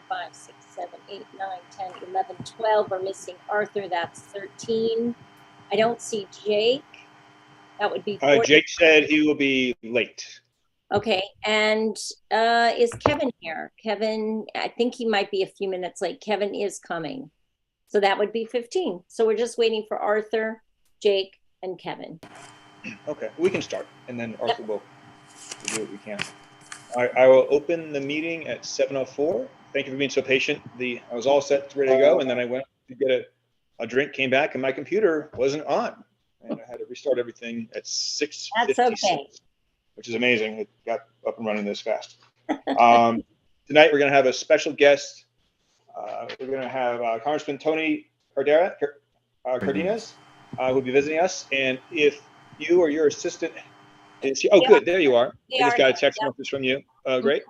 5, 6, 7, 8, 9, 10, 11, 12. We're missing Arthur. That's 13. I don't see Jake. That would be 14. Jake said he will be late. Okay, and is Kevin here? Kevin, I think he might be a few minutes late. Kevin is coming. So that would be 15. So we're just waiting for Arthur, Jake, and Kevin. Okay, we can start, and then Arthur will do what we can. I will open the meeting at 7:04. Thank you for being so patient. I was all set, ready to go, and then I went to get a drink, came back, and my computer wasn't on. And I had to restart everything at 6:56. That's okay. Which is amazing. It got up and running this fast. Tonight, we're going to have a special guest. We're going to have Congressman Tony Cardenas, who will be visiting us. And if you or your assistant is here, good, there you are. I just got a text message from you. Great.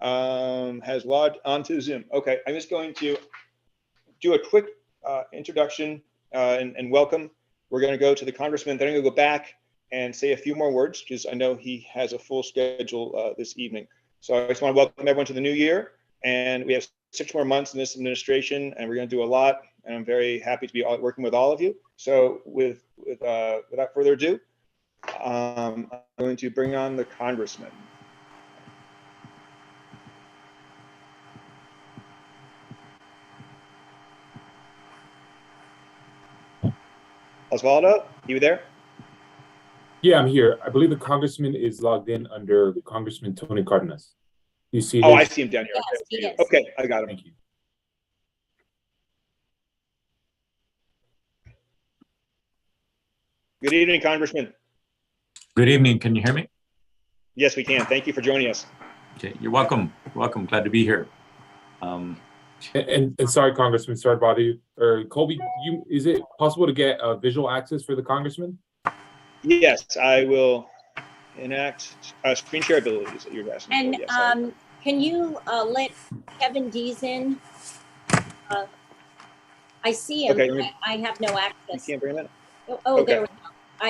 Has logged onto Zoom. Okay, I'm just going to do a quick introduction and welcome. We're going to go to the Congressman, then I'm going to go back and say a few more words, because I know he has a full schedule this evening. So I just want to welcome everyone to the new year. And we have 6 more months in this administration, and we're going to do a lot. And I'm very happy to be working with all of you. So without further ado, I'm going to bring on the Congressman. Osvaldo, you there? Yeah, I'm here. I believe the Congressman is logged in under the Congressman Tony Cardenas. You see? Oh, I see him down here. Yes, okay, I got him. Thank you. Good evening, Congressman. Good evening. Can you hear me? Yes, we can. Thank you for joining us. Okay, you're welcome. Welcome. Glad to be here. And sorry, Congressman, sorry to bother you. Colby, is it possible to get visual access for the Congressman? Yes, I will enact screen share abilities that you're asking And for. Yes, can you let Kevin Dees in? I see him. Okay, I have no you access. can't bring him in? Oh, Okay. there we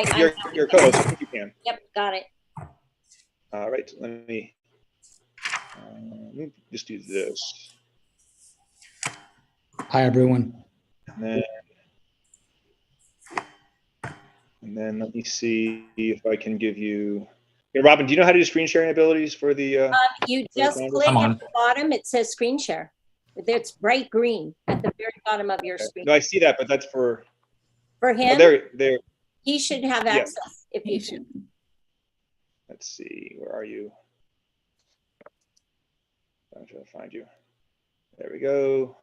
go. Your co-host, I think you can. Yep, got it. All right, let me just do this. Hi, everyone. And then let me see if I can give you. Hey, Robin, do you know how to do screen sharing abilities for the? You just click at the bottom. It says screen share. It's bright green at the very bottom of your screen. No, I see that, but that's for him. Oh, there. He should have access if you should. Let's see. Where are you? I'm trying to find you. There we go.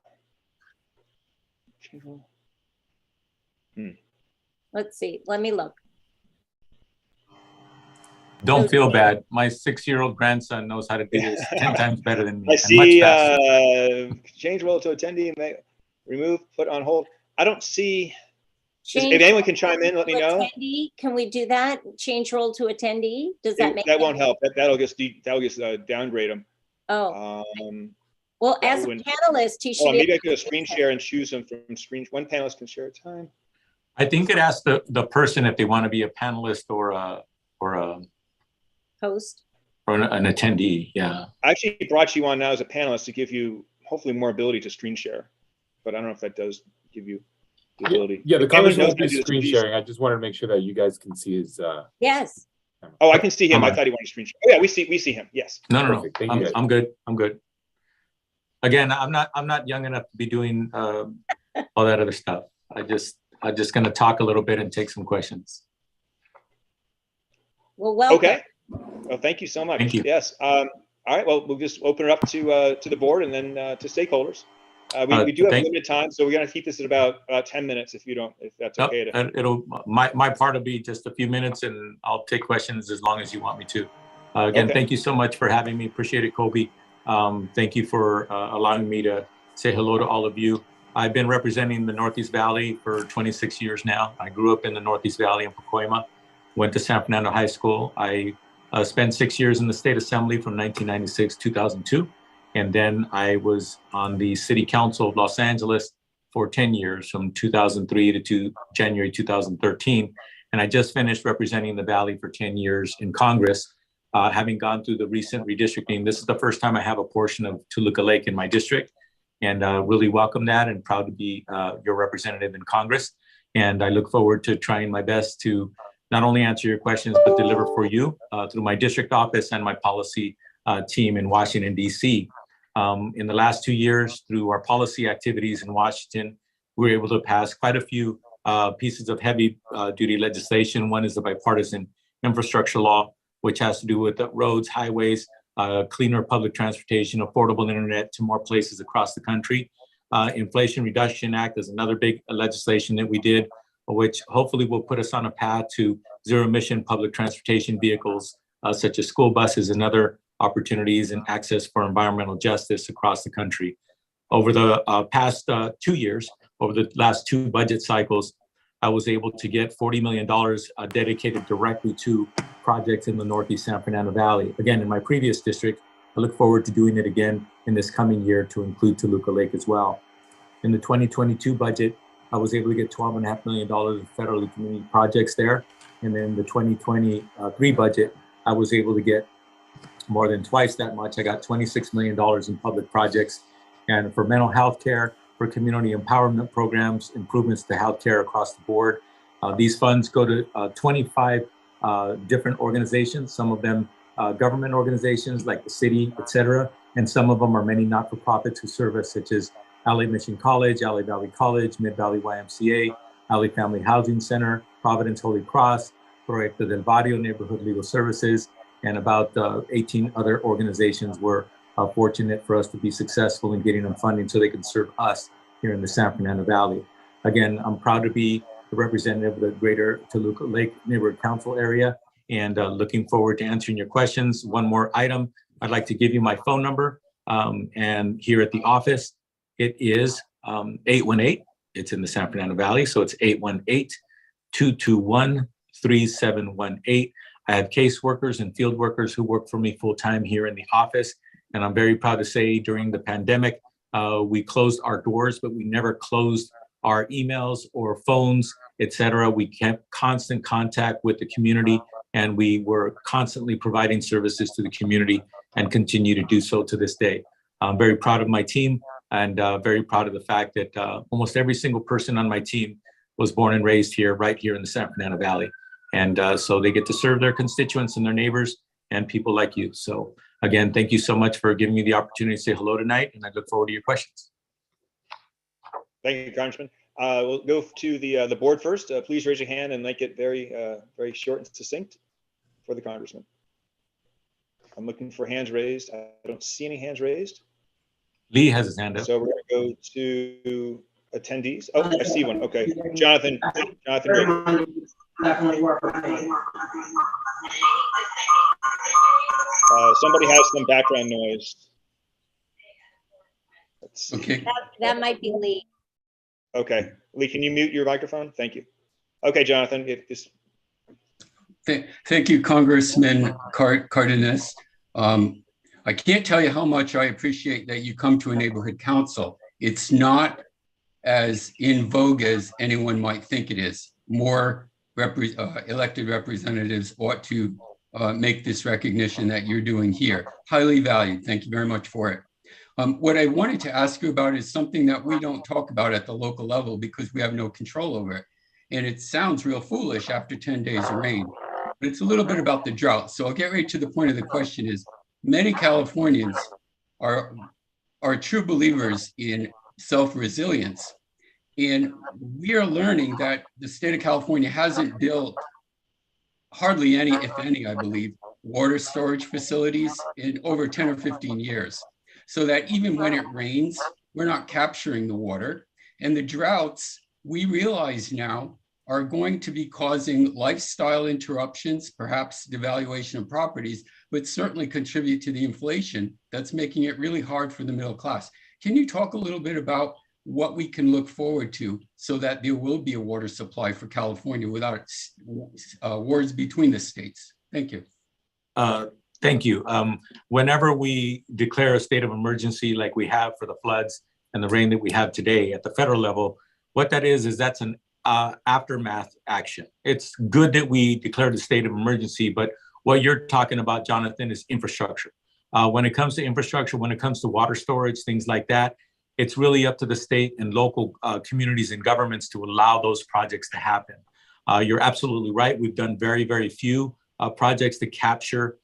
Let's see. Let me look. Don't feel bad. My 6-year-old grandson knows how to do this 10 times better than me. I see. Change role to attendee. Remove. Put on hold. I don't see. If anyone can chime in, let me know. Attendee, can we do that? Change role to attendee. Does that make? That won't help. That'll just downgrade them. Oh. Well, as a panelist, he should. Maybe I could screen share and choose them from screen. One panelist can share a time. I think it asks the person if they want to be a panelist or a host or an attendee. Yeah. I actually brought you on now as a panelist to give you hopefully more ability to screen share, but I don't know if that does give you the ability. Yeah, the Congressman will be screen sharing. I just wanted to make sure that you guys can see his. Yes. Oh, I can see him. I thought he wanted to screen share. Oh yeah, we see him. Yes. No. I'm good. I'm good. Again, I'm not young enough to be doing all that other stuff. I'm just going to talk a little bit and take some questions. Well, welcome. Okay. Well, thank you so much. Thank you. Yes. All right. Well, we'll just open it up to the board and then to stakeholders. We do have limited time, so we're going to keep this at about 10 minutes if that's okay. My part will be just a few minutes, and I'll take questions as long as you want me to. Again, Thank you so much for having me. Appreciate it, Colby. Thank you for allowing me to say hello to all of you. I've been representing the Northeast Valley for 26 years now. I grew up in the Northeast Valley in Pacoima, went to San Fernando High School. I spent 6 years in the State Assembly from 1996 to 2002. And then I was on the City Council of Los Angeles for 10 years, from 2003 to January 2013. And I just finished representing the Valley for 10 years in Congress, having gone through the recent redistricting. This is the first time I have a portion of Toluca Lake in my district. and really welcome that and proud to be your representative in Congress. And I look forward to trying my best to not only answer your questions, but deliver for you through my district office and my policy team in Washington, D.C. In the last 2 years, through our policy activities in Washington, we were able to pass quite a few pieces of heavy duty legislation. One is the bipartisan infrastructure law, which has to do with the roads, highways, cleaner public transportation, affordable internet to more places across the country. Inflation Reduction Act is another big legislation that we did, which hopefully will put us on a path to zero emission public transportation vehicles, such as school buses and other opportunities and access for environmental justice across the country. Over the past 2 years, over the last 2 budget cycles, I was able to get $40 million dedicated directly to projects in the Northeast San Fernando Valley. Again, in my previous district, I look forward to doing it again in this coming year to include Toluca Lake as well. In the 2022 budget, I was able to get $12.5 million of federally community projects there. And then the 2023 budget, I was able to get more than twice that much. I got $26 million in public projects, and for mental health care, for community empowerment programs, improvements to healthcare across the board. These funds go to 25 different organizations, some of them government organizations like the city, et cetera. And some of them are many not-for-profits who serve us, such as LA Mission College, LA Valley College, Mid-Valley YMCA, LA Family Housing Center, Providence Holy Cross, Proyecto del Barrio Neighborhood Legal Services, and about 18 other organizations were fortunate for us to be successful in getting them funding so they can serve us here in the San Fernando Valley. Again, I'm proud to be the representative of the Greater Toluca Lake Neighborhood Council area, and looking forward to answering your questions. One more item, I'd like to give you my phone number, and here at the office, it is 818, it's in the San Fernando Valley, so it's 818-221-3718. I have caseworkers and field workers who work for me full-time here in the office. And I'm very proud to say during the pandemic, we closed our doors, but we never closed our emails or phones, et cetera. We kept constant contact with the community, and we were constantly providing services to the community and continue to do so to this day. I'm very proud of my team, and very proud of the fact that almost every single person on my team was born and raised here, right here in the San Fernando Valley. And so they get to serve their constituents and their neighbors and people like you. So again, thank you so much for giving me the opportunity to say hello tonight, and I look forward to your questions. Thank you, Congressman. We'll go to the board first. Please raise your hand and make it very, very short and succinct for the Congressman. I'm looking for hands raised. I don't see any hands raised. Lee has his hand up. So we're going to go to attendees. Oh, I see one. Okay, Jonathan. Jonathan. Somebody has some background noise. Okay. That might be Lee. Okay, Lee, can you mute your microphone? Thank you. Okay, Jonathan. Thank you, Congressman Cardenas. I can't tell you how much I appreciate that you come to a neighborhood council. It's not as in vogue as anyone might think it is. More elected representatives ought to make this recognition that you're doing here. Highly valued. Thank you very much for it. What I wanted to ask you about is something that we don't talk about at the local level because we have no control over it. And it sounds real foolish after 10 days of rain, but it's a little bit about the drought. So I'll get right to the point of the question is, many Californians are true believers in self-resilience. And we are learning that the state of California hasn't built hardly any, if any, I believe, water storage facilities in over 10 or 15 years. So that even when it rains, we're not capturing the water. And the droughts, we realize now, are going to be causing lifestyle interruptions, perhaps devaluation of properties, but certainly contribute to the inflation that's making it really hard for the middle class. Can you talk a little bit about what we can look forward to so that there will be a water supply for California without wars between the states? Thank you. Thank you. Whenever we declare a state of emergency like we have for the floods and the rain that we have today at the federal level, what that is that's an aftermath action. It's good that we declared a state of emergency, but what you're talking about, Jonathan, is infrastructure. When it comes to infrastructure, when it comes to water storage, things like that, it's really up to the state and local communities and governments to allow those projects to happen. You're absolutely right. We've done very, very few projects to capture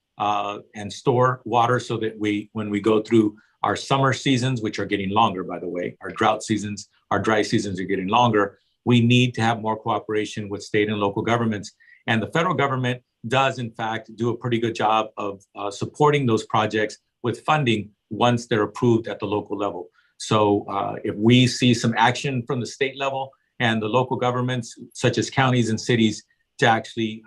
and store water so that when we go through our summer seasons, which are getting longer, by the way, our drought seasons, our dry seasons are getting longer, we need to have more cooperation with state and local governments. And the federal government does, in fact, do a pretty good job of supporting those projects with funding once they're approved at the local level. So if we see some action from the state level and the local governments, such as counties and cities, to actually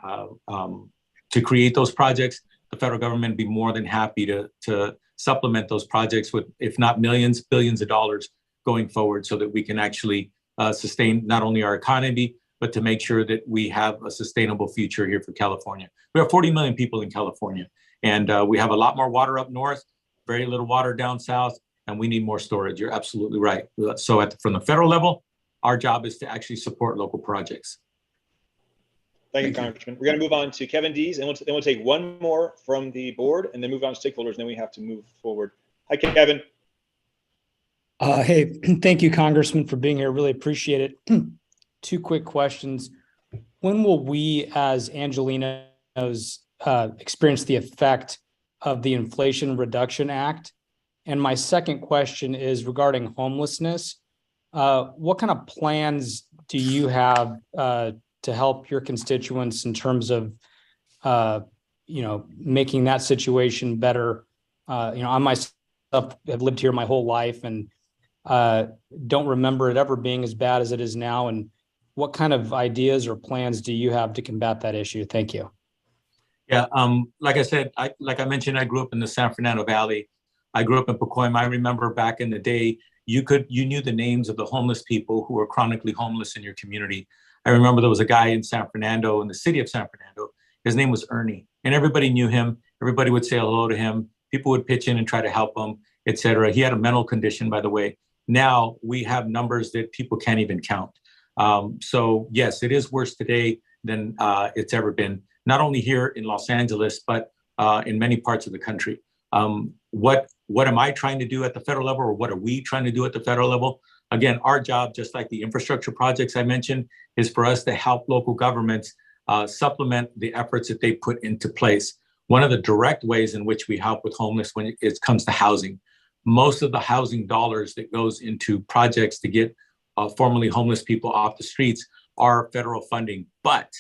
to create those projects, the federal government would be more than happy to supplement those projects with, if not millions, billions of dollars going forward, so that we can actually sustain not only our economy, but to make sure that we have a sustainable future here for California. We have 40 million people in California, and we have a lot more water up north, very little water down south, and we need more storage. You're absolutely right. So from the federal level, our job is to actually support local projects. Thank you, Congressman. We're going to move on to Kevin Dees, and then we'll take one more from the board, and then move on to stakeholders, and then we have to move forward. Hi, Kevin. Hey, thank you, Congressman, for being here. Really appreciate it. Two quick questions. When will we, as Angelenos, experience the effect of the Inflation Reduction Act? And my second question is regarding homelessness. What kind of plans do you have to help your constituents in terms of, making that situation better? I myself have lived here my whole life and don't remember it ever being as bad as it is now. And what kind of ideas or plans do you have to combat that issue? Thank you. Yeah, like I said, like I mentioned, I grew up in the San Fernando Valley. I grew up in Pacoima. I remember back in the day, you knew the names of the homeless people who were chronically homeless in your community. I remember there was a guy in San Fernando, in the city of San Fernando. His name was Ernie, and everybody knew him. Everybody would say hello to him. People would pitch in and try to help him, et cetera. He had a mental condition, by the way. Now we have numbers that people can't even count. So yes, it is worse today than it's ever been, not only here in Los Angeles, but in many parts of the country. What am I trying to do at the federal level, or what are we trying to do at the federal level? Again, our job, just like the infrastructure projects I mentioned, is for us to help local governments supplement the efforts that they put into place. One of the direct ways in which we help with homeless when it comes to housing, most of the housing dollars that goes into projects to get formerly homeless people off the streets are federal funding. But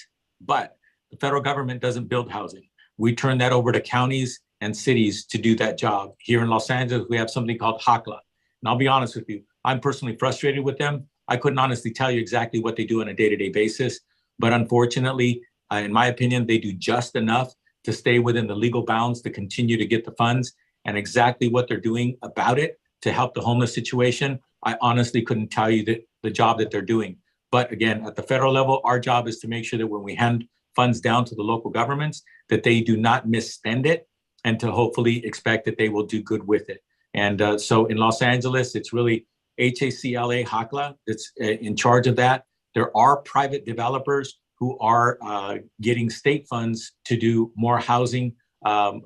the federal government doesn't build housing. We turn that over to counties and cities to do that job. Here in Los Angeles, we have something called HACLA. And I'll be honest with you, I'm personally frustrated with them. I couldn't honestly tell you exactly what they do on a day-to-day basis, but unfortunately, in my opinion, they do just enough to stay within the legal bounds to continue to get the funds, and exactly what they're doing about it to help the homeless situation, I honestly couldn't tell you the job that they're doing. But again, at the federal level, our job is to make sure that when we hand funds down to the local governments, that they do not misspend it, and to hopefully expect that they will do good with it. And so in Los Angeles, it's really HACLA, HACLA, that's in charge of that. There are private developers who are getting state funds to do more housing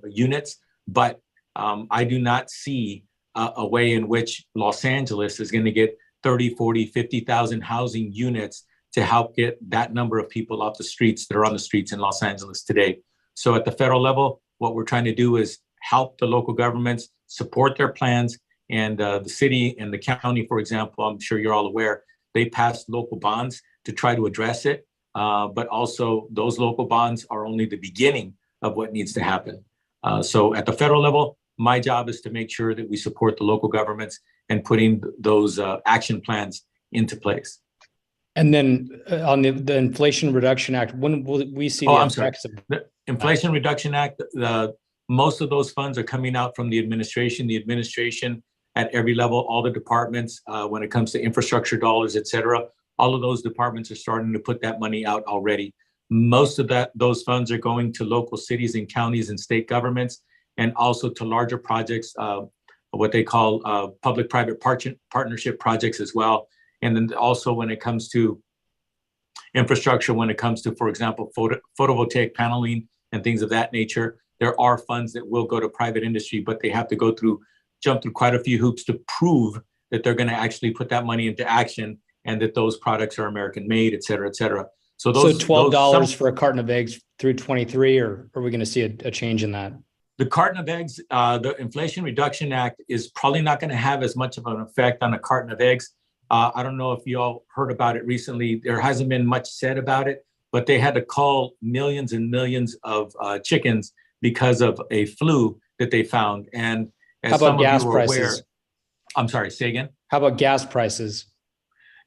units, but I do not see a way in which Los Angeles is going to get 30, 40, 50,000 housing units to help get that number of people off the streets that are on the streets in Los Angeles today. So at the federal level, what we're trying to do is help the local governments support their plans. And the city and the county, for example, I'm sure you're all aware, they passed local bonds to try to address it. But also those local bonds are only the beginning of what needs to happen. So at the federal level, my job is to make sure that we support the local governments and putting those action plans into place. And then on the Inflation Reduction Act, when will we see the effects of the Inflation Reduction Act? Most of those funds are coming out from the administration. The administration at every level, all the departments, when it comes to infrastructure dollars, et cetera, all of those departments are starting to put that money out already. Most of those funds are going to local cities and counties and state governments, and also to larger projects, what they call public-private partnership projects as well. And then also when it comes to infrastructure, when it comes to, for example, photovoltaic paneling and things of that nature, there are funds that will go to private industry, but they have to jump through quite a few hoops to prove that they're going to actually put that money into action and that those products are American made, et cetera, et cetera. So $12 for a carton of eggs through 23, or are we going to see a change in that? The carton of eggs, the Inflation Reduction Act is probably not going to have as much of an effect on a carton of eggs. I don't know if you all heard about it recently. There hasn't been much said about it, but they had to cull millions and millions of chickens because of a flu that they found. And as some of you are aware, I'm sorry, say again? How about gas prices?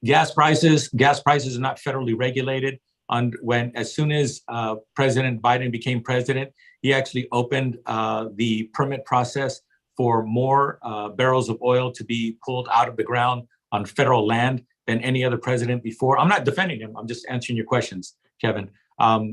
Gas prices are not federally regulated. As soon as President Biden became president, he actually opened the permit process for more barrels of oil to be pulled out of the ground on federal land than any other president before. I'm not defending him. I'm just answering your questions, Kevin.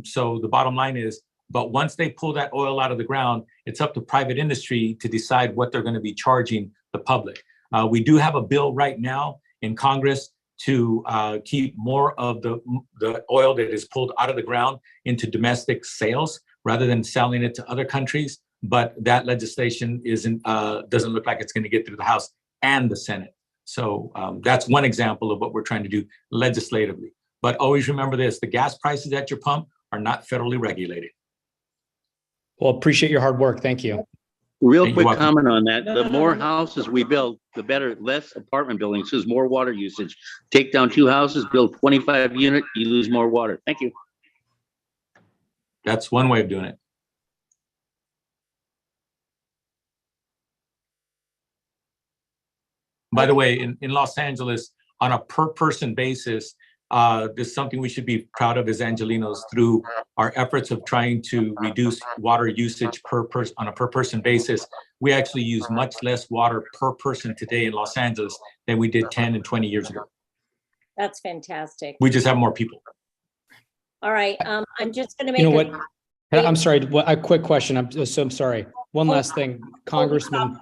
So the bottom line is, but once they pull that oil out of the ground, it's up to private industry to decide what they're going to be charging the public. We do have a bill right now in Congress to keep more of the oil that is pulled out of the ground into domestic sales rather than selling it to other countries. But that legislation doesn't look like it's going to get through the House and the Senate. So that's one example of what we're trying to do legislatively. But always remember this, the gas prices at your pump are not federally regulated. Well, appreciate your hard work. Thank you. Real quick comment on that. The more houses we build, the better, less apartment buildings, there's more water usage. Take down 2 houses, build 25 unit, you lose more water. Thank you. That's one way of doing it. By the way, in Los Angeles, on a per person basis, this is something we should be proud of as Angelenos through our efforts of trying to reduce water usage on a per person basis. We actually use much less water per person today in Los Angeles than we did 10 and 20 years ago. That's fantastic. We just have more people. All right. I'm just going to make You know what? I'm sorry. A quick question. I'm sorry. One last thing, Congressman.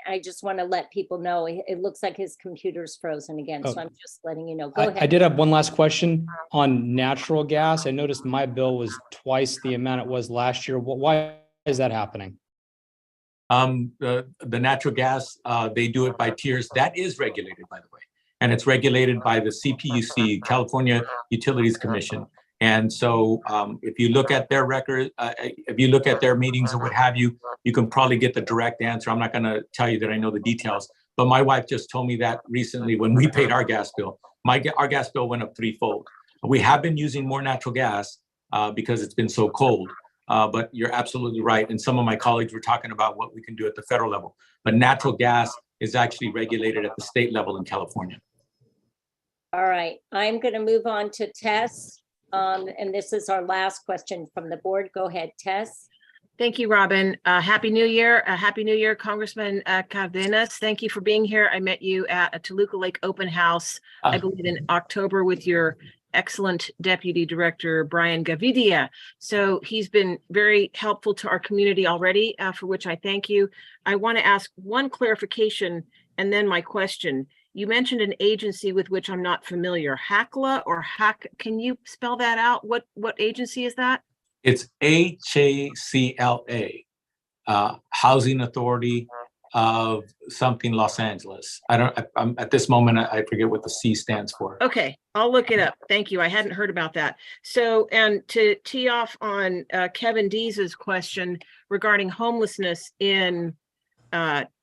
I just want to let people know it looks like his computer's frozen again. So I'm just letting you know. Go ahead. I did have one last question on natural gas. I noticed my bill was twice the amount it was last year. Why is that happening? The natural gas, they do it by tiers. That is regulated, by the way. And it's regulated by the CPUC, California Utilities Commission. And so if you look at their record, if you look at their meetings or what have you, you can probably get the direct answer. I'm not going to tell you that I know the details, but my wife just told me that recently when we paid our gas bill. Our gas bill went up threefold. We have been using more natural gas because it's been so cold, but you're absolutely right. And some of my colleagues were talking about what we can do at the federal level, but natural gas is actually regulated at the state level in California. All right, I'm going to move on to Tess. And this is our last question from the board. Go ahead, Tess. Thank you, Robin. Happy New Year. Happy New Year, Congressman Cardenas. Thank you for being here. I met you at a Toluca Lake open house, I believe in October, with your excellent Deputy Director, Brian Gavidia. So he's been very helpful to our community already, for which I thank you. I want to ask one clarification and then my question. You mentioned an agency with which I'm not familiar, HACLA or HAC. Can you spell that out? What agency is that? It's HACLA, Housing Authority of something Los Angeles. I'm at this moment, I forget what the C stands for. Okay, I'll look it up. Thank you. I hadn't heard about that. So, and to tee off on Kevin Deese's question regarding homelessness in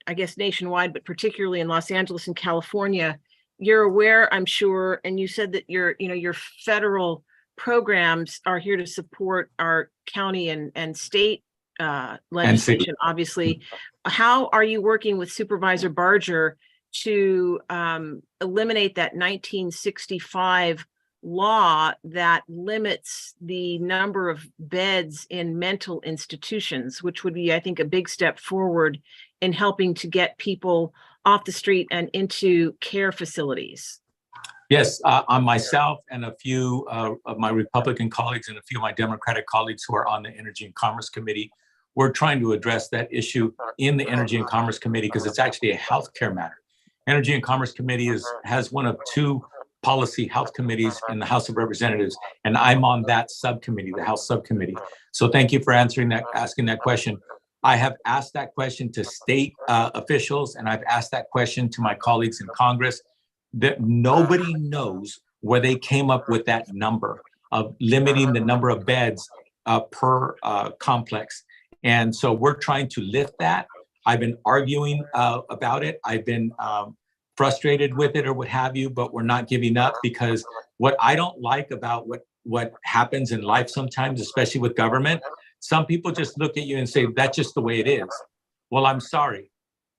I guess nationwide, but particularly in Los Angeles and California, you're aware, I'm sure, and you said that your federal programs are here to support our county and state legislation, obviously. How are you working with Supervisor Barger to eliminate that 1965 law that limits the number of beds in mental institutions, which would be, I think, a big step forward in helping to get people off the street and into care facilities? Yes, on myself and a few of my Republican colleagues and a few of my Democratic colleagues who are on the Energy and Commerce Committee, we're trying to address that issue in the Energy and Commerce Committee because it's actually a healthcare matter. Energy and Commerce Committee has one of two policy health committees in the House of Representatives, and I'm on that subcommittee, the House subcommittee. So thank you for asking that question. I have asked that question to state officials, and I've asked that question to my colleagues in Congress, that nobody knows where they came up with that number of limiting the number of beds per complex. And so we're trying to lift that. I've been arguing about it. I've been frustrated with it or what have you, but we're not giving up, because what I don't like about what happens in life sometimes, especially with government, some people just look at you and say, that's just the way it is. Well, I'm sorry.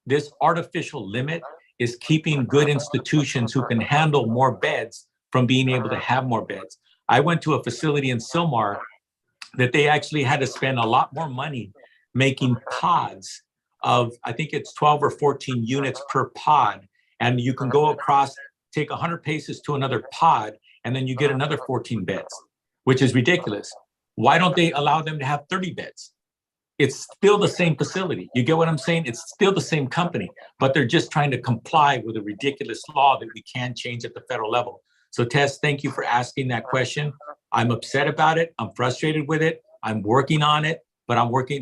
This artificial limit is keeping good institutions who can handle more beds from being able to have more beds. I went to a facility in Sylmar that they actually had to spend a lot more money making pods of, I think it's 12 or 14 units per pod. And you can go across, take 100 paces to another pod, and then you get another 14 beds, which is ridiculous. Why don't they allow them to have 30 beds? It's still the same facility. You get what I'm saying? It's still the same company, but they're just trying to comply with a ridiculous law that we can change at the federal level. So Tess, thank you for asking that question. I'm upset about it. I'm frustrated with it. I'm working on it, but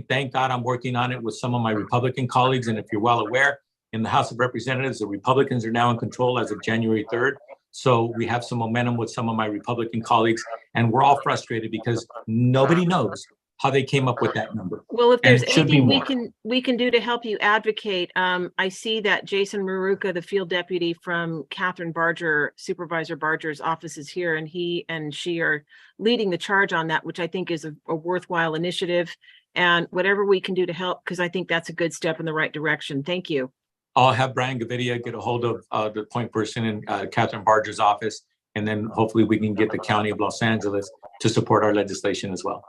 thank God I'm working on it with some of my Republican colleagues. And if you're well aware, in the House of Representatives, the Republicans are now in control as of January 3rd. So we have some momentum with some of my Republican colleagues, and we're all frustrated because nobody knows how they came up with that number. Well, if there's anything we can do to help you advocate, I see that Jason Maruka, the field deputy from Catherine Barger, Supervisor Barger's office, is here, and he and she are leading the charge on that, which I think is a worthwhile initiative. And whatever we can do to help, because I think that's a good step in the right direction. Thank you. I'll have Brian Gavidia get a hold of the point person in Catherine Barger's office, and then hopefully we can get the County of Los Angeles to support our legislation as well.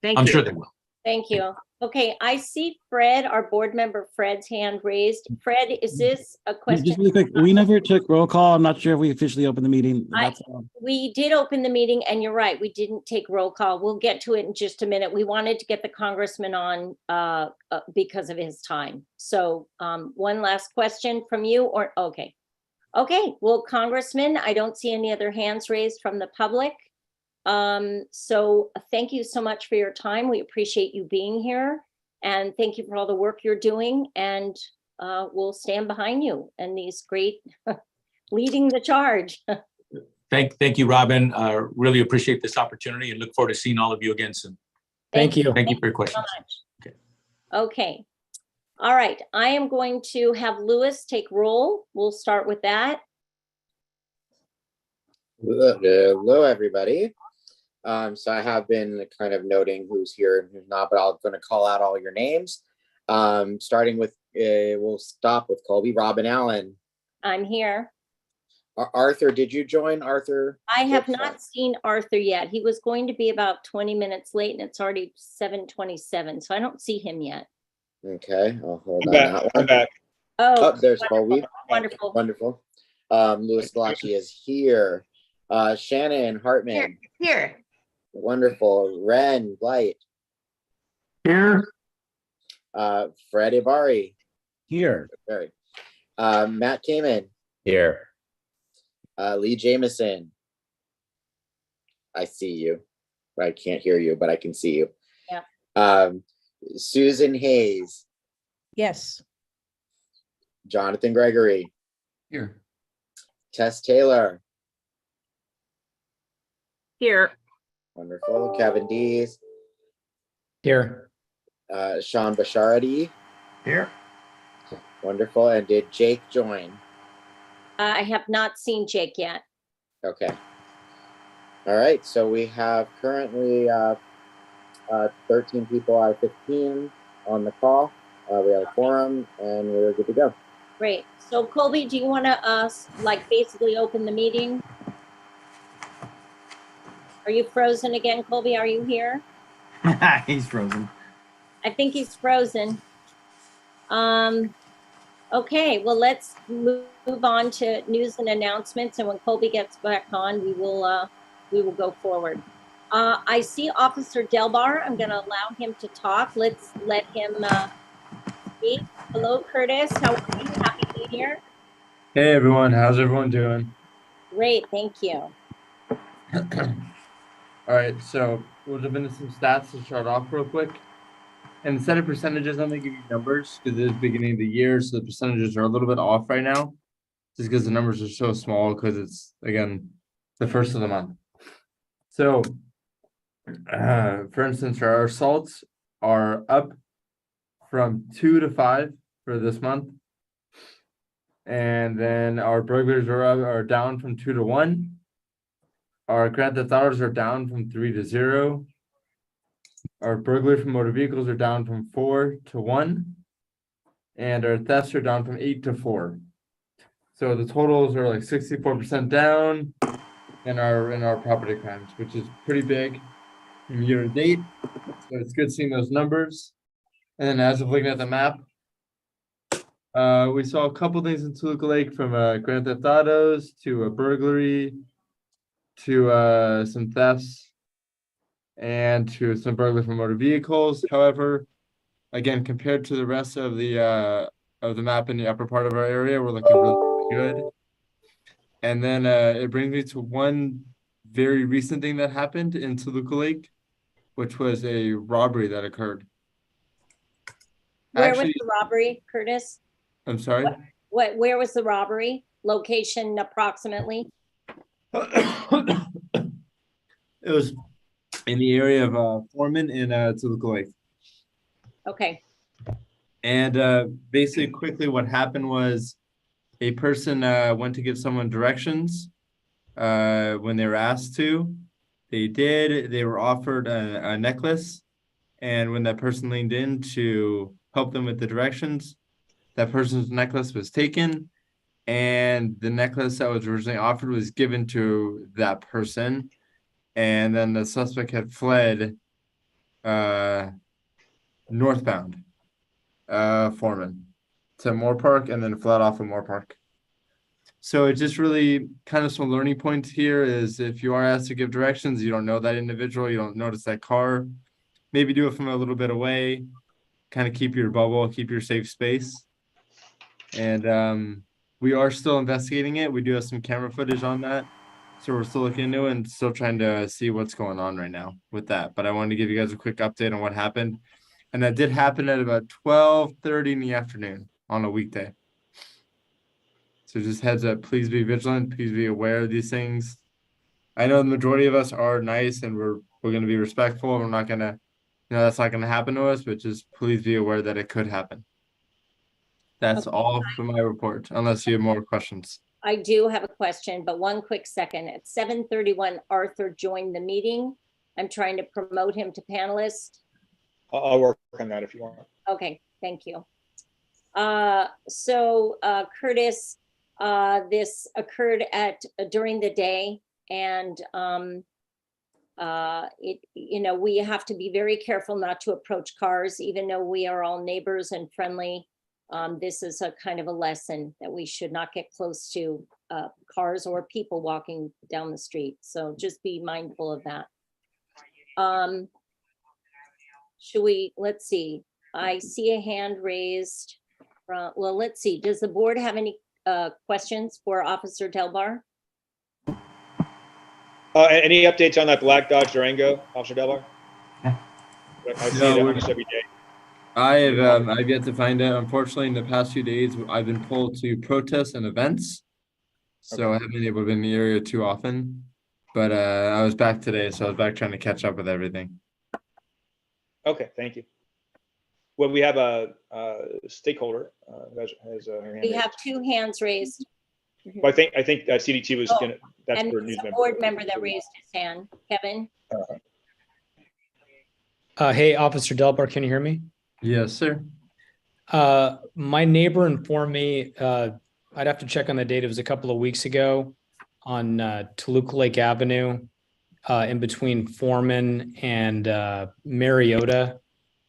Thank I'm you. sure they will. Thank you. Okay, I see Fred, our board member Fred's hand raised. Fred, is this a question? Just really quick, we never took roll call. I'm not sure if we officially opened the meeting. We did open the meeting, and you're right, we didn't take roll call. We'll get to it in just a minute. We wanted to get the congressman on because of his time. So one last question from you, or okay. Okay, well, Congressman, I don't see any other hands raised from the public. So thank you so much for your time. We appreciate you being here, and thank you for all the work you're doing, and we'll stand behind you and these great leading the charge. Thank you, Robin. Really appreciate this opportunity and look forward to seeing all of you again soon. Thank you. Thank you for your questions. So okay. All right. I am going to have Lewis take roll. We'll start with that. Hello, everybody. So I have been kind of noting who's here and who's not, but I'm going to call out all your names. Starting with, we'll stop with Colby. Robin Allen. I'm here. Arthur, did you join? Arthur? I have not seen Arthur yet. He was going to be about 20 minutes late, and it's already 7:27, so I don't see him yet. Okay, I'll hold on that one. I'm back. Oh, there's wonderful. Colby. Wonderful. Wonderful. Louis Galachi is here. Shannon Hartman. Here. Wonderful. Ren Blight. Here. Fred Ibarri. Here. Very. Matt Kamen. Here. Lee Jameson. I see you. I can't hear you, but I can see you. Yeah. Susan Hayes. Yes. Jonathan Gregory. Here. Tess Taylor. Here. Wonderful. Kevin Dees. Here. Sean Basharati. Here. Wonderful. And did Jake join? I have not seen Jake yet. Okay. All right. So we have currently 13 people out of 15 on the call. We have a quorum and we're good to go. Great. So Colby, do you want to like basically open the meeting? Are you frozen again, Colby? Are you here? He's frozen. I think he's frozen. Okay, well, let's move on to news and announcements. And when Colby gets back on, we will go forward. I see Officer Delbar. I'm going to allow him to talk. Let's let him speak. Hello, Curtis. How are you? Happy New Year. Hey, everyone. How's everyone doing? Great. Thank you. All right, so we'll jump into some stats to start off real quick. And instead of percentages, I'm gonna give you numbers because it is beginning of the year, so the percentages are a little bit off right now, just because the numbers are so small. Because it's again the first of the month. So, for instance, our assaults are up from 2 to 5 for this month, and then our burglars are down from 2 to 1. Our grand theft autos are down from 3 to 0. Our burglars from motor vehicles are down from 4 to 1. And our thefts are down from 8 to 4. So the totals are like 64% down in our property crimes, which is pretty big from year to date. So it's good seeing those numbers. And then as of looking at the map, we saw a couple things in Toluca Lake, from grand theft autos to a burglary to some thefts and to some burglary from motor vehicles. However, again, compared to the rest of the map in the upper part of our area, we're looking really good. And then it brings me to one very recent thing that happened in Toluca Lake, which was a robbery that occurred. Where was the robbery, Curtis? I'm sorry? Where was the robbery? Location approximately? It was in the area of Foreman in Toluca Lake. Okay. And basically, quickly, what happened was a person went to give someone directions when they were asked to. They did. They were offered a necklace. And when that person leaned in to help them with the directions, that person's necklace was taken. And the necklace that was originally offered was given to that person. And then the suspect had fled northbound Foreman to Moore Park, and then fled off of Moore Park. So it just really kind of some learning points here is if you are asked to give directions, you don't know that individual, you don't notice that car, maybe do it from a little bit away, kind of keep your bubble, keep your safe space. And we are still investigating it. We do have some camera footage on that. So we're still looking into it and still trying to see what's going on right now with that. But I wanted to give you guys a quick update on what happened. And that did happen at about 12:30 in the afternoon on a weekday. So just heads up, please be vigilant, please be aware of these things. I know the majority of us are nice and we're going to be respectful. We're not going to, that's not going to happen to us, but just please be aware that it could happen. That's all for my report, unless you have more questions. I do have a question, but one quick second. At 7:31, Arthur joined the meeting. I'm trying to promote him to panelist. I'll work on that if you want. Okay, thank you. Curtis, this occurred during the day, and we have to be very careful not to approach cars, even though we are all neighbors and friendly. This is a kind of a lesson that we should not get close to cars or people walking down the street. So just be mindful of that. Let's see. I see a hand raised. Well, let's see. Does the board have any questions for Officer Delbar? Any updates on that black Dodge Durango, Officer Delbar? I see it almost every day. I've yet to find it. Unfortunately, in the past few days, I've been pulled to protests and events. So I haven't been able to be in the area too often. But I was back today, so I was back trying to catch up with everything. Okay, thank you. Well, we have a stakeholder has her hand We raised. have two hands raised. Well, I think CDT was gonna. That's And for news there's a member. board member that raised his hand. Kevin? Hey, Officer Delbar, can you hear me? Yes, sir. My neighbor informed me, I'd have to check on the date. It was a couple of weeks ago on Toluca Lake Avenue, in between Foreman and Mariota.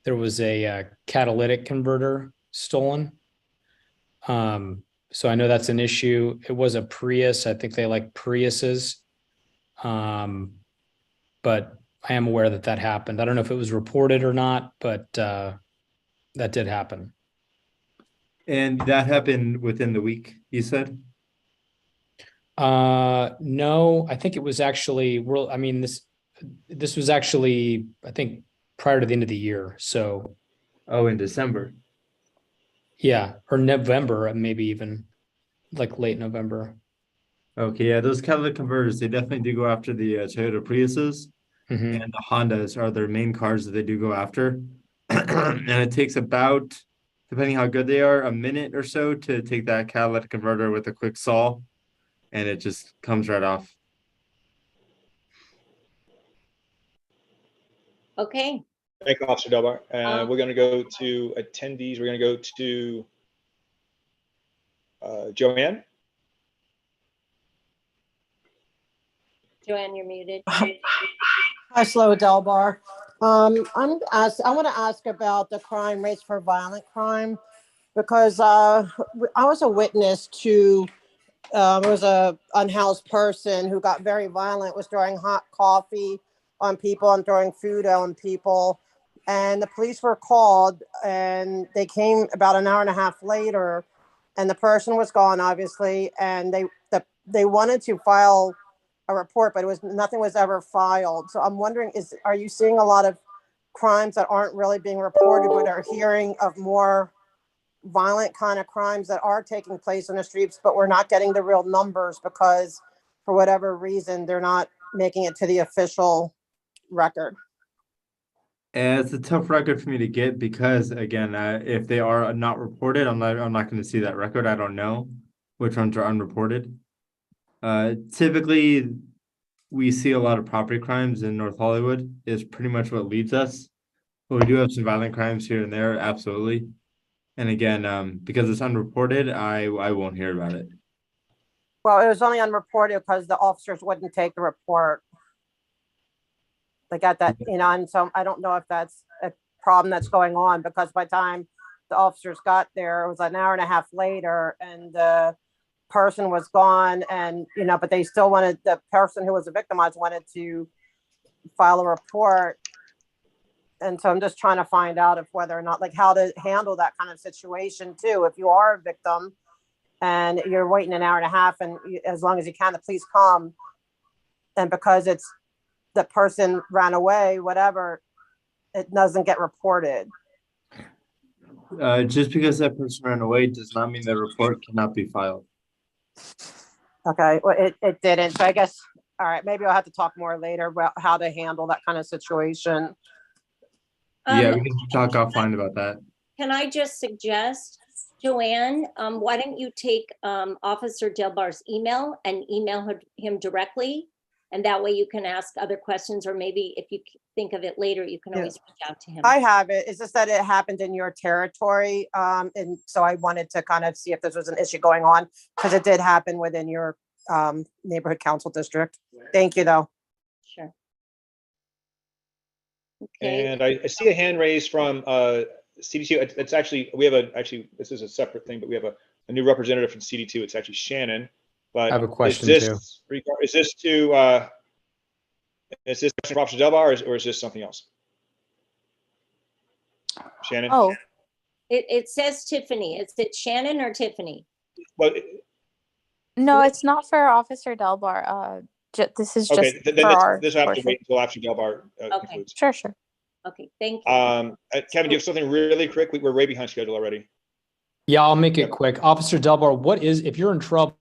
There was a catalytic converter stolen. So I know that's an issue. It was a Prius. I think they like Priuses. But I am aware that happened. I don't know if it was reported or not, but that did happen. And that happened within the week, you said? No, I think it was actually, this was actually, I think, prior to the end of the year. So Oh, in December. Yeah, or November, maybe even like late November. Okay, yeah, those catalytic converters, they definitely do go after the Toyota Priuses, Mhm. and the Hondas are their main cars that they do go after. And it takes about, depending how good they are, a minute or so to take that catalytic converter with a quick saw, and it just comes right off. Okay. Thank you, Officer Delbar. We're going to go to attendees. We're going to go to Joanne. Joanne, you're muted. Hi, Slow Delbar. I want to ask about the crime rates for violent crime because I was a witness to there was a unhoused person who got very violent, was throwing hot coffee on people and throwing food on people. And the police were called and they came about an hour and a half later and the person was gone, obviously. And they wanted to file a report, but nothing was ever filed. So I'm wondering, are you seeing a lot of crimes that aren't really being reported, but are hearing of more violent kind of crimes that are taking place in the streets, but we're not getting the real numbers because for whatever reason, they're not making it to the official record? And it's a tough record for me to get because, again, if they are not reported, I'm not going to see that record. I don't know which ones are unreported. Typically, we see a lot of property crimes in North Hollywood is pretty much what leads us. But we do have some violent crimes here and there, absolutely. And again, because it's unreported, I won't hear about it. Well, it was only unreported because the officers wouldn't take the report. They got that, and so I don't know if that's a problem that's going on because by the time the officers got there, it was an hour and a half later and the person was gone and, but they still wanted, the person who was victimized wanted to file a report. And so I'm just trying to find out if whether or not, like how to handle that kind of situation too. If you are a victim and you're waiting an hour and a half and as long as you can, the police come. And because it's the person ran away, whatever, it doesn't get reported. Just because that person ran away does not mean the report cannot be filed. Okay, well, it didn't. So I guess, all right, maybe I'll have to talk more later about how to handle that kind of situation. Yeah, we can talk offline about that. Can I just suggest, Joanne, why don't you take Officer Delbar's email and email him directly? And that way you can ask other questions, or maybe if you think of it later, you can always reach out to him. I have it. It's just that it happened in your territory. And so I wanted to kind of see if this was an issue going on because it did happen within your neighborhood council district. Thank you, though. Sure. Okay. And I see a hand raised from CD2. It's actually, this is a separate thing, but we have a new representative from CD2. It's actually Shannon. But I have a question is too. this to for Officer Delbar or is this something else? Shannon? Oh, it says Tiffany. Is it Shannon or Tiffany? Well, no, it's not for Officer Delbar. This is just okay, then this will have to wait until Officer Delbar concludes. Sure. Okay, thank you. Kevin, do you have something really quick? We're way behind schedule already. Yeah, I'll make it quick. Officer Delbar, if you're in trouble,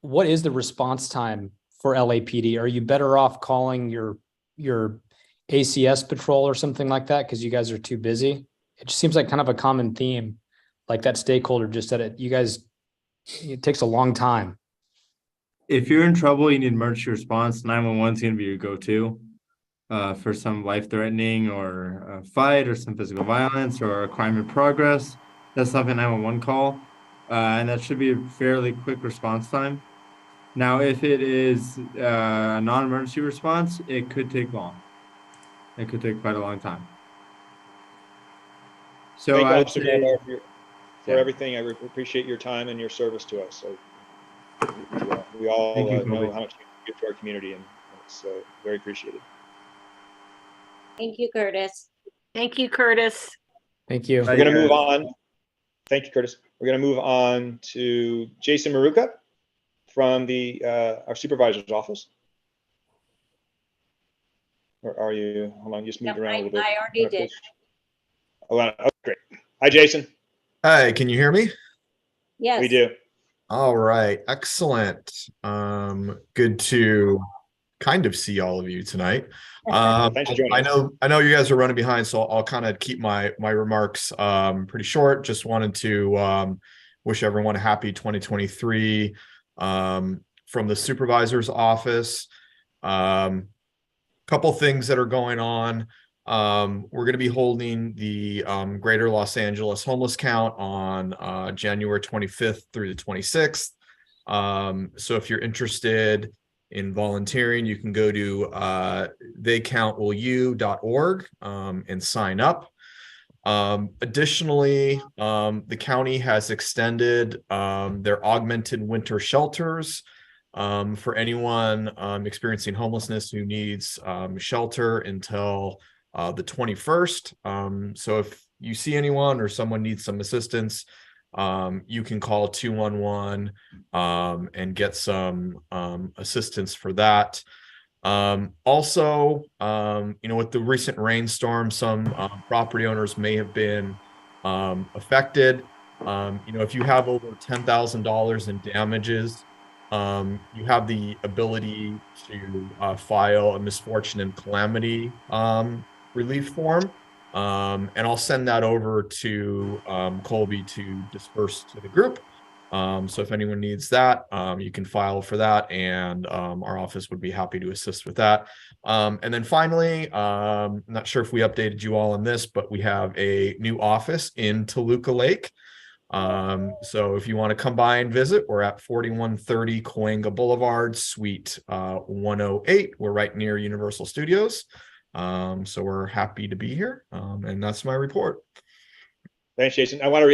what is the response time for LAPD? Are you better off calling your ACS patrol or something like that because you guys are too busy? It just seems like kind of a common theme. Like that stakeholder just said it. You guys, it takes a long time. If you're in trouble, you need emergency response. 911 is going to be your go-to for some life-threatening or a fight or some physical violence or a crime in progress. That's not a 911 call. And that should be a fairly quick response time. Now, if it is a non-emergency response, it could take long. It could take quite a long time. So thank you, I would Officer say, Delbar, for everything. I appreciate your time and your service to us. So we all know how much you give to our community, and it's very appreciated. Thank you, Curtis. Thank you, Curtis. Thank you. We're going to move on. Thank you, Curtis. We're going to move on to Jason Maruka from our supervisor's office. Or are you? Hold on, just moved around a little bit. I already did. Hold on. Oh, great. Hi, Jason. Hi, can you hear me? Yes. We do. All right, excellent. Good to kind of see all of you tonight. Thanks for joining us. I know you guys are running behind, so I'll kind of keep my remarks pretty short. Just wanted to wish everyone a happy 2023 from the supervisor's office. Couple things that are going on. We're going to be holding the Greater Los Angeles Homeless Count on January 25th through the 26th. So if you're interested in volunteering, you can go to theycountwillyou.org and sign up. Additionally, the county has extended their augmented winter shelters for anyone experiencing homelessness who needs shelter until the 21st. So if you see anyone or someone needs some assistance, you can call 211 and get some assistance for that. Also, with the recent rainstorm, some property owners may have been affected. If you have over $10,000 in damages, you have the ability to file a misfortune and calamity relief form. And I'll send that over to Colby to disperse to the group. So if anyone needs that, you can file for that, and our office would be happy to assist with that. And then finally, I'm not sure if we updated you all on this, but we have a new office in Toluca Lake. So if you want to come by and visit, we're at 4130 Cahuenga Boulevard, Suite 108. We're right near Universal Studios. So we're happy to be here. And that's my report. Thanks, Jason. I want to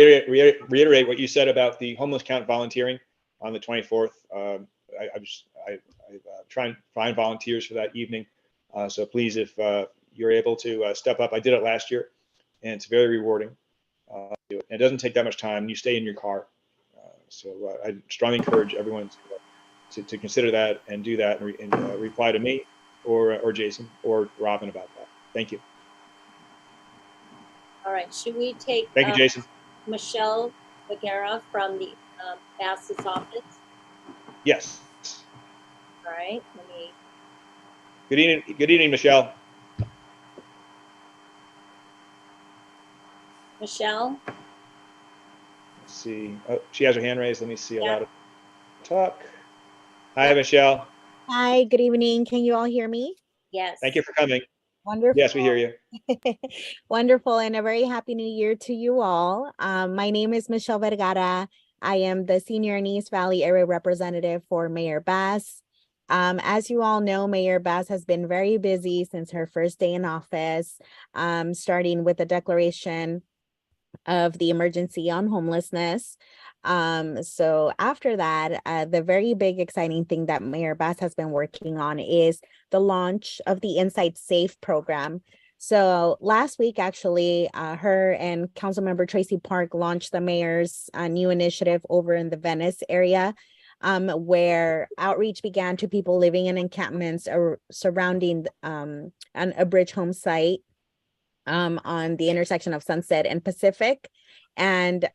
reiterate what you said about the homeless count volunteering on the 24th. I try and find volunteers for that evening. So please, if you're able to step up, I did it last year, and it's very rewarding. It doesn't take that much time. You stay in your car. So I strongly encourage everyone to consider that and do that, and reply to me or Jason or Robin about that. Thank you. All right, should we take Thank you, Jason. Michelle Bagara from the Bass's office? Yes. All right, let me. Good evening, Michelle. Michelle? Let's see. Oh, she has her hand raised. Let me see. Allow to talk. Hi, Michelle. Hi, good evening. Can you all hear me? Yes. Thank you for coming. Wonderful. Yes, we hear you. Wonderful, and a very happy new year to you all. My name is Michelle Vergara. I am the Senior and East Valley Area Representative for Mayor Bass. As you all know, Mayor Bass has been very busy since her first day in office, starting with the declaration of the emergency on homelessness. So after that, the very big exciting thing that Mayor Bass has been working on is the launch of the Inside Safe program. So last week, actually, her and Councilmember Tracy Park launched the mayor's new initiative over in the Venice area, where outreach began to people living in encampments surrounding a bridge home site on the intersection of Sunset and Pacific. And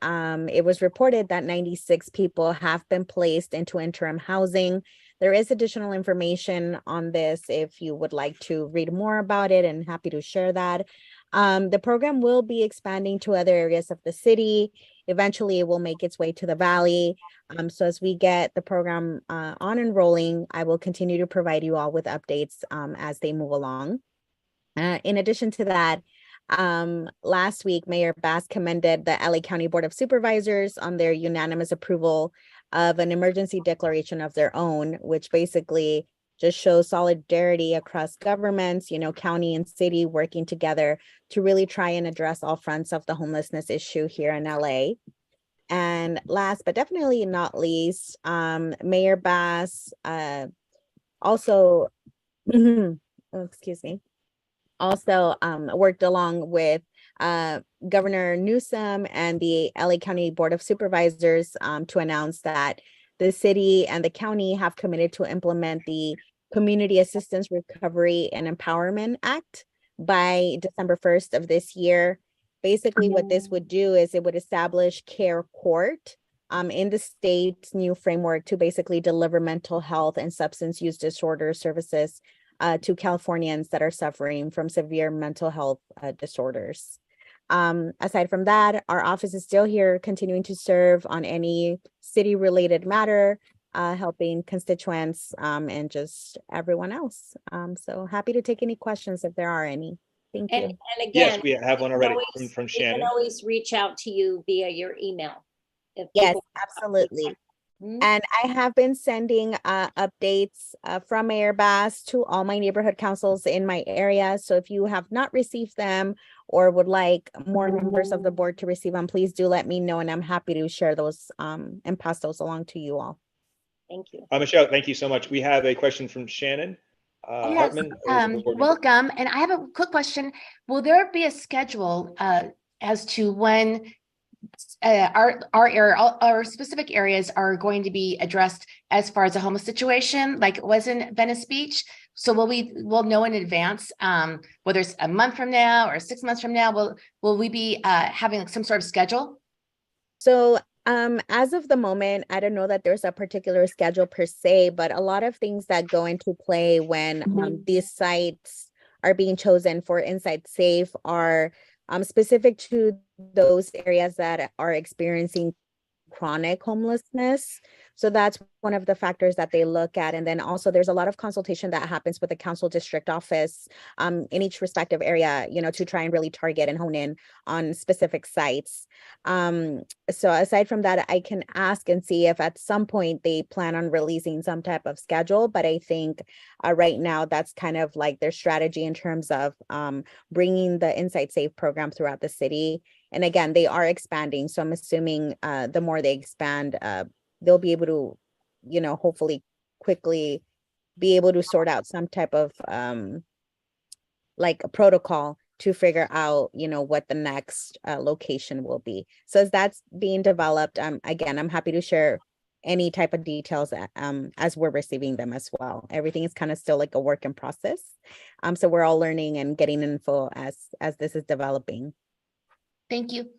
it was reported that 96 people have been placed into interim housing. There is additional information on this if you would like to read more about it, and happy to share that. The program will be expanding to other areas of the city. Eventually, it will make its way to the Valley. So as we get the program on and rolling, I will continue to provide you all with updates as they move along. In addition to that, last week, Mayor Bass commended the LA County Board of Supervisors on their unanimous approval of an emergency declaration of their own, which basically just shows solidarity across governments, county and city working together to really try and address all fronts of the homelessness issue here in LA. And last but definitely not least, Mayor Bass also, also worked along with Governor Newsom and the LA County Board of Supervisors to announce that the city and the county have committed to implement the Community Assistance Recovery and Empowerment Act by December 1st of this year. Basically, what this would do is it would establish care court in the state's new framework to basically deliver mental health and substance use disorder services to Californians that are suffering from severe mental health disorders. Aside from that, our office is still here continuing to serve on any city-related matter, helping constituents and just everyone else. So happy to take any questions if there are any. Thank you. And again, Yes, we have one already from they Shannon. can always reach out to you via your email. Yes, absolutely. And I have been sending updates from Mayor Bass to all my neighborhood councils in my area. So if you have not received them or would like more members of the board to receive them, please do let me know, and I'm happy to share those and pass those along to you all. Thank you. Michelle, thank you so much. We have a question from Shannon. Yes, Hartman. welcome. And I have a quick question. Will there be a schedule as to when our area, our specific areas are going to be addressed as far as a homeless situation, like it was in Venice Beach? So we'll know in advance, whether it's a month from now or 6 months from now, will we be having some sort of schedule? So as of the moment, I don't know that there's a particular schedule per se, but a lot of things that go into play when these sites are being chosen for Inside Safe are specific to those areas that are experiencing chronic homelessness. So that's one of the factors that they look at. And then also there's a lot of consultation that happens with the council district office in each respective area, you know, to try and really target and hone in on specific sites. So aside from that, I can ask and see if at some point they plan on releasing some type of schedule. But I think right now that's kind of like their strategy in terms of bringing the Inside Safe program throughout the city. And again, they are expanding. So I'm assuming the more they expand, they'll be able to, you know, hopefully quickly be able to sort out some type of like a protocol to figure out, you know, what the next location will be. So as that's being developed, again, I'm happy to share any type of details as we're receiving them as well. Everything is kind of still like a work in process. So we're all learning and getting info as this is developing. Thank you.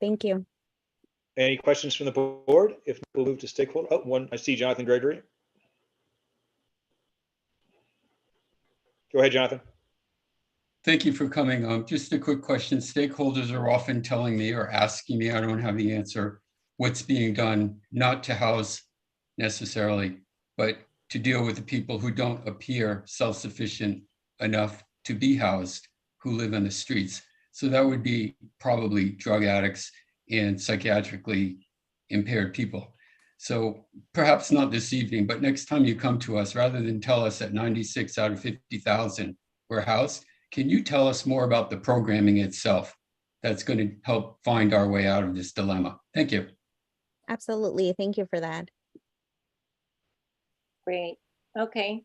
Thank you. Any questions from the board? If we'll move to stakeholder. Oh, one, I see Jonathan Gregory. Go ahead, Jonathan. Thank you for coming. Just a quick question. Stakeholders are often telling me or asking me, I don't have the answer, what's being done, not to house necessarily, but to deal with the people who don't appear self-sufficient enough to be housed, who live on the streets. So that would be probably drug addicts and psychiatrically impaired people. So perhaps not this evening, but next time you come to us, rather than tell us that 96 out of 50,000 were housed, can you tell us more about the programming itself that's going to help find our way out of this dilemma? Thank you. Absolutely. Thank you for that. Great. Okay.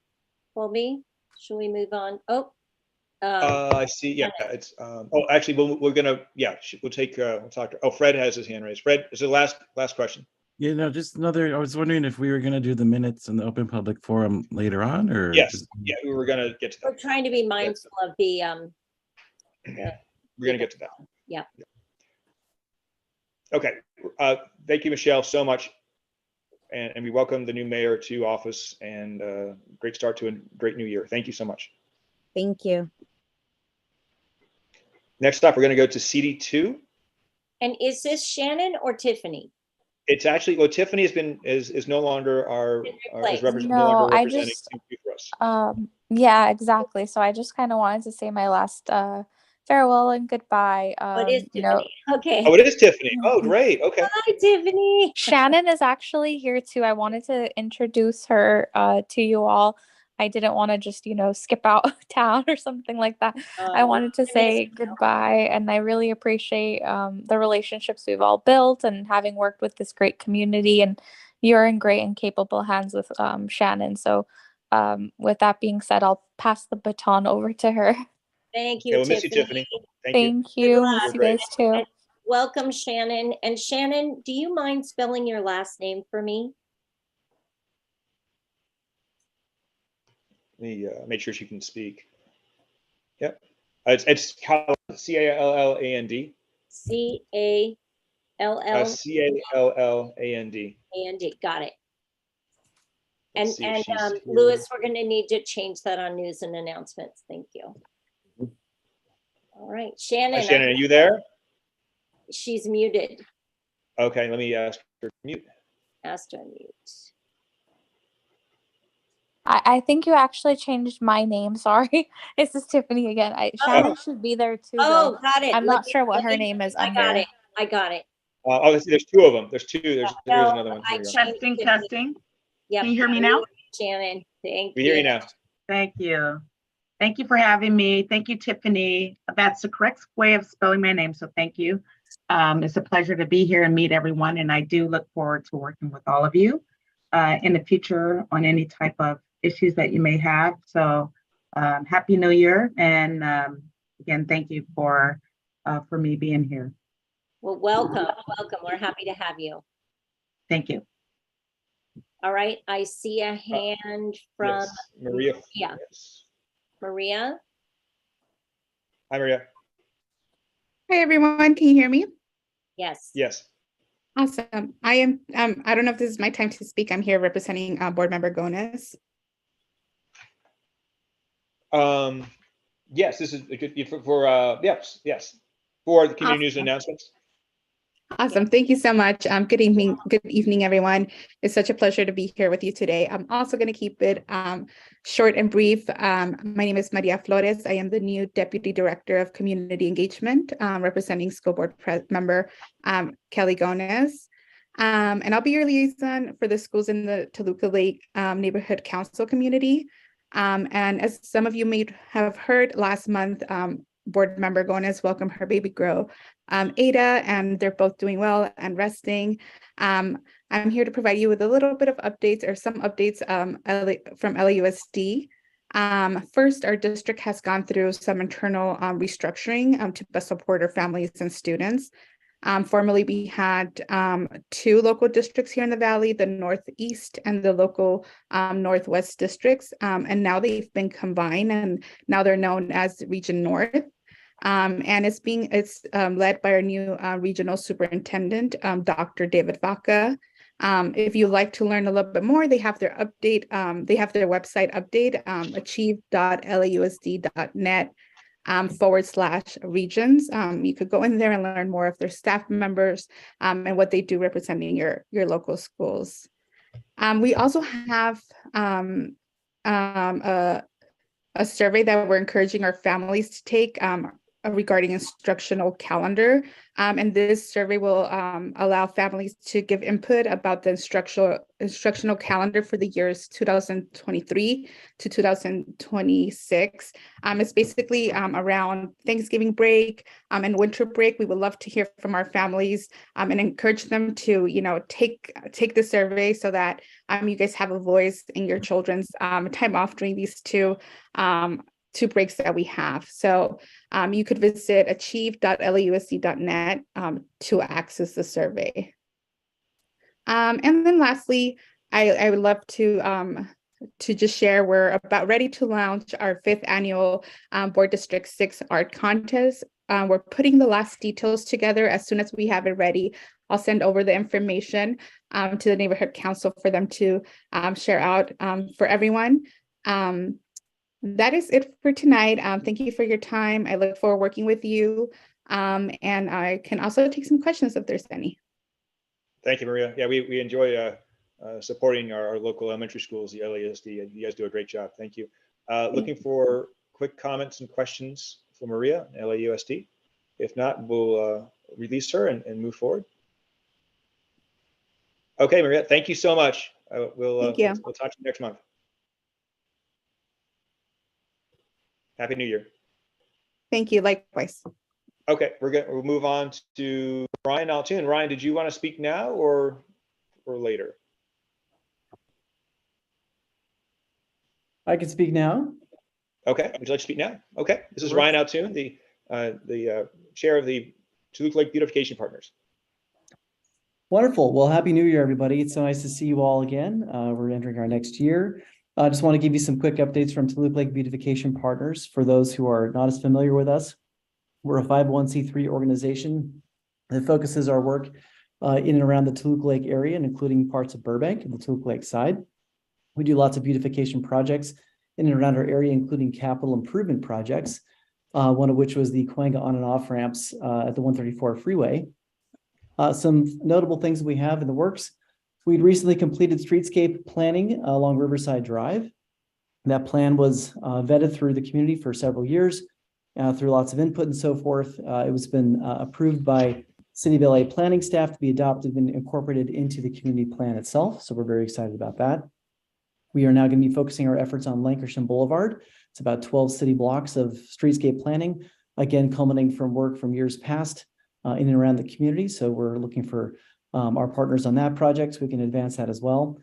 Colby, should we move on? Oh. I see. Yeah, it's. Oh, actually, we're gonna. Yeah, we'll take. We'll talk to. Oh, Fred has his hand raised. Fred, is the last question? Yeah, no, just another. I was wondering if we were going to do the minutes in the open public forum later on, or yes. Yeah, we were gonna get to that. We're trying to be mindful of the. We're gonna get to that. Yeah. Okay. Thank you, Michelle, so much. And we welcome the new mayor to office, and great start to a great new year. Thank you so much. Thank you. Next up, we're going to go to CD2. And is this Shannon or Tiffany? It's actually, well, Tiffany is no longer our is No, no longer I representing just for us. yeah, exactly. So I just kind of wanted to say my last farewell and goodbye. It is Tiffany. Okay. Oh, it is Tiffany. Oh, great. Okay. Hi, Tiffany. Shannon is actually here too. I wanted to introduce her to you all. I didn't want to just, skip out of town or something like that. I wanted to say goodbye, and I really appreciate the relationships we've all built and having worked with this great community. And you're in great and capable hands with Shannon. So with that being said, I'll pass the baton over to her. Thank you, we'll Tiffany. miss you, Tiffany. Thank you. Miss you guys too. And welcome, Shannon. And Shannon, do you mind spelling your last name for me? Let me make sure she can speak. Yep. It's Calland, Calland. C-A-L-L. C-A-L-L-A-N-D. A-N-D, got it. And, Let's see if she's here. Louis, we're gonna need to change that on news and announcements. Thank you. All right, Shannon. Hi, Shannon, are you there? She's muted. Okay, let me ask her to mute. Asked to unmute. I think you actually changed my name. Sorry. This is Tiffany again. Shannon should be there too. Oh, though. got it. I'm not sure what her name is I under. got it. I got it. Oh, there's two of them. There's two. There's another one. I Here we go. changed it. Testing. Yep. Can you hear me now? Shannon, thank We you. hear you now. Thank you. Thank you for having me. Thank you, Tiffany. That's the correct way of spelling my name, so thank you. It's a pleasure to be here and meet everyone, and I do look forward to working with all of you in the future on any type of issues that you may have. So Happy New Year, and again, thank you for me being here. Well, welcome. We're happy to have you. Thank you. All right, I see a hand from Yes, Maria. Yeah. Yes. Maria. Hi, Maria. Hi, everyone. Can you hear me? Yes. Yes. Awesome. I am, I don't know if this is my time to speak. I'm here representing Board Member Gones. Yes, this is a good for yes, for the community news and announcements. Awesome. Thank you so much. Good evening, everyone. It's such a pleasure to be here with you today. I'm also going to keep it short and brief. My name is Maria Flores. I am the new Deputy Director of Community Engagement, representing School Board Member Kelly Gones. And I'll be your liaison for the schools in the Toluca Lake Neighborhood Council community. And as some of you may have heard last month, Board Member Gones welcomed her baby girl, Ada, and they're both doing well and resting. I'm here to provide you with a little bit of updates or some updates from LAUSD. First, our district has gone through some internal restructuring to best support our families and students. Formerly, we had 2 local districts here in the Valley, the Northeast and the local Northwest districts, and now they've been combined, and now they're known as Region North. And it's led by our new regional superintendent, Dr. David Vaca. If you'd like to learn a little bit more, they have their update. They have their website update, achieve.lausd.net. /regions. You could go in there and learn more of their staff members and what they do representing your local schools. We also have a survey that we're encouraging our families to take regarding instructional calendar. And this survey will allow families to give input about the instructional calendar for the years 2023 to 2026. It's basically around Thanksgiving break and winter break. We would love to hear from our families and encourage them to, take the survey so that you guys have a voice in your children's time off during these two breaks that we have. So you could visit achieve.lausd.net to access the survey. And then lastly, I would love to just share, we're about ready to launch our 5th annual Board District 6 art contest. We're putting the last details together. As soon as we have it ready, I'll send over the information to the neighborhood council for them to share out for everyone. That is it for tonight. Thank you for your time. I look forward to working with you. And I can also take some questions if there's any. Thank you, Maria. Yeah, we enjoy supporting our local elementary schools, the LAUSD. You guys do a great job. Thank you. Looking for quick comments and questions for Maria, LAUSD. If not, we'll release her and move forward. Okay, Maria, thank you so much. We'll talk to you next month. Happy New Year. Thank you. Likewise. Okay, we'll move on to Ryan Altoon. Ryan, did you want to speak now or later? I can speak now. Okay, would you like to speak now? Okay, this is Ryan Altoon, the chair of the Toluca Lake Beautification Partners. Wonderful. Well, Happy New Year, everybody. It's so nice to see you all again. We're entering our next year. I just want to give you some quick updates from Toluca Lake Beautification Partners for those who are not as familiar with us. We're a 501c3 organization that focuses our work in and around the Toluca Lake area, and including parts of Burbank and the Toluca Lake side. We do lots of beautification projects in and around our area, including capital improvement projects, one of which was the Cahuenga on and off ramps at the 134 freeway. Some notable things we have in the works. We'd recently completed streetscape planning along Riverside Drive. That plan was vetted through the community for several years, through lots of input and so forth. It was been approved by City of LA planning staff to be adopted and incorporated into the community plan itself. So we're very excited about that. We are now going to be focusing our efforts on Lankershim Boulevard. It's about 12 city blocks of streetscape planning, again, culminating from work from years past in and around the community. So we're looking for our partners on that project so we can advance that as well.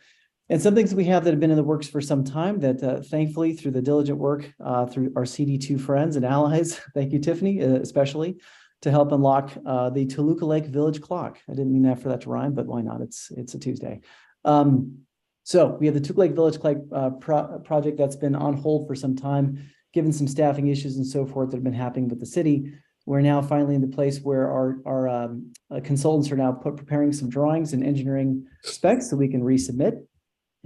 And some things we have that have been in the works for some time that thankfully through the diligent work through our CD2 friends and allies, thank you, Tiffany, especially, to help unlock the Toluca Lake Village Clock. I didn't mean that for that to rhyme, but why not? It's a Tuesday. So we have the Toluca Lake Village Clock project that's been on hold for some time, given some staffing issues and so forth that have been happening with the city. We're now finally in the place where our consultants are now preparing some drawings and engineering specs so we can resubmit.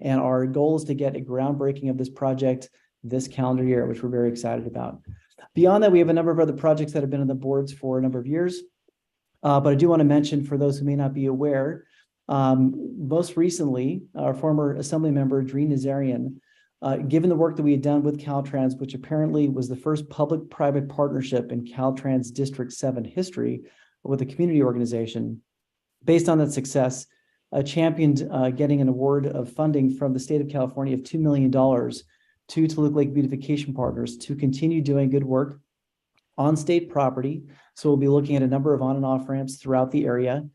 And our goal is to get a groundbreaking of this project this calendar year, which we're very excited about. Beyond that, we have a number of other projects that have been on the boards for a number of years. But I do want to mention, for those who may not be aware, most recently, our former Assembly member, Dreen Nazarian, given the work that we had done with Caltrans, which apparently was the first public-private partnership in Caltrans District 7 history with a community organization, based on that success, championed getting an award of funding from the state of California of $2 million to Toluca Lake Beautification Partners to continue doing good work on state property. So we'll be looking at a number of on and off ramps throughout the area.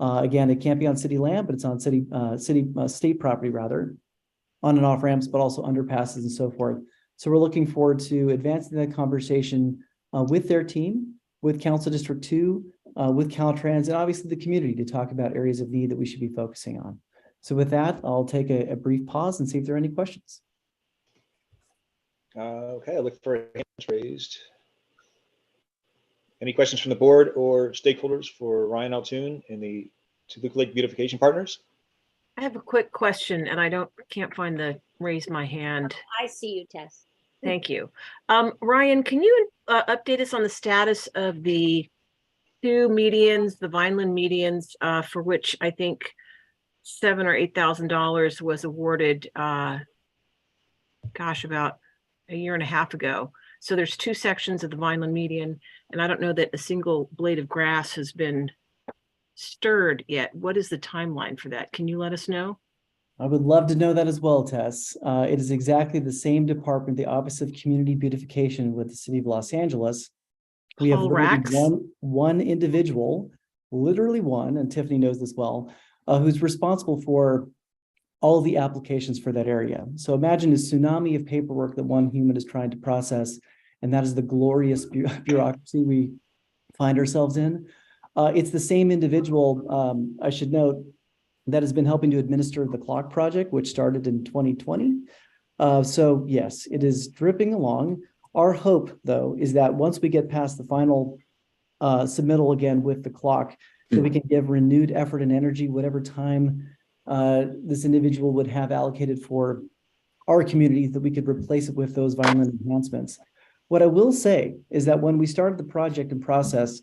Again, it can't be on city land, but it's on state property rather, on and off ramps, but also underpasses and so forth. So we're looking forward to advancing that conversation with their team, with Council District 2, with Caltrans, and obviously the community to talk about areas of need that we should be focusing on. So with that, I'll take a brief pause and see if there are any questions. Okay, I look for hands raised. Any questions from the board or stakeholders for Ryan Altoon and the Toluca Lake Beautification Partners? I have a quick question, and I can't find the raise my hand. I see you, Tess. Thank you. Ryan, can you update us on the status of the two medians, the Vineland medians, for which I think $7,000 or $8,000 was awarded, about a year and a half ago. So there's two sections of the Vineland median, and I don't know that a single blade of grass has been stirred yet. What is the timeline for that? Can you let us know? I would love to know that as well, Tess. It is exactly the same department, the Office of Community Beautification with the City of Los Angeles. We have one individual, literally one, and Tiffany knows this well, who's responsible for all of the applications for that area. So imagine a tsunami of paperwork that one human is trying to process, and that is the glorious bureaucracy we find ourselves in. It's the same individual, I should note, that has been helping to administer the clock project, which started in 2020. So yes, it is dripping along. Our hope, though, is that once we get past the final submittal again with the clock, that we can give renewed effort and energy, whatever time this individual would have allocated for our community, that we could replace it with those Vineland enhancements. What I will say is that when we started the project and process,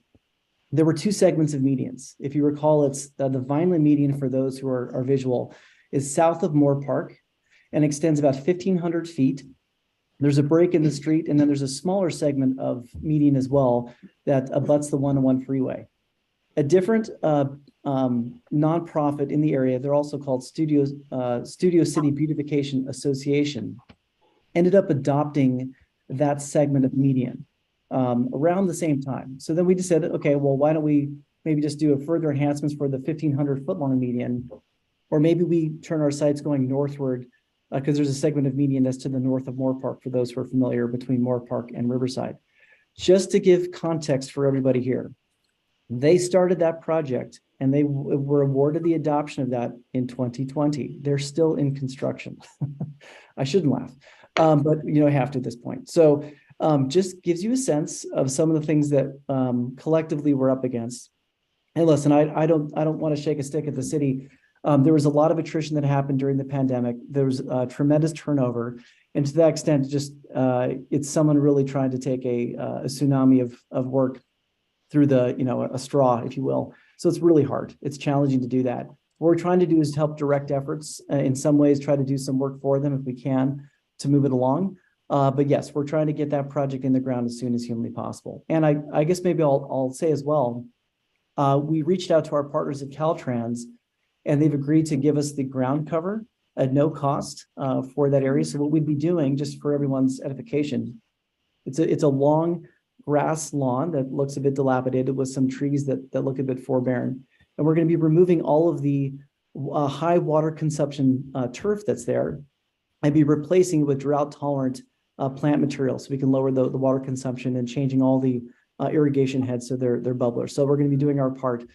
there were two segments of medians. If you recall, it's the Vineland median, for those who are visual, is south of Moore Park and extends about 1,500 feet. There's a break in the street, and then there's a smaller segment of median as well that abuts the 101 freeway. A different nonprofit in the area, they're also called Studio City Beautification Association, ended up adopting that segment of median around the same time. So then we just said, okay, well, why don't we maybe just do a further enhancements for the 1,500 foot long median, or maybe we turn our sights going northward, because there's a segment of median that's to the north of Moore Park, for those who are familiar, between Moore Park and Riverside. Just to give context for everybody here, they started that project and they were awarded the adoption of that in 2020. They're still in construction. I shouldn't laugh, but I have to at this point. So just gives you a sense of some of the things that collectively we're up against. And listen, I don't want to shake a stick at the city. There was a lot of attrition that happened during the pandemic. There was tremendous turnover, and to that extent, just it's someone really trying to take a tsunami of work through the, a straw, if you will. So it's really hard. It's challenging to do that. What we're trying to do is help direct efforts, in some ways, try to do some work for them if we can to move it along. But yes, we're trying to get that project in the ground as soon as humanly possible. And I guess maybe I'll say as well, we reached out to our partners at Caltrans, and they've agreed to give us the ground cover at no cost for that area. So what we'd be doing, just for everyone's edification, it's a long grass lawn that looks a bit dilapidated with some trees that look a bit forbearing. And we're going to be removing all of the high water consumption turf that's there and be replacing it with drought tolerant plant material, so we can lower the water consumption, and changing all the irrigation heads so they're bubblers. So we're going to be doing our part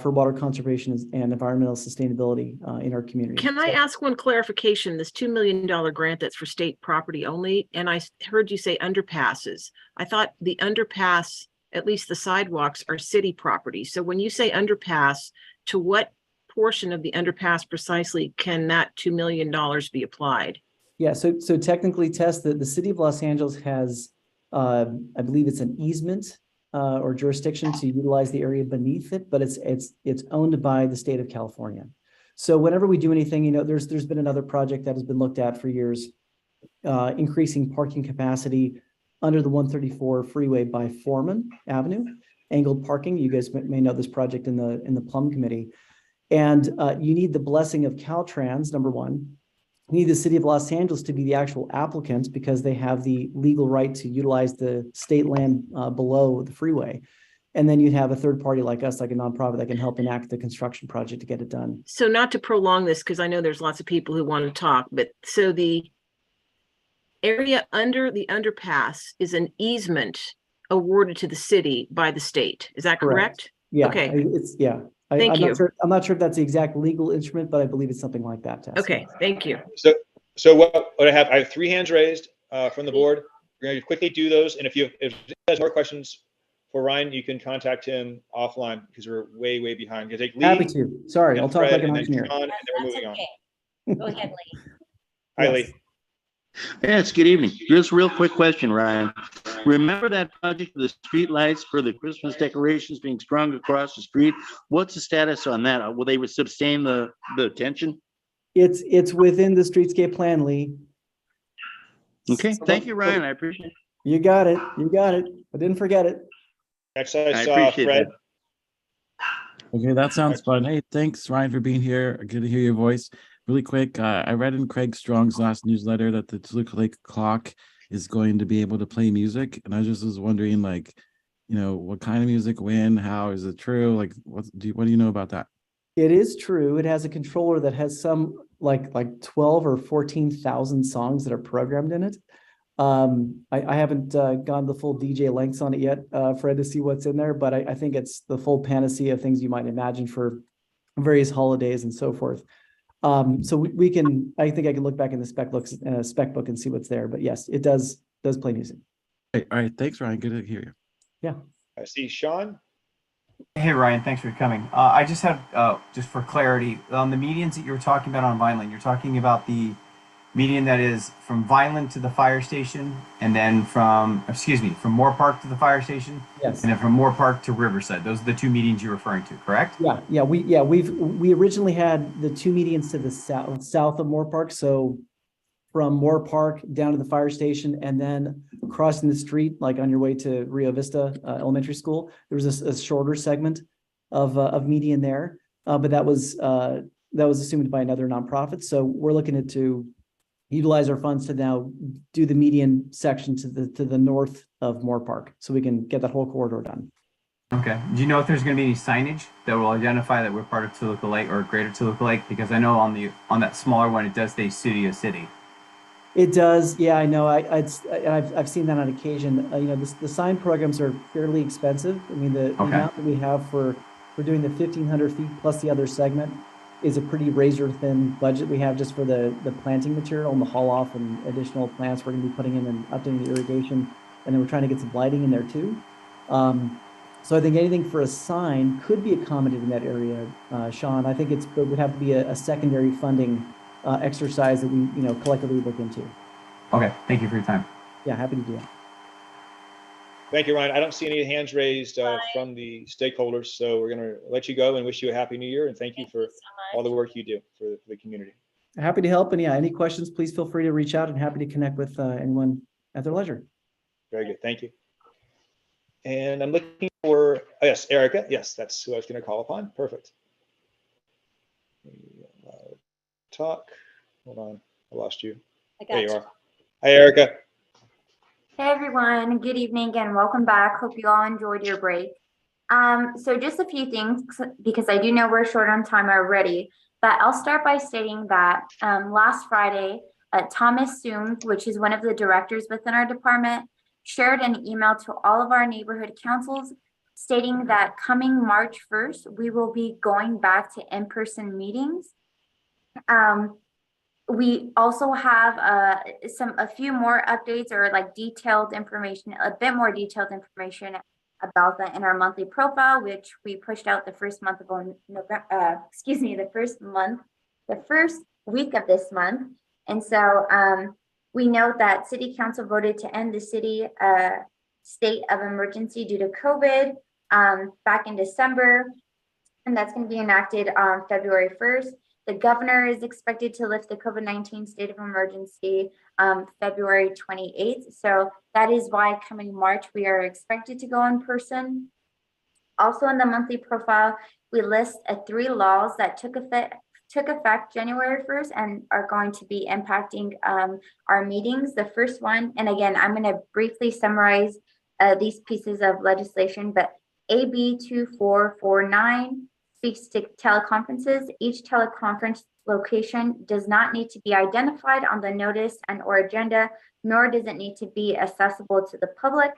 for water conservation and environmental sustainability in our community. Can I ask one clarification? This $2 million grant that's for state property only, and I heard you say underpasses. I thought the underpass, at least the sidewalks, are city property. So when you say underpass, to what portion of the underpass precisely can that $2 million be applied? Yeah, so technically, Tess, the city of Los Angeles has, I believe it's an easement or jurisdiction to utilize the area beneath it, but it's owned by the state of California. So whenever we do anything, there's been another project that has been looked at for years, increasing parking capacity under the 134 freeway by Foreman Avenue, angled parking. You guys may know this project in the Plum Committee. And you need the blessing of Caltrans, number one. You need the city of Los Angeles to be the actual applicant, because they have the legal right to utilize the state land below the freeway. And then you'd have a third party like us, like a nonprofit, that can help enact the construction project to get it done. So not to prolong this, because I know there's lots of people who want to talk, but so the area under the underpass is an easement awarded to the city by the state. Is that correct? Yeah. Okay. Thank you. I'm not sure if that's the exact legal instrument, but I believe it's something like that, Tess. Okay, thank you. So what I have three hands raised from the board. We're going to quickly do those, and if you have more questions for Ryan, you can contact him offline, because we're way behind. Take Lee. Happy to. Sorry, I'll talk Fred, like an and then engineer. Sean, and then we're moving on. Go ahead, Lee. Hi, Lee. Yes, good evening. Just a real quick question, Ryan. Remember that project of the street lights for the Christmas decorations being strung across the street? What's the status on that? Will they sustain the tension? It's within the streetscape plan, Lee. Okay, thank you, Ryan. I appreciate it. You got it. I didn't forget it. Next I saw appreciate Fred. that. Okay, that sounds fun. Hey, thanks, Ryan, for being here. Good to hear your voice. Really quick, I read in Craig Strong's last newsletter that the Toluca Lake clock is going to be able to play music, and I just was wondering, what kind of music, when, how, is it true? What do you know about that? It is true. It has a controller that has some like 12 or 14,000 songs that are programmed in it. I haven't gone the full DJ lengths on it yet, Fred, to see what's in there, but I think it's the full panacea of things you might imagine for various holidays and so forth. So we can, I think I can look back in the spec book and see what's there, but yes, it does play music. All right. Thanks, Ryan. Good to hear you. Yeah. I see Sean. Hey, Ryan, thanks for coming. I just had, just for clarity, on the medians that you were talking about on Vineland, you're talking about the median that is from Vineland to the fire station, and then from Moore Park to the fire station. Yes. And then from Moore Park to Riverside. Those are the two medians you're referring to, correct? Yeah. We originally had the two medians to the south of Moore Park. So from Moore Park down to the fire station, and then crossing the street, like on your way to Rio Vista Elementary School, there was a shorter segment of median there, but that was assumed by another nonprofit. So we're looking to utilize our funds to now do the median section to the north of Moore Park, so we can get that whole corridor done. Okay. Do you know if there's going to be any signage that will identify that we're part of Toluca Lake or Greater Toluca Lake? Because I know on that smaller one, it does say city of city. It does. Yeah, I know. I've seen that on occasion. The sign programs are fairly expensive. I mean, the amount that we have for doing the 1,500 feet plus the other segment is a pretty razor thin budget we have just for the planting material and the haul off and additional plants we're going to be putting in and updating the irrigation. and then we're trying to get some lighting in there too. So I think anything for a sign could be accommodated in that area, Sean. I think it would have to be a secondary funding exercise that we, collectively look into. Okay, thank you for your time. Yeah, happy to do that. Thank you, Ryan. I don't see any hands raised from the stakeholders, so we're going to let you go and wish you a happy new year. And thank you for all the work you do for the community. Happy to help. And yeah, any questions, please feel free to reach out, and happy to connect with anyone at their leisure. Very good. Thank you. And I'm looking for, oh, yes, Erica. Yes, that's who I was going to call upon. Perfect. Talk. Hold on. I lost you. There you are. Hi, Erica. Hey everyone, good evening and welcome back. Hope you all enjoyed your break. So just a few things, because I do know we're short on time already, but I'll start by stating that last Friday, Thomas Soom, which is one of the directors within our department, shared an email to all of our neighborhood councils stating that coming March 1st, we will be going back to in-person meetings. We also have a few more updates or like detailed information, a bit more detailed information about that in our monthly profile, which we pushed out the first month of November, the first week of this month. And so we note that City Council voted to end the city state of emergency due to COVID back in December, and that's going to be enacted on February 1st. The governor is expected to lift the COVID-19 state of emergency February 28th. So that is why coming March, we are expected to go in person. Also in the monthly profile, we list 3 laws that took effect January 1st and are going to be impacting our meetings. The first one, and again, I'm going to briefly summarize these pieces of legislation, but AB 2449 speaks to teleconferences. Each teleconference location does not need to be identified on the notice and or agenda, nor does it need to be accessible to the public.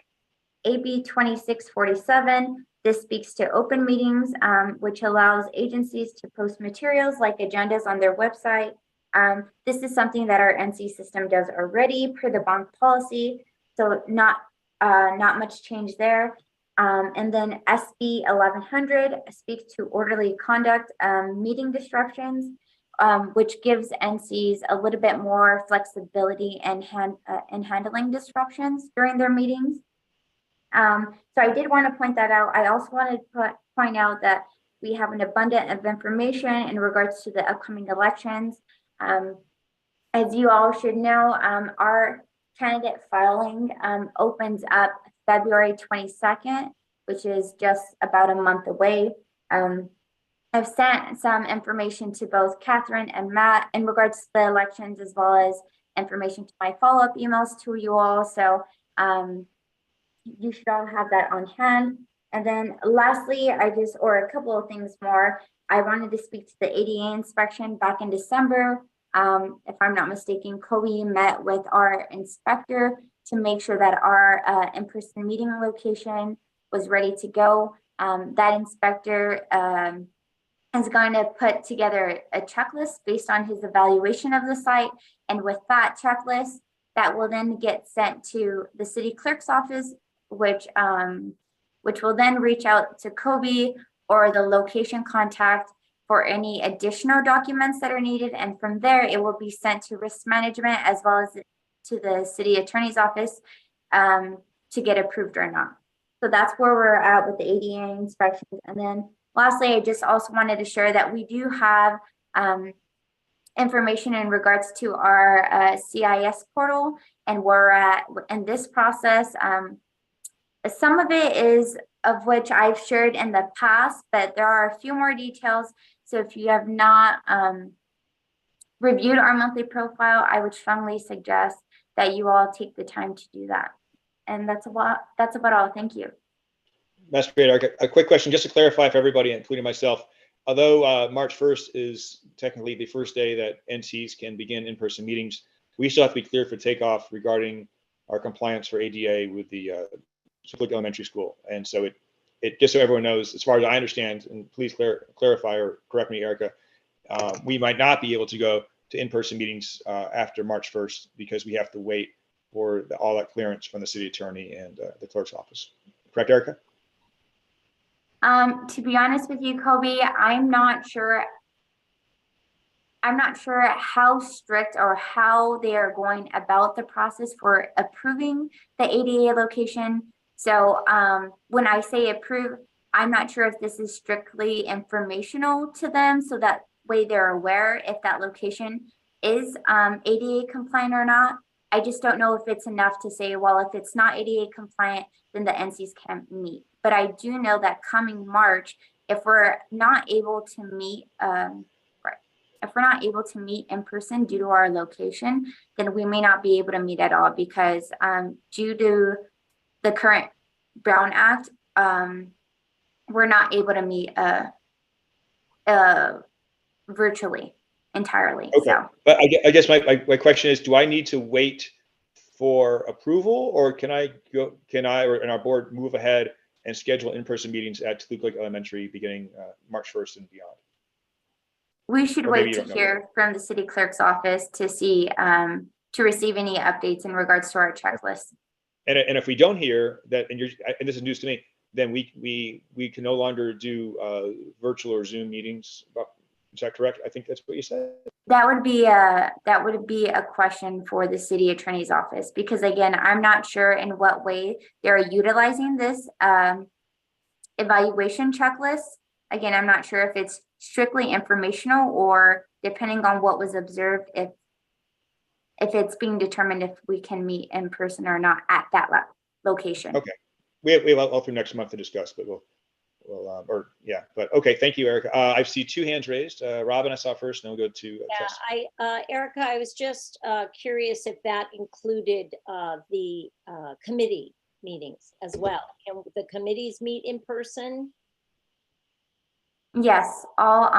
AB 2647, this speaks to open meetings, which allows agencies to post materials like agendas on their website. This is something that our NC system does already per the bank policy, so not much change there. And then SB 1100 speaks to orderly conduct, meeting disruptions, which gives NCs a little bit more flexibility in handling disruptions during their meetings. So I did want to point that out. I also wanted to point out that we have an abundance of information in regards to the upcoming elections. As you all should know, our candidate filing opens up February 22nd, which is just about a month away. I've sent some information to both Catherine and Matt in regards to the elections, as well as information to my follow-up emails to you all. So you should all have that on hand. And then lastly, or a couple of things more. I wanted to speak to the ADA inspection back in December. If I'm not mistaken, Kobe met with our inspector to make sure that our in-person meeting location was ready to go. That inspector is going to put together a checklist based on his evaluation of the site. And with that checklist, that will then get sent to the city clerk's office, which will then reach out to Kobe or the location contact for any additional documents that are needed. And from there, it will be sent to risk management as well as to the city attorney's office to get approved or not. So that's where we're at with the ADA inspections. And then lastly, I just also wanted to share that we do have information in regards to our CIS portal and where we're at in this process. Some of it is of which I've shared in the past, but there are a few more details. So if you have not reviewed our monthly profile, I would strongly suggest that you all take the time to do that. And that's about all. Thank you. That's great, Erica. A quick question, just to clarify for everybody, including myself. Although March 1st is technically the first day that NCs can begin in-person meetings, we still have to be clear for takeoff regarding our compliance for ADA with the Silver Elementary School. And so it just so everyone knows, as far as I understand, and please clarify or correct me, Erica, we might not be able to go to in-person meetings after March 1st because we have to wait all that clearance from the city attorney and the clerk's office. Correct, Erica? To be honest with you, Kobe, I'm not sure how strict or how they are going about the process for approving the ADA location. So when I say approve, I'm not sure if this is strictly informational to them, so that way they're aware if that location is ADA compliant or not. I just don't know if it's enough to say, well, if it's not ADA compliant, then the NCs can't meet. But I do know that coming March, if we're not able to meet, in person due to our location, then we may not be able to meet at all, because due to the current Brown Act, we're not able to meet virtually entirely. Okay. So, but I guess my question is, do I need to wait for approval, or can I and our board move ahead and schedule in-person meetings at Toluca Lake Elementary beginning March 1st and beyond? we should wait to hear from the city clerk's office to see, to receive any updates in regards to our checklist. And if we don't hear that, and this is news to me, then we can no longer do virtual or Zoom meetings. Is that correct? I think that's what you said. That would be a question for the city attorney's office, because again, I'm not sure in what way they're utilizing this evaluation checklist. Again, I'm not sure if it's strictly informational, or depending on what was observed, if it's being determined if we can meet in person or not at that location. Okay, we have all through next month to discuss, but but okay. Thank you, Erica. I see two hands raised. Robin, I saw first, and then we'll go to Tess. Erica, I was just curious if that included the committee meetings as well. Can the committees meet in person? Yes, all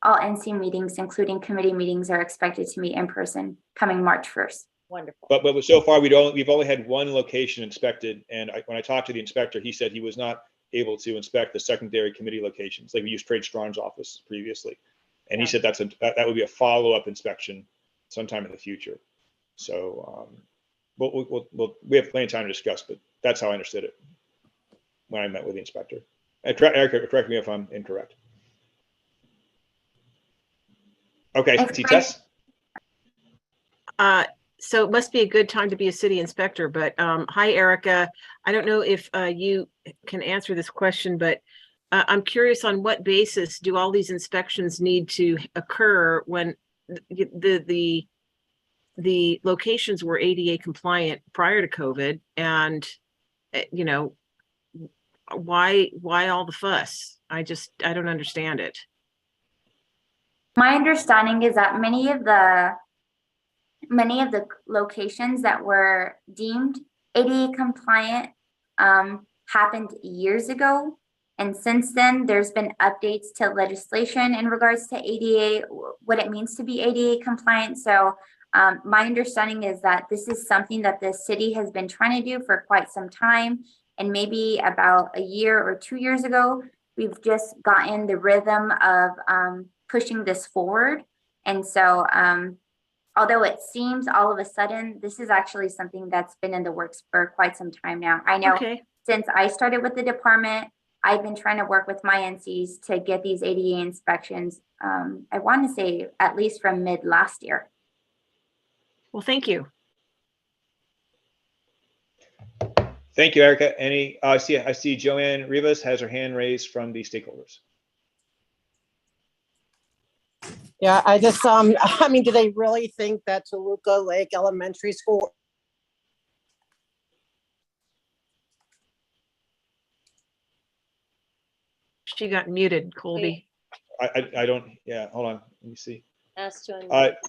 NC meetings, including committee meetings, are expected to meet in person coming March 1st. Wonderful. But so far we've only had one location inspected, and when I talked to the inspector, he said he was not able to inspect the secondary committee locations. Like we used Trade Strong's office previously, and he said that would be a follow-up inspection sometime in the future. So we have plenty of time to discuss, but that's how I understood it when I met with the inspector. Erica, correct me if I'm incorrect. Okay, Tess. So it must be a good time to be a city inspector, but hi, Erica. I don't know if you can answer this question, but I'm curious, on what basis do all these inspections need to occur when the locations were ADA compliant prior to COVID? And, you know, why all the fuss? I don't understand it. My understanding is that many of the locations that were deemed ADA compliant happened years ago. And since then, there's been updates to legislation in regards to ADA, what it means to be ADA compliant. So my understanding is that this is something that the city has been trying to do for quite some time. And maybe about a year or 2 years ago, we've just gotten the rhythm of pushing this forward. And so although it seems all of a sudden, this is actually something that's been in the works for quite some time now. I know since I started with the department, I've been trying to work with my NCs to get these ADA inspections. I want to say at least from mid last year. Well, thank you. Thank you, Erica. I see Joanne Rivas has her hand raised from the stakeholders. Yeah, I just, I mean, do they really think that Toluca Lake Elementary School? She got muted, Colby. I don't, yeah, hold on, let me see.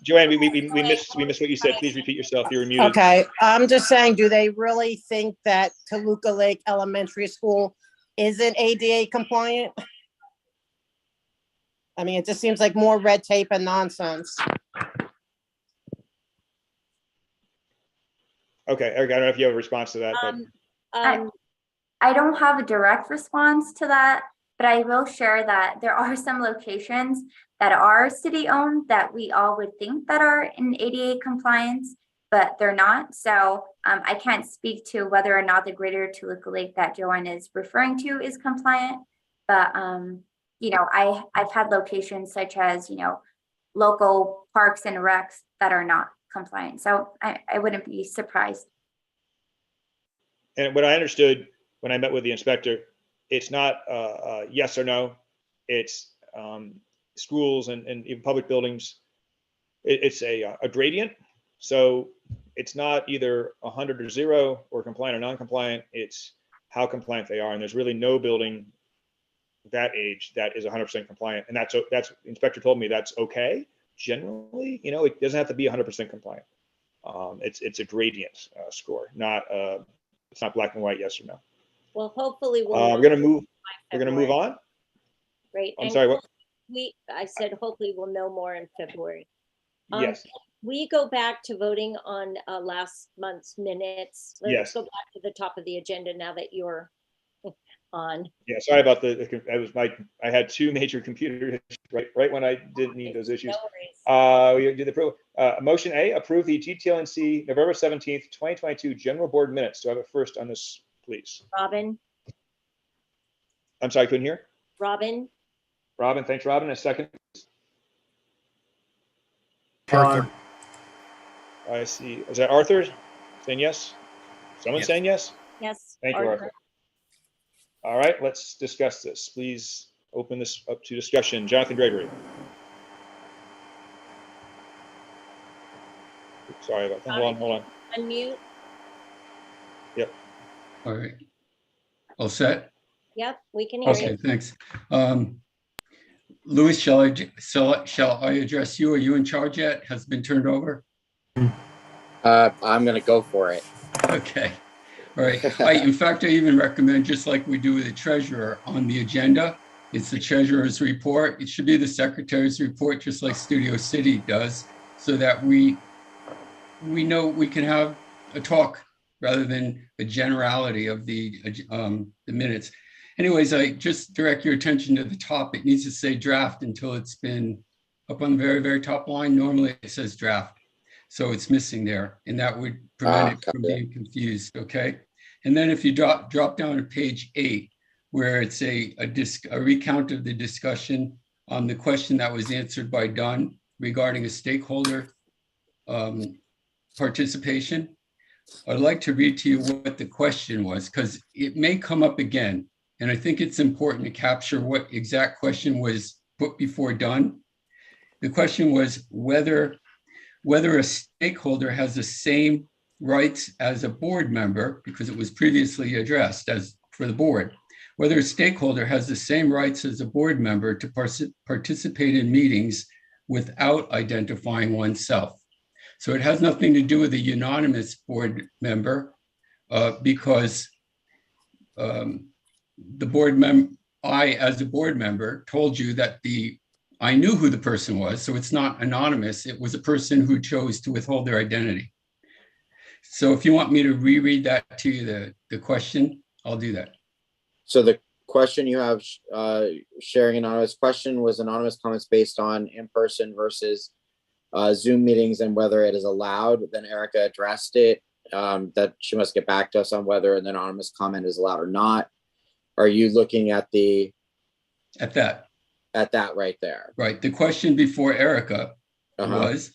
Joanne, we missed what you said. Please repeat yourself. You were muted. Okay, I'm just saying, do they really think that Toluca Lake Elementary School isn't ADA compliant? I mean, it just seems like more red tape and nonsense. Okay, Eric, I don't know if you have a response to that. I don't have a direct response to that, but I will share that there are some locations that are city owned that we all would think that are in ADA compliance, but they're not. So I can't speak to whether or not the greater Toluca Lake that Joanne is referring to is compliant. But, you know, I've had locations such as, you know, local parks and recs that are not compliant. So I wouldn't be surprised. And what I understood when I met with the inspector, it's not yes or no. It's schools and even public buildings. It's a gradient. So it's not either 100 or 0 or compliant or non-compliant. It's how compliant they are. And there's really no building that age that is 100% compliant. And that's the inspector told me that's okay. Generally, you know, it doesn't have to be 100% compliant. It's a gradient score, not it's not black and white, yes or no. Well, hopefully we're gonna move on. Great. I'm sorry, what? I said hopefully we'll know more in February. Yes. We go back to voting on last month's minutes. Let's Yes. go back to the top of the agenda now that you're on. Yeah, sorry about I had 2 major computer issues right when I didn't need those issues. We did the motion A, approve the GTLNC November 17th, 2022 general board minutes. Do I have a first on this, please? Robin. I'm sorry, I couldn't hear. Robin. Robin, thanks, Robin. A second. Arthur. I see. Is that Arthur saying yes? Someone Yes. saying yes? Yes. Thank you, Arthur. All right, let's discuss this. Please open this up to discussion. Jonathan Gregory. Oops, sorry about that. Hold on. Unmute. Yep. All right. All set? Yep, we can hear you. Okay, thanks. Louis, shall I address you? Are you in charge yet? Has it been turned over? I'm gonna go for it. Okay. All right. In fact, I even recommend, just like we do with the treasurer on the agenda, it's the treasurer's report. It should be the secretary's report, just like Studio City does, so that we know we can have a talk rather than a generality of the minutes. Anyways, I just direct your attention to the top. It needs to say draft until it's been up on the very, very top line. Normally it says draft. So it's missing there, and that would prevent it from being confused, okay? And then if you drop down to page 8, where it's a recount of the discussion on the question that was answered by Dunn regarding a stakeholder participation, I'd like to read to you what the question was, because it may come up again. And I think it's important to capture what exact question was put before Dunn. The question was whether a stakeholder has the same rights as a board member, because it was previously addressed as for the board, whether a stakeholder has the same rights as a board member to participate in meetings without identifying oneself. So it has nothing to do with a unanimous board member, because I, as a board member, told you that I knew who the person was, so it's not anonymous. It was a person who chose to withhold their identity. So if you want me to reread that to you, the question, I'll do that. So the question you have, sharing anonymous question, was anonymous comments based on in-person versus Zoom meetings and whether it is allowed. Then Erica addressed it, that she must get back to us on whether an anonymous comment is allowed or not. Are you looking at that right there? Right. The question before Erica was,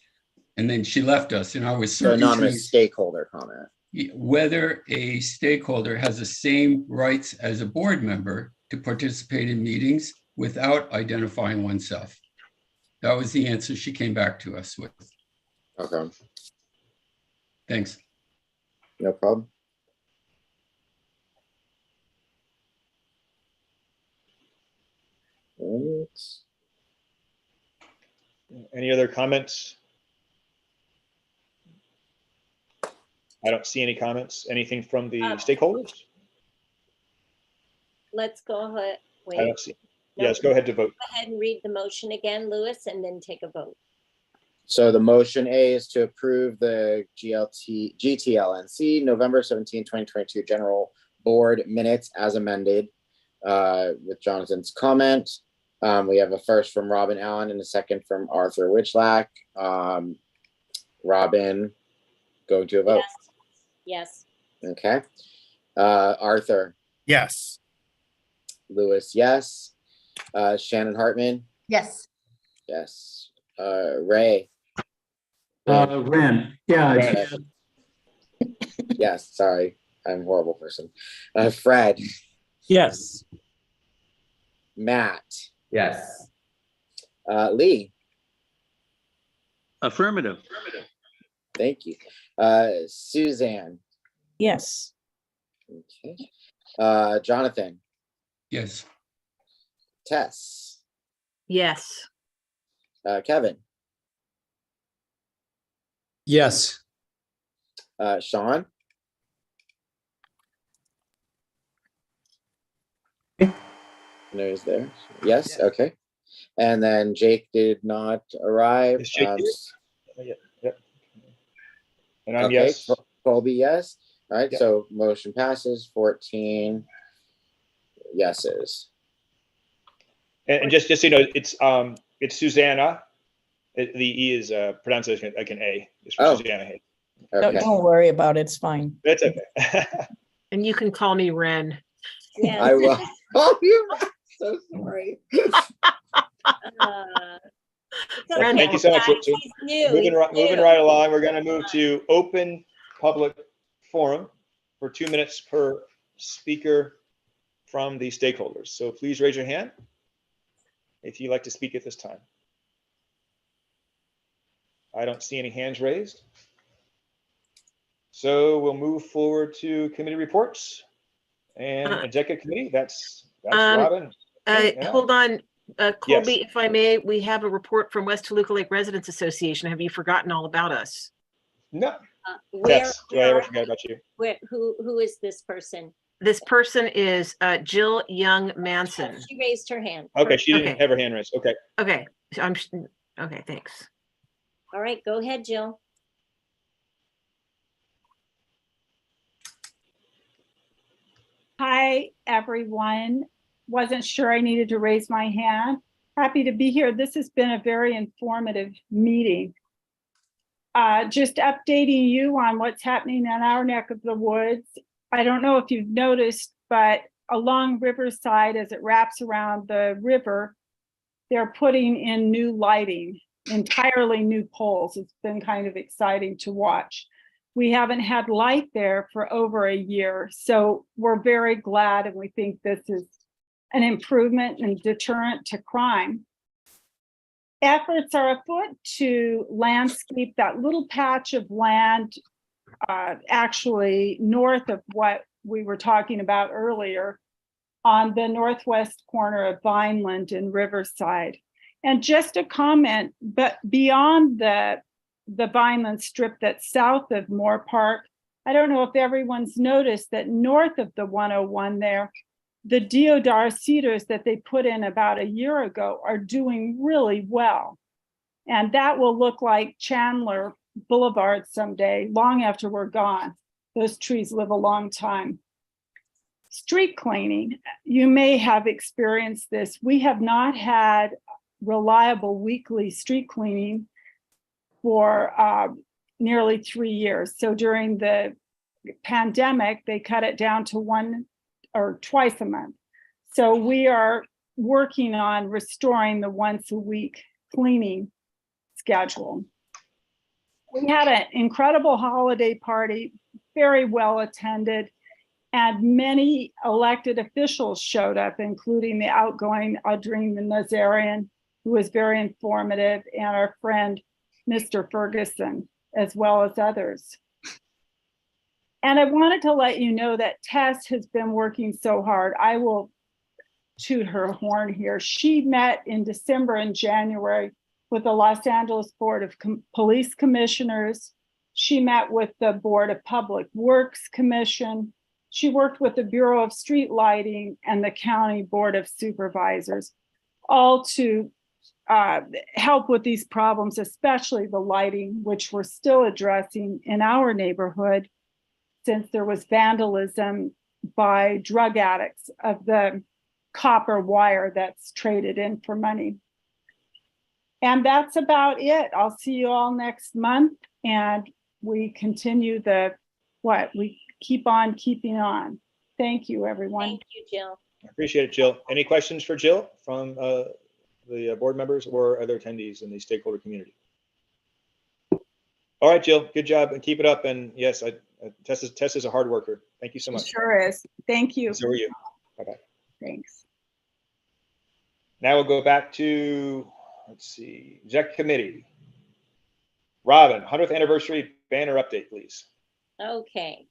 and then she left us, and I was certain anonymous stakeholder comment. Whether a stakeholder has the same rights as a board member to participate in meetings without identifying oneself. That was the answer she came back to us with. Okay. Thanks. No problem. Any other comments? I don't see any comments. Anything from the stakeholders? Let's go ahead. Wait. I don't see. Yes, go ahead to vote. Go ahead and read the motion again, Louis, and then take a vote. So the motion A is to approve the GTLNC November 17, 2022 general board minutes as amended with Jonathan's comment. We have a first from Robin Allen and a second from Arthur Witchlack. Robin, Going to a vote. Yes. Okay. Arthur. Yes. Lewis, yes. Shannon Hartman. Yes. Yes. Ray. Ren, yeah, Fred. Yes, sorry. I'm a horrible person. Fred. Yes. Matt. Yes. Lee. Affirmative. Thank you. Suzanne. Yes. Okay. Jonathan. Yes. Tess. Yes. Kevin. Yes. Sean. No, is there? Yes. Okay. And then Jake did not arrive. Is Jake here? Yep. And I'm Okay. yes. Colby, yes. All right. Yep. So motion passes. 14 yeses. And just so you know, it's Susanna. The E is pronounced like an A. It's for Susanna. Okay. Don't worry about it. It's fine. That's okay. And you can call me Ren. Yeah. I will. Oh, you're so sorry. Thank you so much. So moving right along, we're going to move to open public forum for 2 minutes per speaker from the stakeholders. So please raise your hand if you'd like to speak at this time. I don't see any hands raised. So we'll move forward to committee reports and executive committee. That's Robin. Hold on, Colby, Yes. if I may, we have a report from West Toluca Lake Residents Association. Have you forgotten all about us? No. Where do I ever forget about you? who is this person? This person is Jill Young Manson. She raised her hand. Okay, she didn't have her hand raised. Okay. Okay. Okay, thanks. All right, go ahead, Jill. Hi, everyone. Wasn't sure I needed to raise my hand. Happy to be here. This has been a very informative meeting. Just updating you on what's happening in our neck of the woods. I don't know if you've noticed, but along Riverside, as it wraps around the river, they're putting in new lighting, entirely new poles. It's been kind of exciting to watch. We haven't had light there for over a year, so we're very glad, and we think this is an improvement and deterrent to crime. Efforts are afoot to landscape that little patch of land actually north of what we were talking about earlier on the northwest corner of Vineland and Riverside. And just a comment, but beyond the Vineland strip that's south of Moore Park, I don't know if everyone's noticed that north of the 101 there, the deodar cedars that they put in about a year ago are doing really well. And that will look like Chandler Boulevard someday, long after we're gone. Those trees live a long time. Street cleaning, you may have experienced this. We have not had reliable weekly street cleaning for nearly 3 years. So during the pandemic, they cut it down to one or twice a month. So we are working on restoring the once a week cleaning schedule. We had an incredible holiday party, very well attended, and many elected officials showed up, including the outgoing Audrine Nazarian, who was very informative, and our friend, Mr. Ferguson, as well as others. And I wanted to let you know that Tess has been working so hard. I will toot her horn here. She met in December and January with the Los Angeles Board of Police Commissioners. She met with the Board of Public Works Commission. She worked with the Bureau of Street Lighting and the County Board of Supervisors, all to help with these problems, especially the lighting, which we're still addressing in our neighborhood, since there was vandalism by drug addicts of the copper wire that's traded in for money. And that's about it. I'll see you all next month. And we continue we keep on keeping on. Thank you, everyone. Thank you, Jill. I appreciate it, Jill. Any questions for Jill from the board members or other attendees in the stakeholder community? All right, Jill, good job and keep it up. And yes, Tess is a hard worker. Thank you so much. Sure is. Thank you. So are you. Bye-bye. Thanks. Now we'll go back to, let's see, exec committee. Robin, 100th anniversary banner update, please. Okay.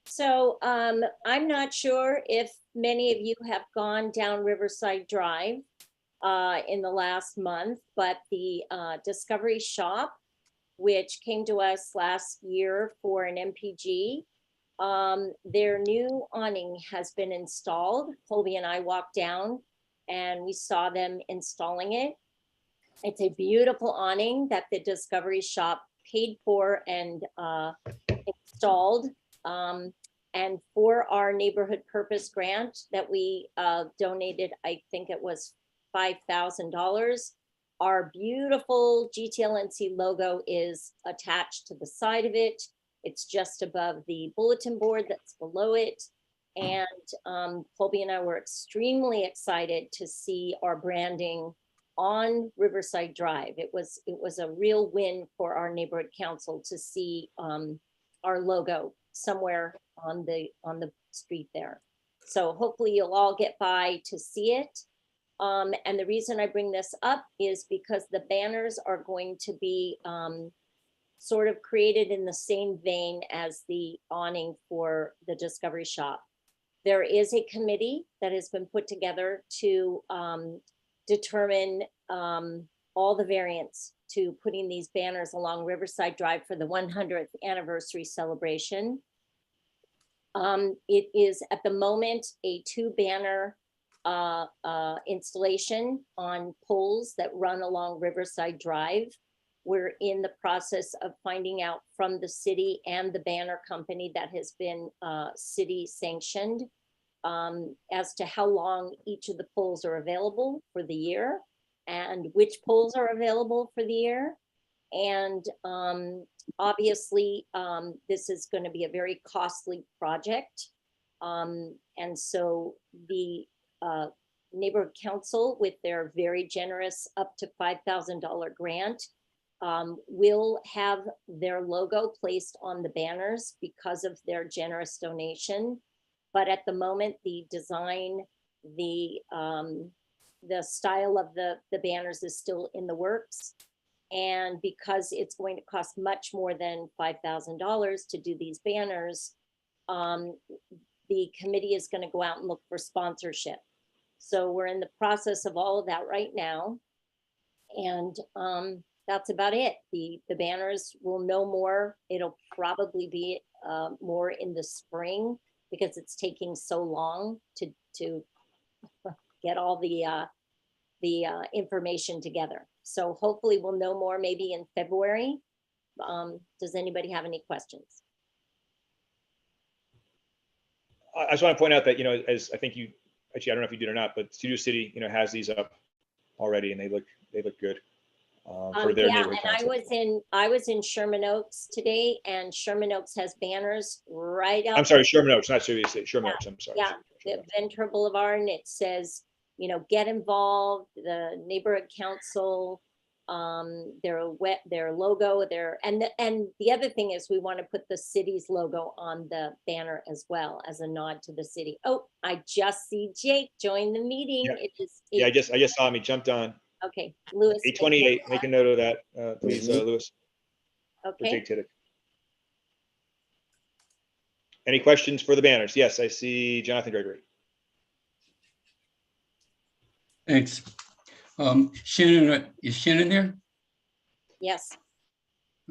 So I'm not sure if many of you have gone down Riverside Drive in the last month, but the Discovery Shop, which came to us last year for an MPG, their new awning has been installed. Colby and I walked down and we saw them installing it. It's a beautiful awning that the Discovery Shop paid for and installed. And for our neighborhood purpose grant that we donated, I think it was $5,000. Our beautiful GTLNC logo is attached to the side of it. It's just above the bulletin board that's below it. And Colby and I were extremely excited to see our branding on Riverside Drive. It was a real win for our neighborhood council to see our logo somewhere on the street there. So hopefully you'll all get by to see it. And the reason I bring this up is because the banners are going to be sort of created in the same vein as the awning for the Discovery Shop. There is a committee that has been put together to determine all the variants to putting these banners along Riverside Drive for the 100th anniversary celebration. It is at the moment a 2-banner installation on poles that run along Riverside Drive. We're in the process of finding out from the city and the banner company that has been city sanctioned as to how long each of the poles are available for the year and which poles are available for the year. And obviously, this is going to be a very costly project. And so the neighborhood council, with their very generous up to $5,000 grant, will have their logo placed on the banners because of their generous donation. But at the moment, the design, the style of the banners is still in the works. And because it's going to cost much more than $5,000 to do these banners, the committee is going to go out and look for sponsorship. So we're in the process of all of that right now. And that's about it. The banners will know more. It'll probably be more in the spring because it's taking so long to get all the information together. So hopefully we'll know more maybe in February. Does anybody have any questions? I just want to point out that, as I think you, actually, I don't know if you did or not, but Studio City, has these up already and they look good for their neighborhood council. I was in Sherman Oaks today, and Sherman Oaks has banners right out. I'm sorry, Sherman Oaks, not Studio City, Sherman Oaks, I'm sorry. Yeah, the Ventura Boulevard, and it says, get involved, the neighborhood council, their logo, and the other thing is we want to put the city's logo on the banner as well as a nod to the city. Oh, I just see Jake join the meeting. Yeah. I just saw him, he jumped on. Okay, Louis. 828, make a note of that, please, Louis. Okay. Jake Tiddick. Any questions for the banners? Yes, I see Jonathan Gregory. Thanks. Shannon, is Shannon there? Yes.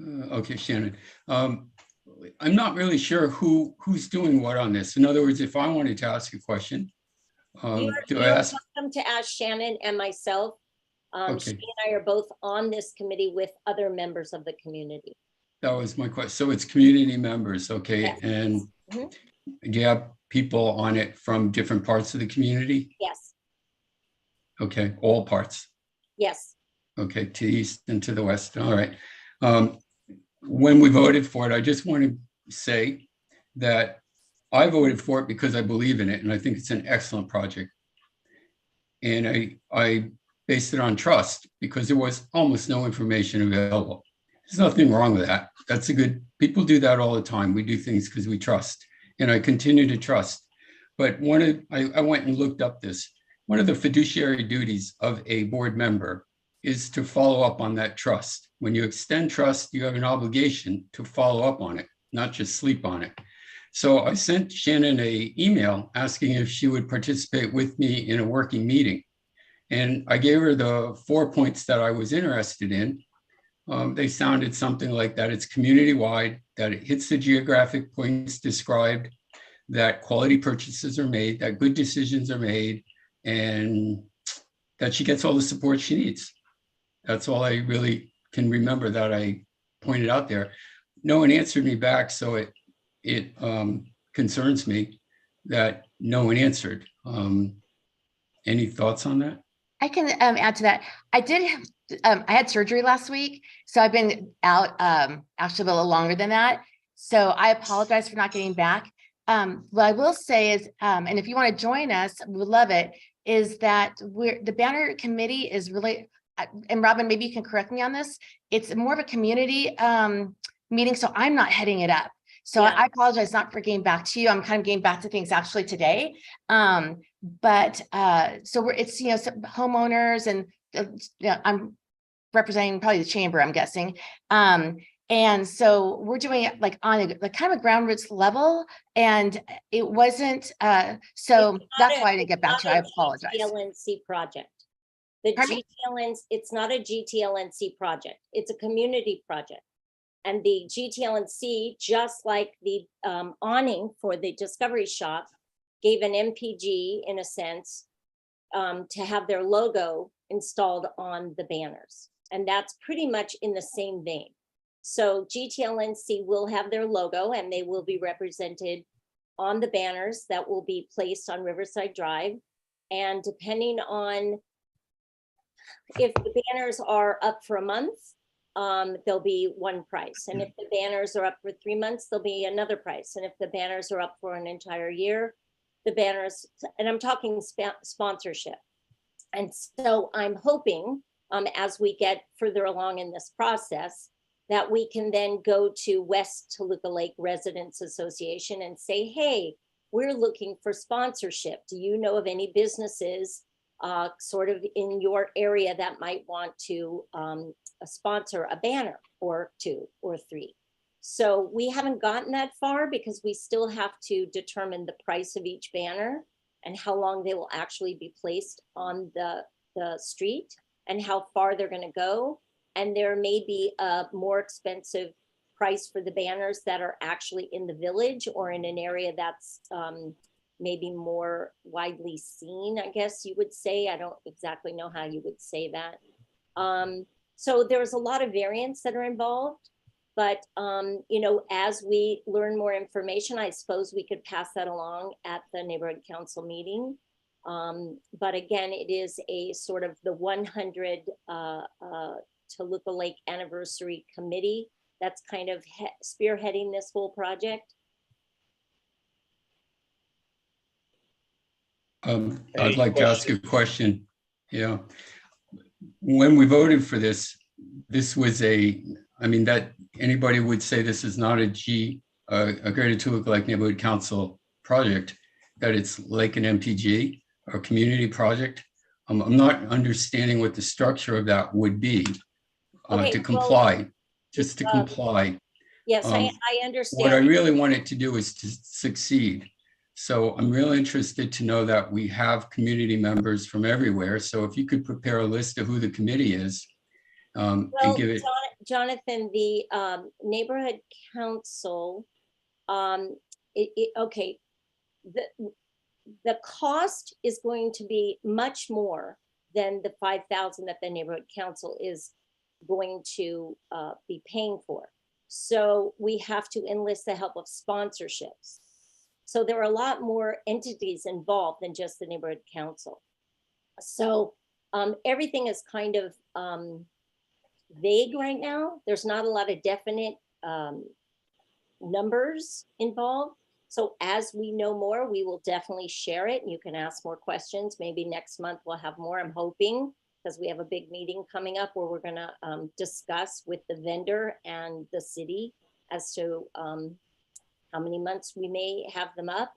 Okay, Shannon. I'm not really sure who's doing what on this. In other words, if I wanted to ask a question, You're welcome to ask Shannon and myself. Okay. She and I are both on this committee with other members of the community. That was my question. So it's community members, okay? Yes. And Mhm. do you have people on it from different parts of the community? Yes. Okay, all parts. Yes. Okay, to the east and to the west. All right. when we voted for it, I just want to say that I voted for it because I believe in it, and I think it's an excellent project. And I based it on trust because there was almost no information available. There's nothing wrong with that. That's a good, people do that all the time. We do things because we trust, and I continue to trust. But I went and looked up this. One of the fiduciary duties of a board member is to follow up on that trust. When you extend trust, you have an obligation to follow up on it, not just sleep on it. So I sent Shannon an email asking if she would participate with me in a working meeting. And I gave her the 4 points that I was interested in. They sounded something like that. It's community-wide, that it hits the geographic points described, that quality purchases are made, that good decisions are made, and that she gets all the support she needs. That's all I really can remember that I pointed out there. No one answered me back, so it concerns me that no one answered. Any thoughts on that? I can add to that. I had surgery last week, so I've been out actually a little longer than that. So I apologize for not getting back. What I will say is, and if you want to join us, we would love it, is that the banner committee is really, and Robin, maybe you can correct me on this, it's more of a community meeting, so I'm not heading it up. So yeah. I apologize not for getting back to you. I'm kind of getting back to things actually today. But so it's, you know, some homeowners and I'm representing probably the chamber, I'm guessing. And so we're doing it like on a kind of a ground roots level, and it wasn't, so that's why I didn't get back to you. I apologize. GTLNC project. The GTLNC, it's not a GTLNC project. It's a community project. And the GTLNC, just like the awning for the Discovery Shop, gave an MPG, in a sense, to have their logo installed on the banners. And that's pretty much in the same vein. So GTLNC will have their logo, and they will be represented on the banners that will be placed on Riverside Drive. And depending on if the banners are up for a month, there'll be one price. And if the banners are up for 3 months, there'll be another price. And if the banners are up for an entire year, the banners, and I'm talking sponsorship. And so I'm hoping, as we get further along in this process, that we can then go to West Toluca Lake Residents Association and say, hey, we're looking for sponsorship. Do you know of any businesses sort of in your area that might want to sponsor a banner or 2 or 3? So we haven't gotten that far because we still have to determine the price of each banner and how long they will actually be placed on the street and how far they're going to go. And there may be a more expensive price for the banners that are actually in the village or in an area that's maybe more widely seen, I guess you would say. I don't exactly know how you would say that. So there's a lot of variants that are involved, but you know, as we learn more information, I suppose we could pass that along at the neighborhood council meeting. But again, it is a sort of the 100 Toluca Lake Anniversary Committee that's kind of spearheading this whole project. I'd like to ask a question. Yeah. When we voted for this, this was I mean, that anybody would say this is not a Greater Toluca Lake Neighborhood Council project, that it's like an MPG or community project. I'm not understanding what the structure of that would be to comply, well, just to comply. Yes, I understand. What I really want it to do is to succeed. So I'm really interested to know that we have community members from everywhere. So if you could prepare a list of who the committee is and give it. Jonathan, the neighborhood council, okay, the cost is going to be much more than the $5,000 that the neighborhood council is going to be paying for. So we have to enlist the help of sponsorships. So there are a lot more entities involved than just the neighborhood council. So everything is kind of vague right now. There's not a lot of definite numbers involved. So as we know more, we will definitely share it. You can ask more questions. Maybe next month we'll have more, I'm hoping, because we have a big meeting coming up where we're going to discuss with the vendor and the city as to how many months we may have them up.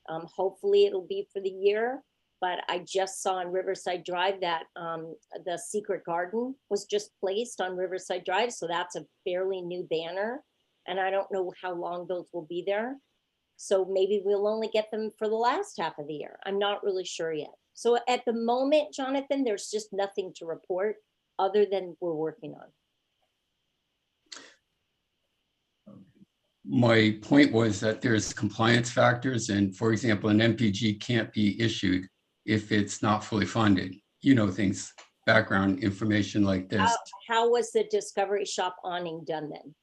Hopefully it'll be for the year, but I just saw on Riverside Drive that the Secret Garden was just placed on Riverside Drive. So that's a fairly new banner. And I don't know how long those will be there. So maybe we'll only get them for the last half of the year. I'm not really sure yet. So at the moment, Jonathan, there's just nothing to report other than we're working on. My point was that there's compliance factors, and for example, an MPG can't be issued if it's not fully funded. You know, things, background information like this. How was the Discovery Shop awning done then?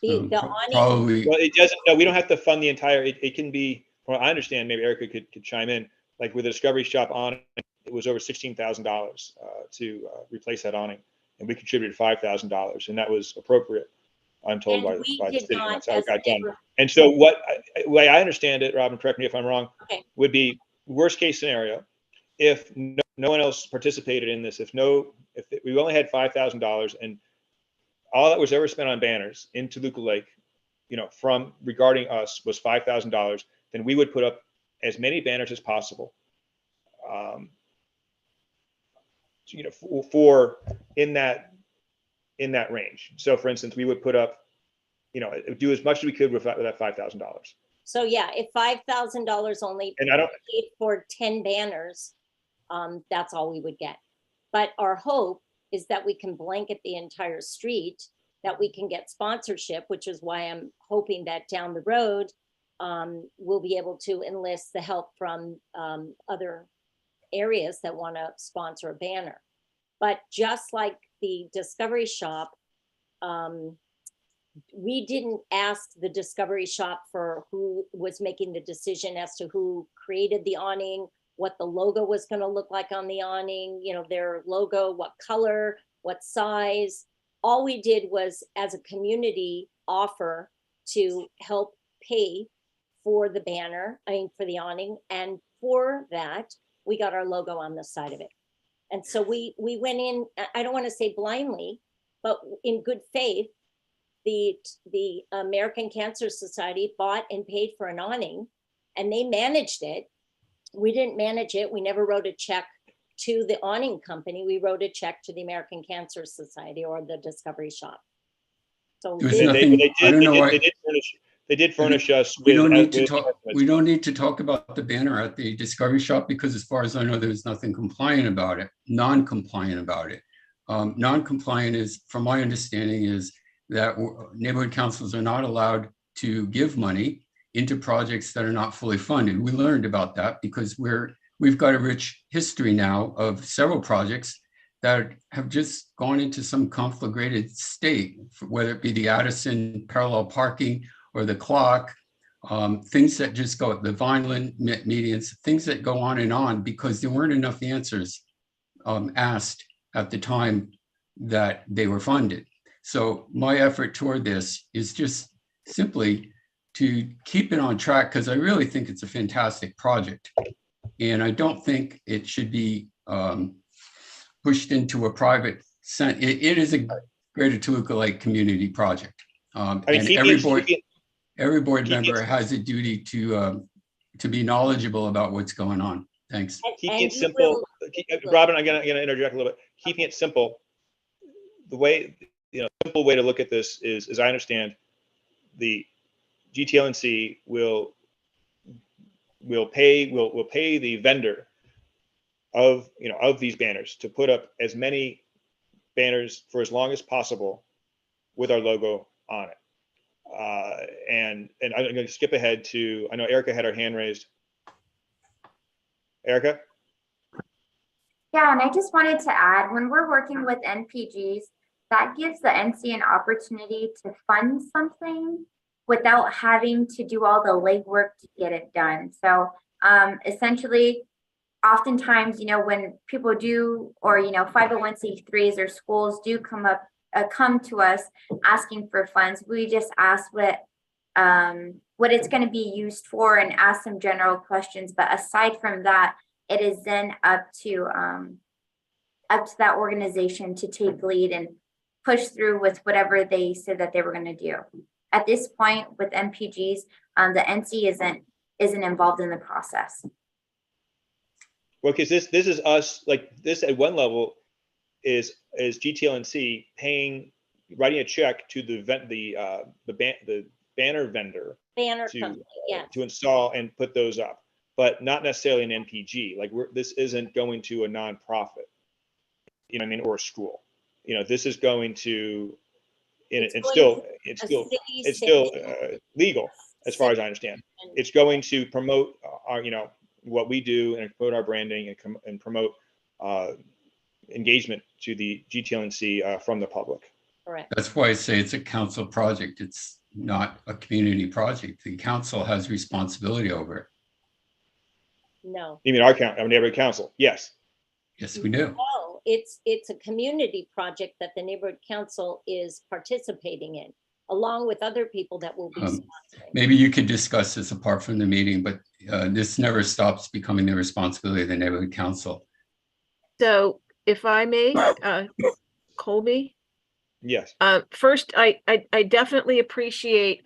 The awning. Probably. Well, it doesn't. No, we don't have to fund the entire. It can be. Well, I understand. Maybe Erica could chime in. Like with the Discovery Shop awning, it was over $16,000 to replace that awning, and we contributed $5,000, and that was appropriate. I'm told by the city. That's how it got done. And so what way I understand it, Robin, correct me if I'm wrong, would be worst case scenario, if no one else participated in this, if we only had $5,000 and all that was ever spent on banners in Toluca Lake, from regarding us was $5,000, then we would put up as many banners as possible. For in that range. So for instance, we would put up, do as much as we could with that $5,000. So yeah, if $5,000 only paid for 10 banners, that's all we would get. But our hope is that we can blanket the entire street, that we can get sponsorship, which is why I'm hoping that down the road, we'll be able to enlist the help from other areas that want to sponsor a banner. But just like the Discovery Shop, we didn't ask the Discovery Shop for who was making the decision as to who created the awning, what the logo was going to look like on the awning, their logo, what color, what size. All we did was, as a community, offer to help pay for the banner, for the awning. And for that, we got our logo on the side of it. And so we went in, I don't want to say blindly, but in good faith. The American Cancer Society bought and paid for an awning, and they managed it. We didn't manage it. We never wrote a check to the awning company. We wrote a check to the American Cancer Society or the Discovery Shop. So they did furnish us. We don't need to talk about the banner at the Discovery Shop, because as far as I know, there's nothing compliant about it, non-compliant about it. Non-compliant is, from my understanding, is that neighborhood councils are not allowed to give money into projects that are not fully funded. We learned about that because we've got a rich history now of several projects that have just gone into some conflagrated state, whether it be the Addison parallel parking or the clock, things that just go, the Vineland medians, things that go on because there weren't enough answers asked at the time that they were funded. So my effort toward this is just simply to keep it on track, because I really think it's a fantastic project. And I don't think it should be pushed into a private sense. It is a Greater Toluca Lake community project. And every board member has a duty to be knowledgeable about what's going on. Thanks. Keeping it simple, Robin, I'm gonna interject a little bit. Keeping it simple, the way, simple way to look at this is, as I understand, the GTLNC will pay the vendor of these banners to put up as many banners for as long as possible with our logo on it. And I'm going to skip ahead to, I know Erica had her hand raised. Erica? Yeah, and I just wanted to add, when we're working with NPGs, that gives the NC an opportunity to fund something without having to do all the legwork to get it done. So essentially, oftentimes, when people do, or 501c3s or schools do come up come to us asking for funds. We just ask what it's going to be used for and ask some general questions. But aside from that, it is then up to that organization to take lead and push through with whatever they said that they were going to do. At this point with MPGs, the NC isn't involved in the process. Well, because this is us, like this at one level is GTLNC writing a check to the banner vendor company, yeah, to install and put those up, but not necessarily an NPG. Like this isn't going to a nonprofit, you know what I mean, or a school. You know, this is going to, it's still legal as far as I understand. It's going to promote our, you know, what we do and promote our branding and promote engagement to the GTLNC from the public. Correct. That's why I say it's a council project. It's not a community project. The council has responsibility over it. No. You mean our neighborhood council? Yes. Yes, we do. No, it's a community project that the neighborhood council is participating in, along with other people that will be sponsoring. Maybe you could discuss this apart from the meeting, but this never stops becoming the responsibility of the neighborhood council. So if I may, Colby? Yes. First, I definitely appreciate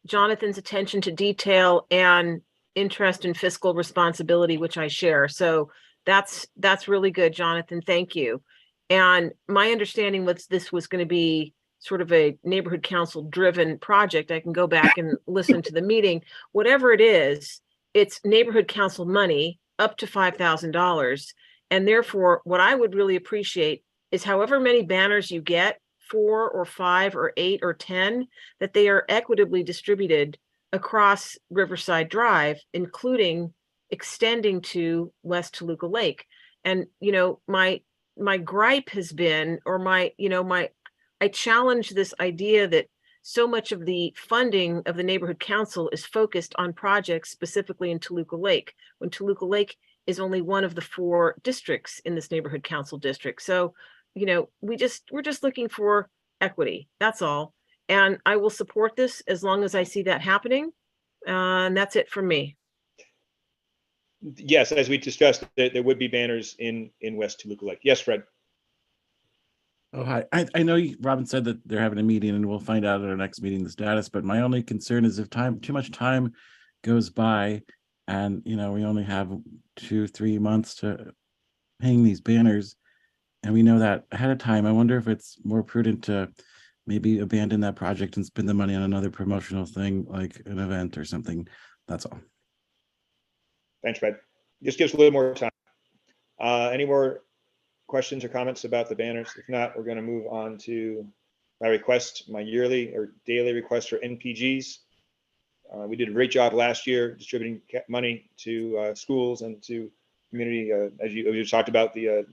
Jonathan's attention to detail and interest in fiscal responsibility, which I share. So that's really good, Jonathan. Thank you. And my understanding was this was going to be sort of a neighborhood council driven project. I can go back and listen to the meeting. Whatever it is, it's neighborhood council money up to $5,000. And therefore, what I would really appreciate is however many banners you get, 4 or 5 or 8 or 10, that they are equitably distributed across Riverside Drive, including extending to West Toluca Lake. And, you know, my gripe has been, or I challenge this idea that so much of the funding of the neighborhood council is focused on projects specifically in Toluca Lake, when Toluca Lake is only one of the 4 districts in this neighborhood council district. So, you know, we're just looking for equity. That's all. And I will support this as long as I see that happening. And that's it from me. Yes, as we discussed, there would be banners in West Toluca Lake. Yes, Fred. Oh, hi. I know Robin said that they're having a meeting and we'll find out at our next meeting the status, but my only concern is if too much time goes by and, you know, we only have 2-3 months to hang these banners and we know that ahead of time, I wonder if it's more prudent to maybe abandon that project and spend the money on another promotional thing like an event or something. That's all. Thanks, Fred. Just gives a little more time. Any more questions or comments about the banners? If not, we're going to move on to my yearly or daily request for NPGs. We did a great job last year distributing money to schools and to community. As you talked about the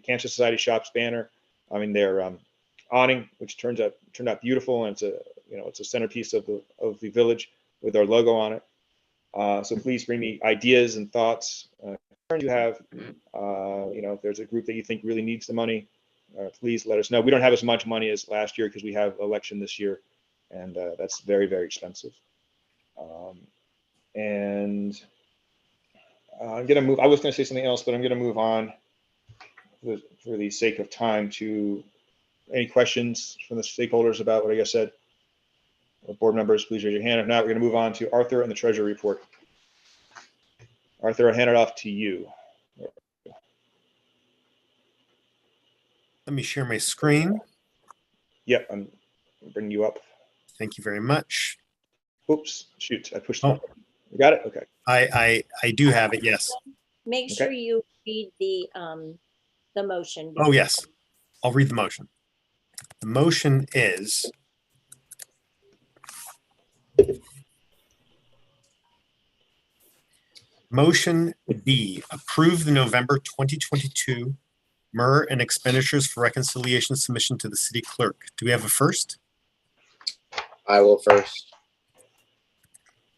Cancer Society Shops banner. I mean, their awning, which turned out beautiful, and it's a centerpiece of the village with our logo on it. So please bring me ideas and thoughts you have. If there's a group that you think really needs the money, please let us know. We don't have as much money as last year because we have election this year, and that's very, very expensive. And I'm gonna move. I was gonna say something else, but I'm gonna move on for the sake of time to any questions from the stakeholders about what I just said. Board members, please raise your hand. If not, we're going to move on to Arthur and the Treasury report. Arthur, I'll hand it off to you. Let me share my screen. Yep, I'm bringing you up. Thank you very much. Oops, shoot, I pushed it. You got it? Okay. I do have it, yes. Make sure you read the motion. Oh, yes. I'll read the motion. The motion is Motion B, approve the November 2022 MER and expenditures for reconciliation submission to the city clerk. Do we have a first? I will first.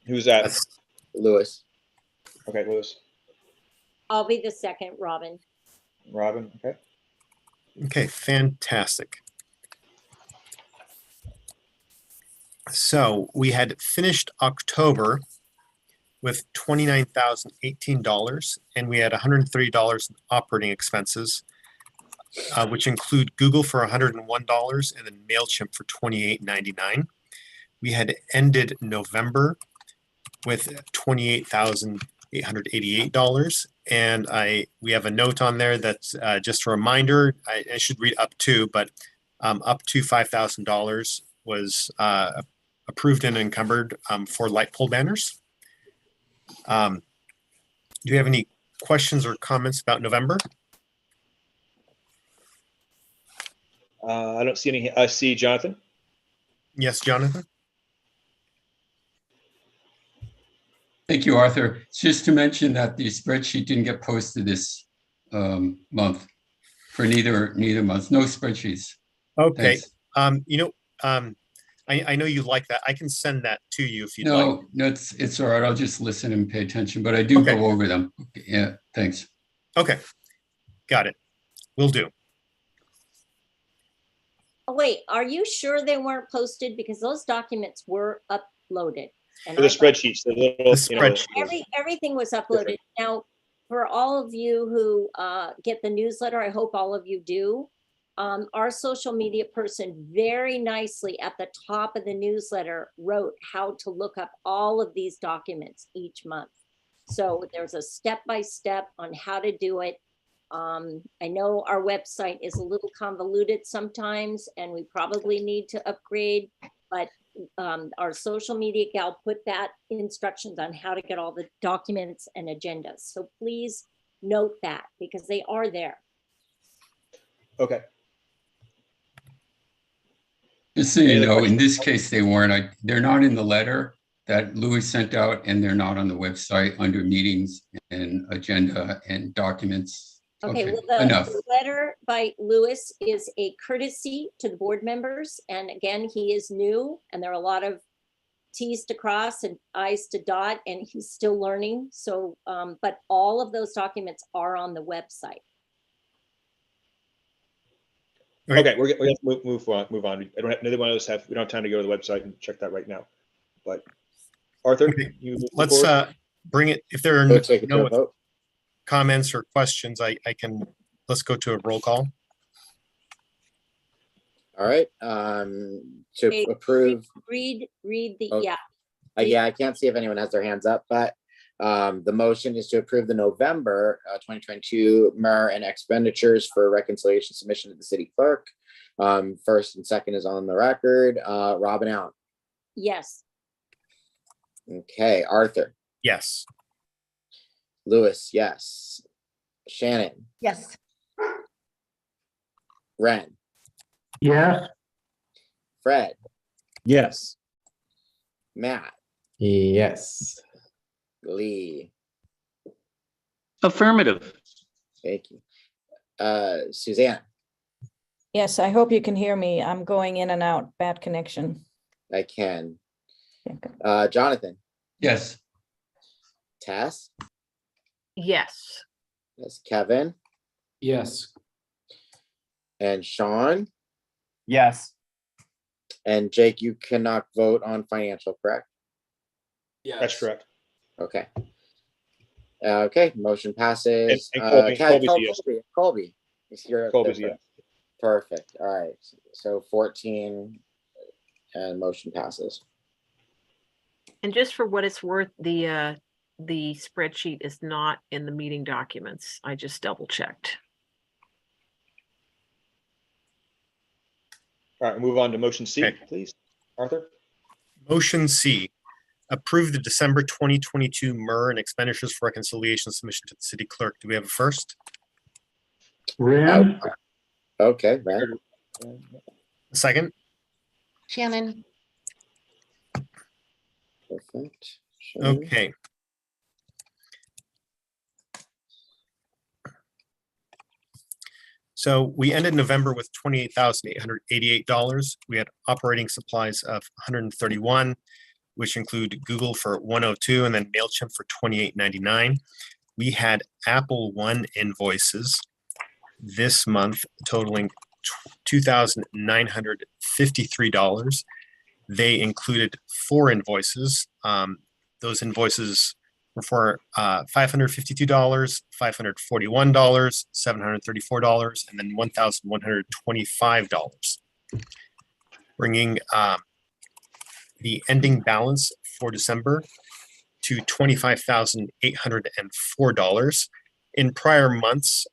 Who's that? That's Lewis. Okay, Lewis. I'll be the second, Robin. Robin, okay. Okay, fantastic. So we had finished October with $29,018, and we had $130 in operating expenses, which include Google for $101 and then MailChimp for $28.99. We had ended November with $28,888, and we have a note on there that's just a reminder. I should read up to, but up to $5,000 was approved and encumbered for light pole banners. Do you have any questions or comments about November? I don't see any. I see Jonathan. Yes, Jonathan. Thank you, Arthur. Just to mention that the spreadsheet didn't get posted this month for neither month. No spreadsheets. Okay. Thanks. I know you like that. I can send that to you if you'd No, like. no, it's all right. I'll just listen and pay attention, but I do go over them. Yeah, thanks. Okay, got it. Will do. Oh, wait, are you sure they weren't posted? Because those documents were uploaded. And The spreadsheets, the little, everything was uploaded. Now, for all of you who get the newsletter, I hope all of you do. Our social media person very nicely at the top of the newsletter wrote how to look up all of these documents each month. So there's a step-by-step on how to do it. I know our website is a little convoluted sometimes, and we probably need to upgrade, but our social media gal put that instructions on how to get all the documents and agendas. So please note that, because they are there. Okay. Just so you know, in this case, they weren't. They're not in the letter that Louis sent out, and they're not on the website under meetings and agenda and documents. Okay, well, enough. The letter by Louis is a courtesy to the board members. And again, he is new, and there are a lot of T's to cross and I's to dot, and he's still learning. So, but all of those documents are on the website. Okay, we're gonna move on. I don't have, neither one of us we don't have time to go to the website and check that right now. But Arthur, let's bring it. If there are no comments or questions, let's go to a roll call. All right. To approve. Read the, oh, yeah. Yeah, I can't see if anyone has their hands up, but the motion is to approve the November 2022 MER and expenditures for reconciliation submission to the city clerk. First and second is on the record. Robin Allen. Yes. Okay, Arthur. Yes. Louis, yes. Shannon. Yes. Ren. Yeah. Fred. Yes. Matt. Yes. Lee. Affirmative. Thank you. Suzanne. Yes, I hope you can hear me. I'm going in and out, bad connection. I can. Jonathan. Yes. Tess. Yes. Yes. Kevin. Yes. And Sean. Yes. And Jake, you cannot vote on financial, correct? Yeah, that's correct. Okay. Okay, motion passes. And Colby's yes. Colby. You're Colby's yes. Perfect. All right. So 14 and motion passes. And just for what it's worth, the spreadsheet is not in the meeting documents. I just double checked. All right, move on to motion C, please. Arthur? Motion C, approve the December 2022 MER and expenditures for reconciliation submission to the city clerk. Do we have a first? Ram? Okay, Ram. A second? Shannon. Perfect. Okay. So we ended November with $28,888. We had operating supplies of $131, which include Google for $102 and then MailChimp for $28.99. We had Apple One invoices this month totaling $2,953. They included 4 invoices. Those invoices were for $552, $541, $734, and then $1,125, bringing the ending balance for December to $25,804. In prior months,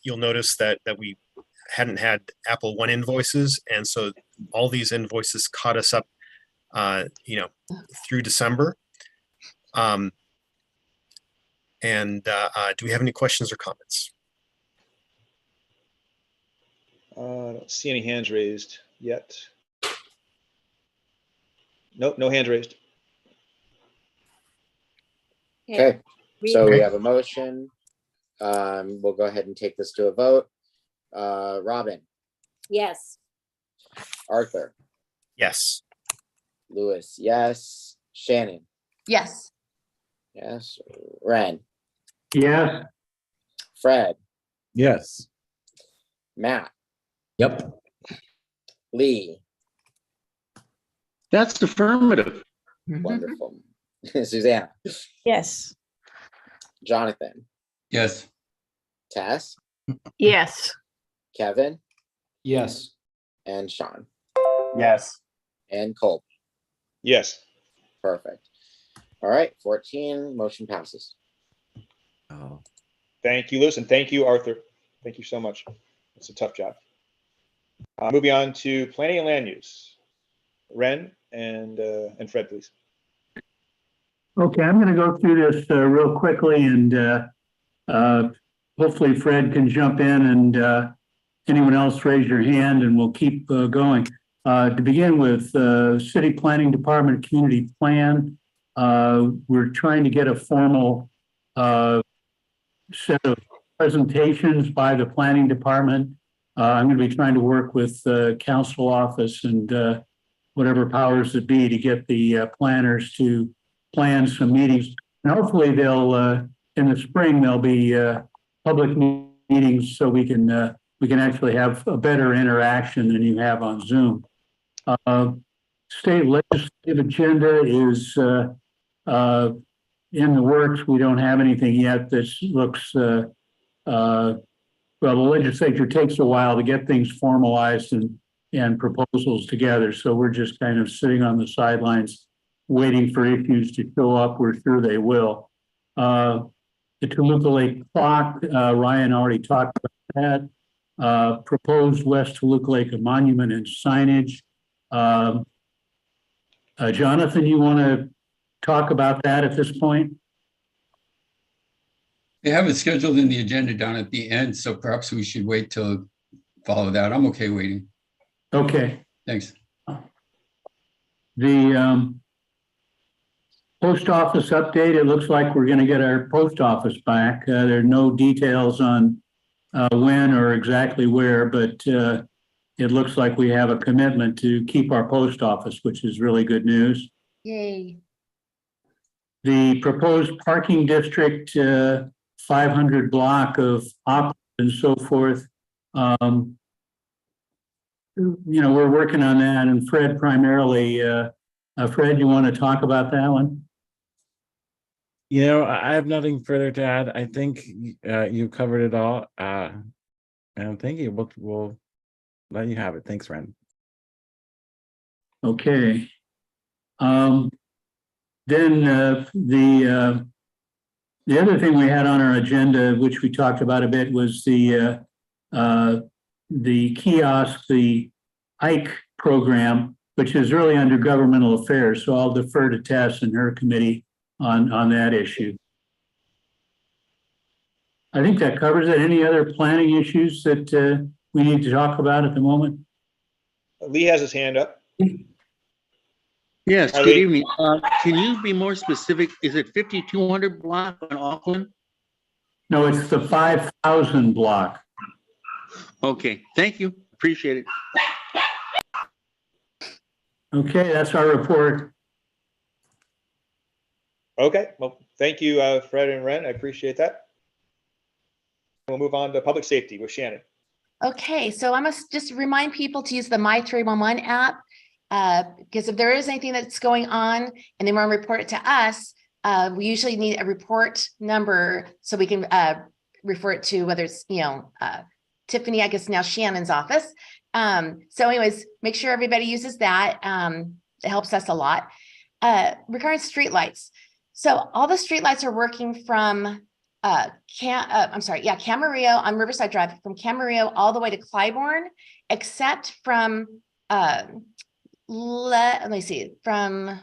you'll notice that we hadn't had Apple One invoices, and so all these invoices caught us up, through December. Do we have any questions or comments? I don't see any hands raised yet. Nope, no hands raised. Okay, so we have a motion. We'll go ahead and take this to a vote. Robin, Yes. Arthur, Yes. Lewis, yes. Shannon, Yes. yes. Ren, Yes. Fred, Yes. Matt, Yep. Lee, That's affirmative. wonderful. Susanna, Yes. Jonathan, Yes. Tess, Yes. Kevin, Yes. and Sean, Yes. and Cole. Yes. Perfect. All right, 14, motion passes. Oh. Thank you, Lewis, and thank you, Arthur. Thank you so much. It's a tough job. Moving on to planning and land use. Ren and Fred, please. Okay, I'm going to go through this real quickly, and hopefully Fred can jump in, and anyone else raise your hand, and we'll keep going. To begin with, City Planning Department Community Plan, we're trying to get a formal set of presentations by the Planning Department. I'm going to be trying to work with the council office and whatever powers that be to get the planners to plan some meetings. And hopefully they'll, in the spring, there'll be public meetings so we can actually have a better interaction than you have on Zoom. State legislative agenda is in the works. We don't have anything yet. This looks, well, the legislature takes a while to get things formalized and proposals together. So we're just kind of sitting on the sidelines, waiting for issues to show up. We're sure they will. The Toluca Lake clock, Ryan already talked about that. Proposed West Toluca Lake monument and signage. Jonathan, you want to talk about that at this point? They have it scheduled in the agenda down at the end, so perhaps we should wait till follow that. I'm okay waiting. Okay. Thanks. The post office update, it looks like we're going to get our post office back. There are no details on when or exactly where, but it looks like we have a commitment to keep our post office, which is really good news. Yay. The proposed parking district, 500 block of op and so forth. We're working on that, and Fred primarily. Fred, you want to talk about that one? I have nothing further to add. I think you covered it all. And thank you. We'll let you have it. Thanks, Ren. Okay. Then the other thing we had on our agenda, which we talked about a bit, was the kiosk, the IKE program, which is really under governmental affairs. So I'll defer to Tess and her committee on that issue. I think that covers it. Any other planning issues that we need to talk about at the moment? Lee has his hand up. Yes, Hi, good Lee. evening. Can you be more specific? Is it 5200 block on Auckland? No, it's the 5,000 block. Okay, thank you. Appreciate it. Okay, that's our report. Okay, well, thank you, Fred and Ren. I appreciate that. We'll move on to public safety with Shannon. Okay, so I must just remind people to use the My 311 app. Because if there is anything that's going on and they want to report it to us, we usually need a report number so we can refer it to whether it's, Tiffany, I guess now Shannon's office. So anyways, make sure everybody uses that. It helps us a lot. Regarding streetlights. So all the streetlights are working from Camarillo on Riverside Drive, from Camarillo all the way to Clybourne, except from let me see, from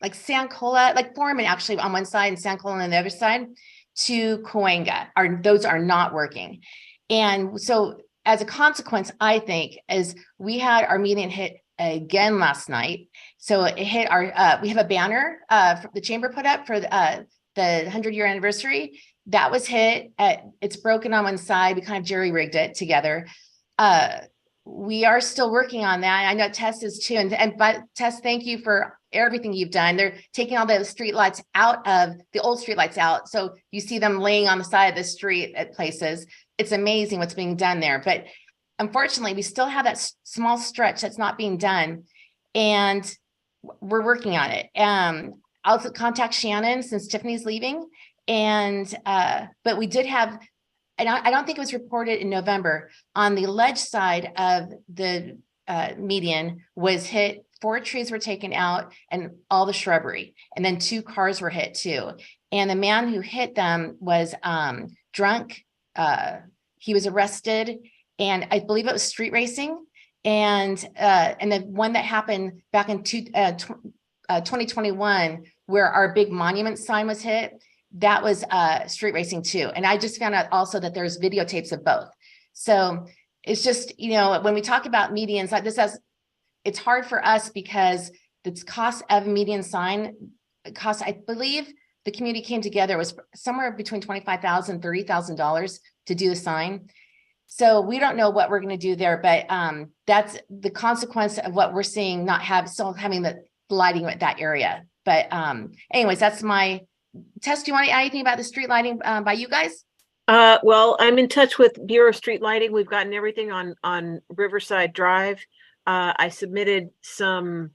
like San Cola, like Foreman actually on one side and San Cola on the other side to Cahuenga, those are not working. And so as a consequence, I think, is we had our meeting hit again last night. So it hit our, we have a banner the chamber put up for the 100-year anniversary. That was hit. It's broken on one side. We kind of jerry-rigged it together. We are still working on that. I know Tess is too. But Tess, thank you for everything you've done. They're taking all the street lights out of the old street lights out. So you see them laying on the side of the street at places. It's amazing what's being done there. But unfortunately, we still have that small stretch that's not being done. And we're working on it. I'll contact Shannon since Tiffany's leaving. And but we did have, and I don't think it was reported in November, on the ledge side of the median was hit. 4 trees were taken out and all the shrubbery, and then 2 cars were hit too. And the man who hit them was drunk. He was arrested, and I believe it was street racing. And the one that happened back in 2021, where our big monument sign was hit, that was street racing too. And I just found out also that there's videotapes of both. So it's just, when we talk about medians like this, it's hard for us because the cost of a median sign cost, I believe the community came together, was somewhere between $25,000, $30,000 to do the sign. So we don't know what we're going to do there, but that's the consequence of what we're seeing, still having the lighting at that area. But anyways, that's my Tess. Do you want to add anything about the street lighting by you guys? Well, I'm in touch with Bureau of Street Lighting. We've gotten everything on Riverside Drive. I submitted some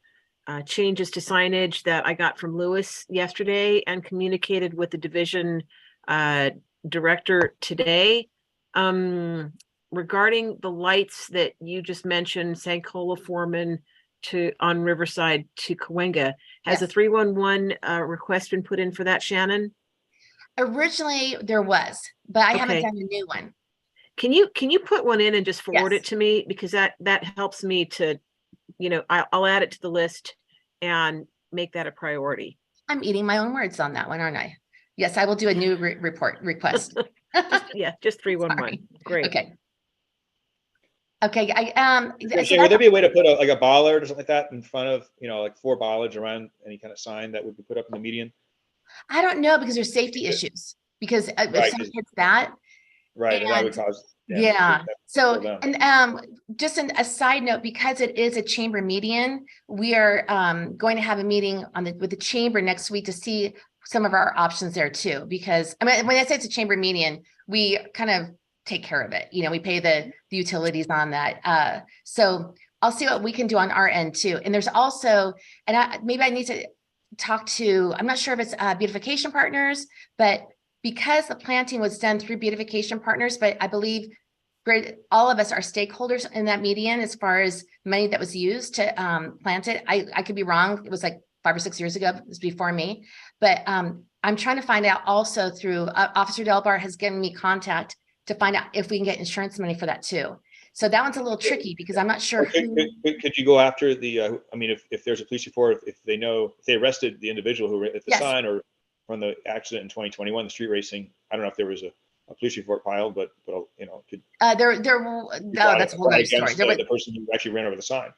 changes to signage that I got from Lewis yesterday and communicated with the division director today. Regarding the lights that you just mentioned, St. Cola Foreman on Riverside to Cahuenga, has a 311 request been put in for that, Shannon? Originally there was, but I haven't done a new one. Can you put one in and just forward it to me, because that helps me to, I'll add it to the list and make that a priority. I'm eating my own words on that one, aren't I? Yes, I will do a new request. just 311. Great. Okay. Okay. Would there be a way to put a bollard or something like that in front of, like 4 bollards around any kind of sign that would be put up in the median? I don't know, because there's safety issues. Because if someone hits that, right, and that would cause. So, and just a side note, because it is a chamber median, we are going to have a meeting with the chamber next week to see some of our options there too. Because when I say it's a chamber median, we kind of take care of it. We pay the utilities on that. So I'll see what we can do on our end too. And there's also, maybe I need to talk to, I'm not sure if it's beautification partners, but because the planting was done through beautification partners, but I believe all of us are stakeholders in that median as far as money that was used to plant it. I could be wrong. It was like 5 or 6 years ago. It was before me. But I'm trying to find out also through Officer Delbar has given me contact to find out if we can get insurance money for that too. So that one's a little tricky because I'm not sure. Could you go after the, if there's a police report, if they arrested the individual who hit the sign, or from the accident in 2021, the street racing, I don't know if there was a police report filed, but could that's a whole other story. The person who actually ran over the sign.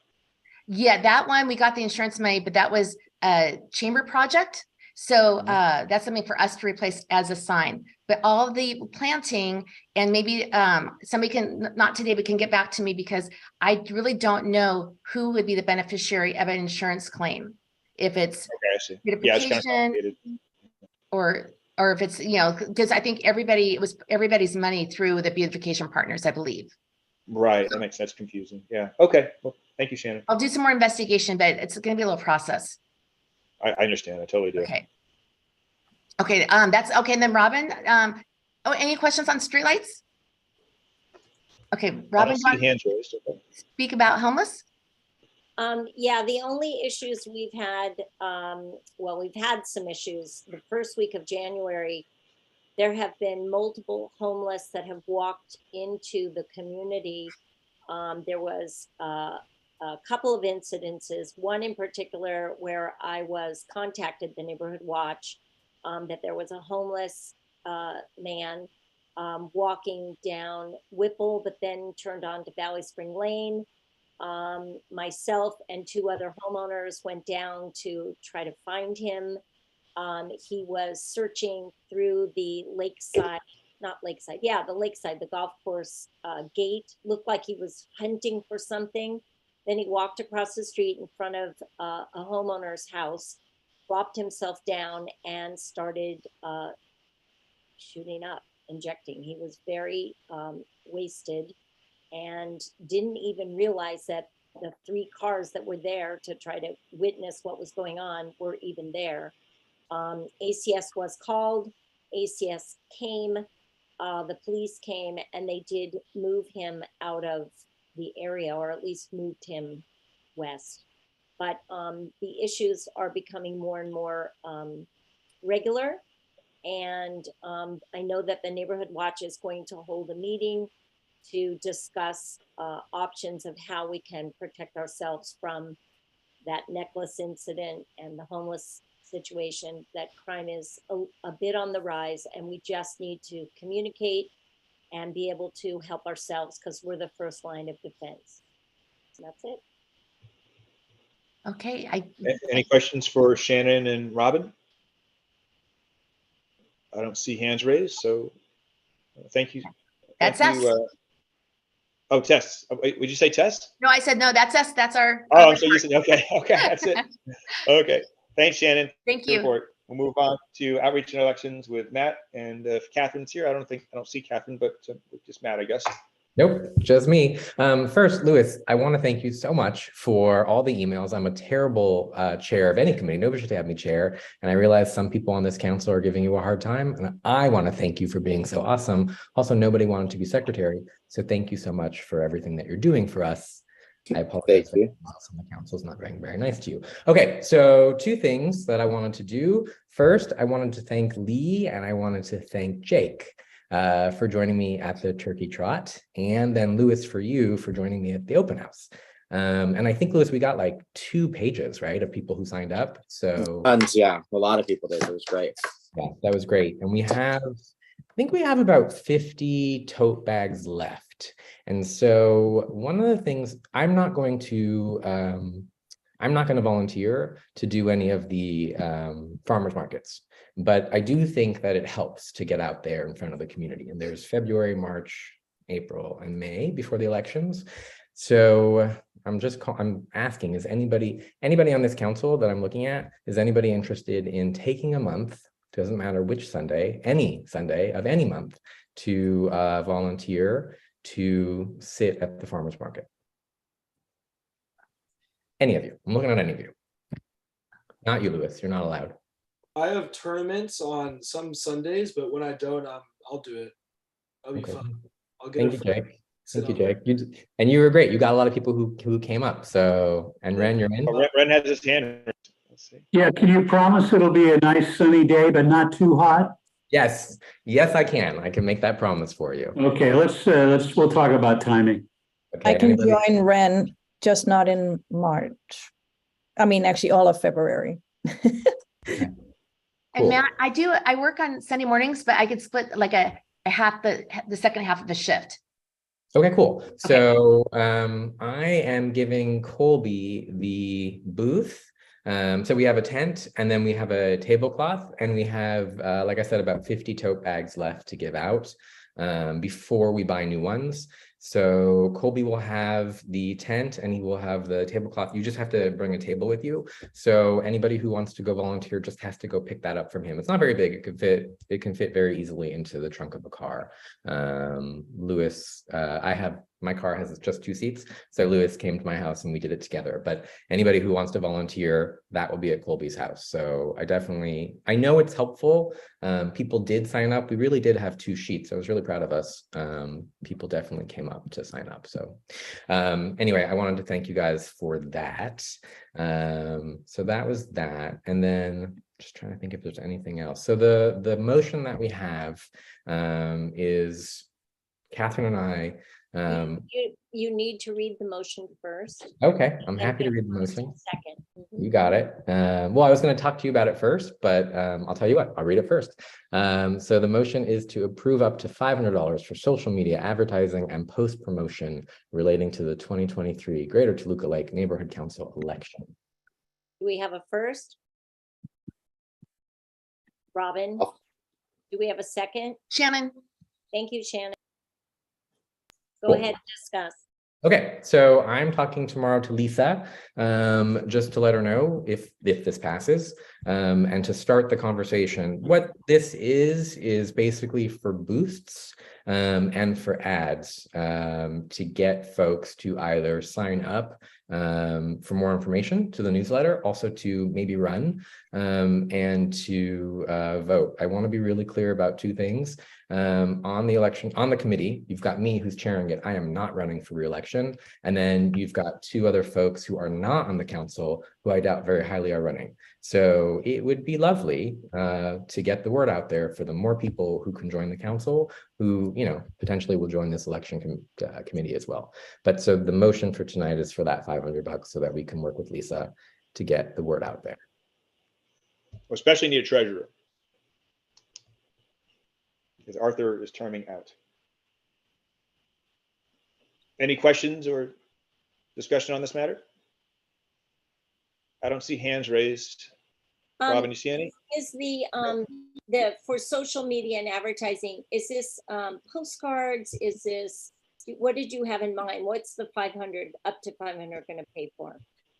Yeah, that one, we got the insurance money, but that was a chamber project. So that's something for us to replace as a sign. But all of the planting, and maybe somebody can, not today, but can get back to me, because I really don't know who would be the beneficiary of an insurance claim. If it's beautification, or if it's, because I think it was everybody's money through the beautification partners, I believe. Right, that makes sense. Confusing. Yeah. Okay. Well, thank you, Shannon. I'll do some more investigation, but it's going to be a little process. I understand. I totally do. Okay. Okay. That's okay. And then Robin, oh, any questions on streetlights? Okay, I Robin, don't see hands raised. Okay. speak about homeless. Yeah, the only issues we've had, well, we've had some issues. The first week of January, there have been multiple homeless that have walked into the community. There was a couple of incidences, one in particular where I was contacted, the Neighborhood Watch, that there was a homeless man walking down Whipple, but then turned on to Valley Spring Lane. Myself and two other homeowners went down to try to find him. He was searching through the lakeside, not lakeside, yeah, the lakeside, the golf course gate. Looked like he was hunting for something. Then he walked across the street in front of a homeowner's house, dropped himself down and started shooting up, injecting. He was very wasted and didn't even realize that the 3 cars that were there to try to witness what was going on were even there. ACS was called, ACS came, the police came, and they did move him out of the area, or at least moved him west. But the issues are becoming more and more regular. And I know that the Neighborhood Watch is going to hold a meeting to discuss options of how we can protect ourselves from that necklace incident and the homeless situation. That crime is a bit on the rise, and we just need to communicate and be able to help ourselves, because we're the first line of defense. So that's it. Okay. Any questions for Shannon and Robin? I don't see hands raised, so thank you. That's us. Oh, Tess. Wait, would you say Tess? No, I said, no, that's us. That's our. Oh, I'm so used to, okay, that's it. Okay, thanks, Shannon. Thank Good you. report. We'll move on to outreach and elections with Matt, and if Catherine's here, I don't see Catherine, but just Matt, I guess. Nope, just me. First, Louis, I want to thank you so much for all the emails. I'm a terrible chair of any committee. Nobody should have me chair. And I realize some people on this council are giving you a hard time. And I want to thank you for being so awesome. Also, nobody wanted to be secretary. So thank you so much for everything that you're doing for us. I apologize. Thank you. The council is not being very nice to you. Okay, so 2 things that I wanted to do. First, I wanted to thank Lee and I wanted to thank Jake for joining me at the Turkey Trot, and then Louis for you for joining me at the open house. And I think, Louis, we got like 2 pages, right, of people who signed up. So tons, yeah, a lot of people did. It was great. Yeah, that was great. And we have, I think we have about 50 tote bags left. And so one of the things, I'm not going to volunteer to do any of the farmers markets, but I do think that it helps to get out there in front of the community. And there's February, March, April, and May before the elections. So I'm asking, is anybody on this council that I'm looking at, is anybody interested in taking a month, doesn't matter which Sunday, any Sunday of any month, to volunteer to sit at the farmers market? Any of you? I'm looking at any of you. Not you, Louis. You're not allowed. I have tournaments on some Sundays, but when I don't, I'll do it. I'll be fun. I'll get Thank you, Jake. Thank you, Jake. And you were great. You got a lot of people who came up. So, and Ren, you're in. Oh, Ren has his hand. Let's see. Yeah, can you promise it'll be a nice sunny day, but not too hot? Yes, I can. I can make that promise for you. Okay, we'll talk about timing. Okay, I can join Ren, just not in March. I mean, actually all of February. And Matt, I work on Sunday mornings, but I could split like a half the second half of the shift. Okay, cool. So I am giving Colby the booth. So we have a tent, and then we have a tablecloth, and we have, like I said, about 50 tote bags left to give out before we buy new ones. So Colby will have the tent and he will have the tablecloth. You just have to bring a table with you. So anybody who wants to go volunteer just has to go pick that up from him. It's not very big. It can fit very easily into the trunk of a car. Louis, I have my car has just 2 seats. So Lewis came to my house and we did it together. But anybody who wants to volunteer, that will be at Colby's house. So I know it's helpful. People did sign up. We really did have 2 sheets. I was really proud of us. People definitely came up to sign up. So anyway, I wanted to thank you guys for that. So that was that. And then just trying to think if there's anything else. So the motion that we have is Catherine and I. You need to read the motion first. Okay, I'm happy to read the motion. Second. You got it. Well, I was going to talk to you about it first, but I'll tell you what, I'll read it first. So the motion is to approve up to $500 for social media advertising and post promotion relating to the 2023 Greater Toluca Lake Neighborhood Council election. Do we have a first? Robin? Do we have a second? Shannon. Thank you, Shannon. Go Cool. ahead and discuss. Okay, so I'm talking tomorrow to Lisa, just to let her know if this passes, and to start the conversation. What this is basically for boosts and for ads to get folks to either sign up for more information to the newsletter, also to maybe run and to vote. I want to be really clear about 2 things. On the election, on the committee, you've got me who's chairing it. I am not running for re-election. And then you've got 2 other folks who are not on the council who I doubt very highly are running. So it would be lovely to get the word out there for the more people who can join the council, who, potentially will join this election committee as well. But so the motion for tonight is for that $500 so that we can work with Lisa to get the word out there. We especially need a treasurer, because Arthur is terming out. Any questions or discussion on this matter? I don't see hands raised. Robin, you see any? Is the for social media and advertising, is this postcards? Is this, what did you have in mind? What's the 500 up to 500 going to pay for?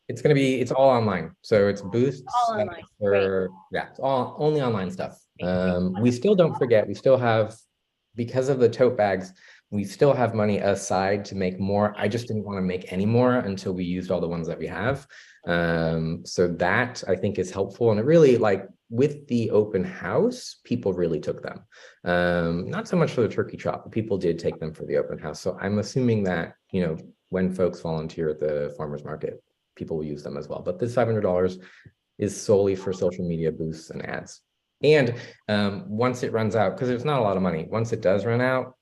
It's all online. So it's boosts. All online. Yeah, it's all only online stuff. We still don't forget, we still have, because of the tote bags, we still have money aside to make more. I just didn't want to make any more until we used all the ones that we have. So that I think is helpful. And it really, like with the open house, people really took them. Not so much for the turkey chop, but people did take them for the open house. So I'm assuming that, when folks volunteer at the farmer's market, people will use them as well. But this $500 is solely for social media boosts and ads. And once it runs out, because there's not a lot of money, once it does run out,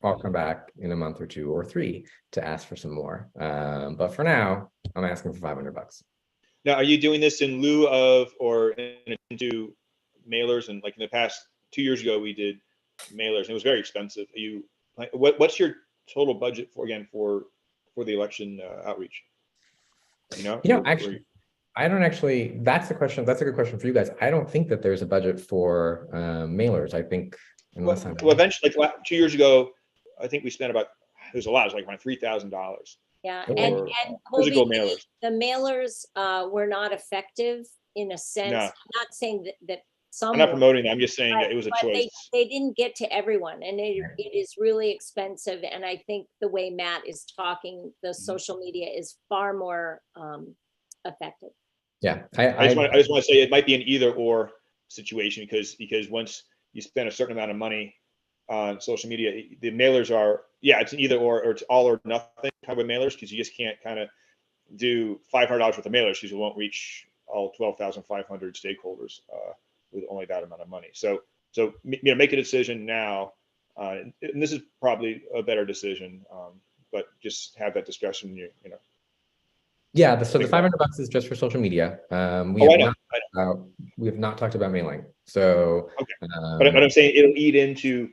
I'll come back in a month or 2 or 3 to ask for some more. But for now, I'm asking for $500. Now, are you doing this in lieu of or in addition to mailers? And like in the past 2 years ago, we did mailers and it was very expensive. What's your total budget for the election outreach? Actually, I don't actually, that's a question. That's a good question for you guys. I don't think that there's a budget for mailers. I think unless well, eventually, like 2 years ago, I think we spent it was a lot. It was like around $3,000. Yeah, and physical mailers. The mailers were not effective in a sense. No. I'm not saying that some. I'm not promoting that. I'm just saying that it was a choice. They didn't get to everyone, and it is really expensive. And I think the way Matt is talking, the social media is far more effective. Yeah, I just want to say it might be an either or situation because once you spend a certain amount of money on social media, the mailers are, it's an either or it's all or nothing kind of mailers, because you just can't kind of do $500 worth of mailers because you won't reach all 12,500 stakeholders with only that amount of money. So make a decision now, and this is probably a better decision, but just have that discussion. Yeah, so the $500 is just for social media. We have not talked about mailing. So, but I'm saying it'll eat into.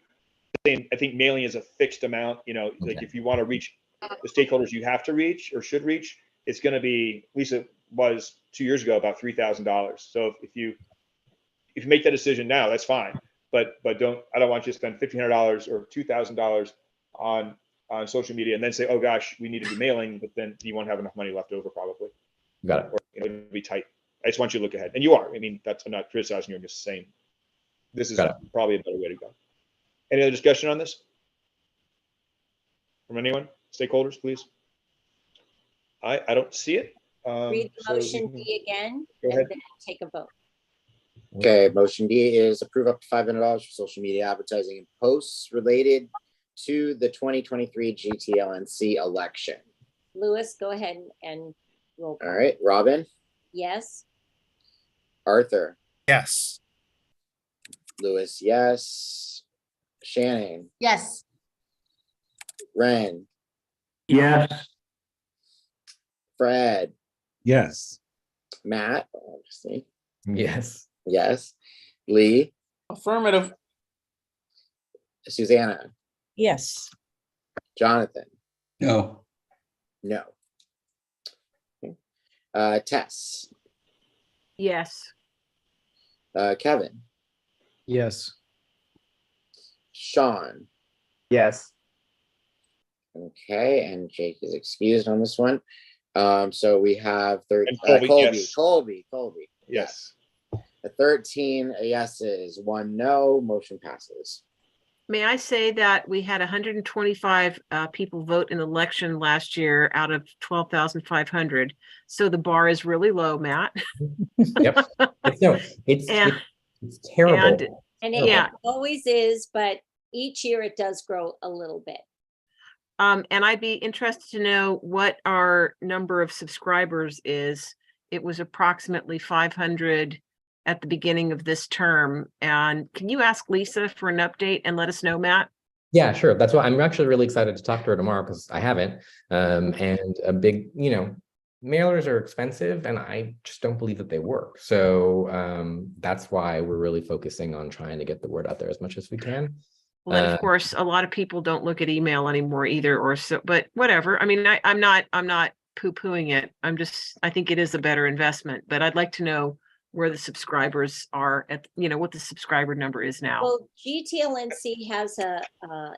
I think mailing is a fixed amount. Like if you want to reach the stakeholders you have to reach or should reach, it's going to be, at least it was 2 years ago, about $3,000. So if you make that decision now, that's fine. But I don't want you to spend $1,500 or $2,000 on social media and then say, oh gosh, we need to do mailing, but then you won't have enough money left over probably. Got it. Or it'll be tight. I just want you to look ahead, and you are. I mean, I'm not criticizing you. I'm just saying this is probably a better way to go. Any other discussion on this from anyone? stakeholders, please? I don't see it. Read the So we motion can- D again, Go and ahead. then take a vote. Okay, motion D is approve up to $500 for social media advertising and posts related to the 2023 GTLNC election. Louis, go ahead and roll call. All right, Robin, Yes, Arthur, Yes. Lewis, yes. Shannon, Yes. Ren, Yes. Fred, Yes. Matt, obviously, Yes. yes. Lee, Affirmative. Susanna, Yes. Jonathan, No. no. Tess, Yes. Kevin, Yes. Sean, Yes. okay, and Jake is excused on this one. So we have And Colby, yes. Colby. Yes. The 13 yeses, 1 no, motion passes. May I say that we had 125 people vote in the election last year out of 12,500. So the bar is really low, Matt. Yep. It's And- it's terrible. and Yeah. it always is, but each year it does grow a little bit. And I'd be interested to know what our number of subscribers is. It was approximately 500 at the beginning of this term. And can you ask Lisa for an update and let us know, Matt? Yeah, sure. That's why I'm actually really excited to talk to her tomorrow because I haven't. And a big, mailers are expensive and I just don't believe that they work. So that's why we're really focusing on trying to get the word out there as much as we can. Well, then, of course, a lot of people don't look at email anymore either, or so, but whatever. I mean, I'm not poo-pooing it. I think it is a better investment, but I'd like to know where the subscribers are at, what the subscriber number is now. Well, GTLNC has a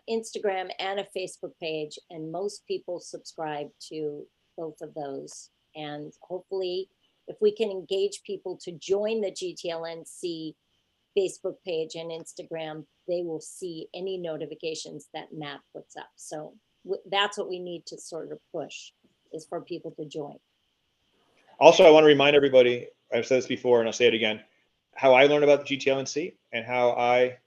Instagram and a Facebook page, and most people subscribe to both of those. And hopefully, if we can engage people to join the GTLNC Facebook page and Instagram, they will see any notifications that Matt puts up. So that's what we need to sort of push, is for people to join. Also, I want to remind everybody, I've said this before and I'll say it again, how I learned about the GTLNC and how I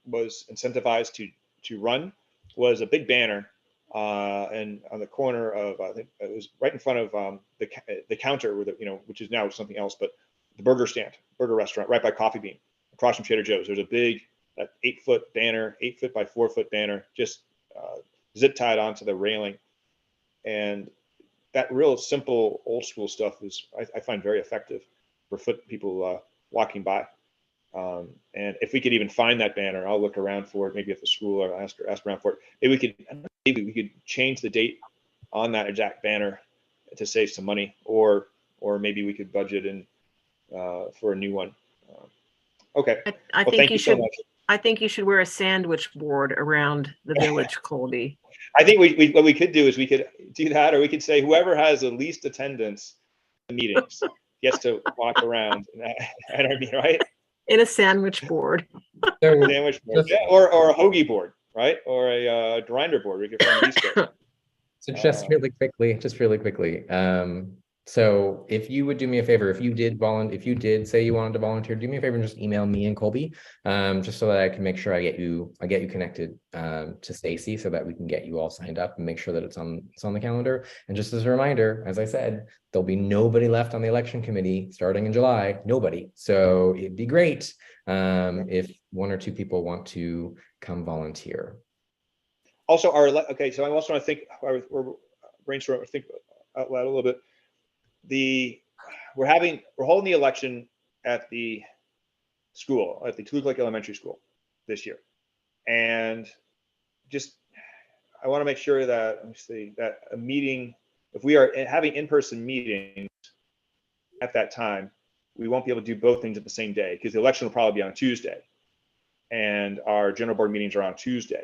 was incentivized to run was a big banner and on the corner of, I think it was right in front of the counter with which is now something else, but the burger restaurant right by Coffee Bean across from Trader Joe's. There's a big 8-foot banner, 8-foot by 4-foot banner, just zip tied onto the railing. And that real simple old school stuff is, I find, very effective for people walking by. And if we could even find that banner, I'll look around for it, maybe at the school, or ask around for it. Maybe we could change the date on that exact banner to save some money, or maybe we could budget in for a new one. Okay. I Well, think thank you so should. much. I think you should wear a sandwich board around the village, Colby. I think what we could do is we could do that, or we could say whoever has the least attendance in the meetings gets to walk around at our meeting, right? In a sandwich board. Sandwich board, yeah, or a hoagie board, right? Or a grinder board if you're from the East Coast. So just really quickly. So if you would do me a favor, if you did say you wanted to volunteer, do me a favor and just email me and Colby, just so that I can make sure I get you connected to Stacy, so that we can get you all signed up and make sure that it's on the calendar. And just as a reminder, as I said, there'll be nobody left on the election committee starting in July. Nobody. So it'd be great if 1 or 2 people want to come volunteer. Also, so I also want to think, we're brainstorming, think out loud a little bit. We're holding the election at the school, at the Toluca Lake Elementary School this year. And just, I want to make sure that, let me see, that a meeting, if we are having in-person meetings at that time, we won't be able to do both things at the same day, because the election will probably be on Tuesday and our general board meetings are on Tuesday.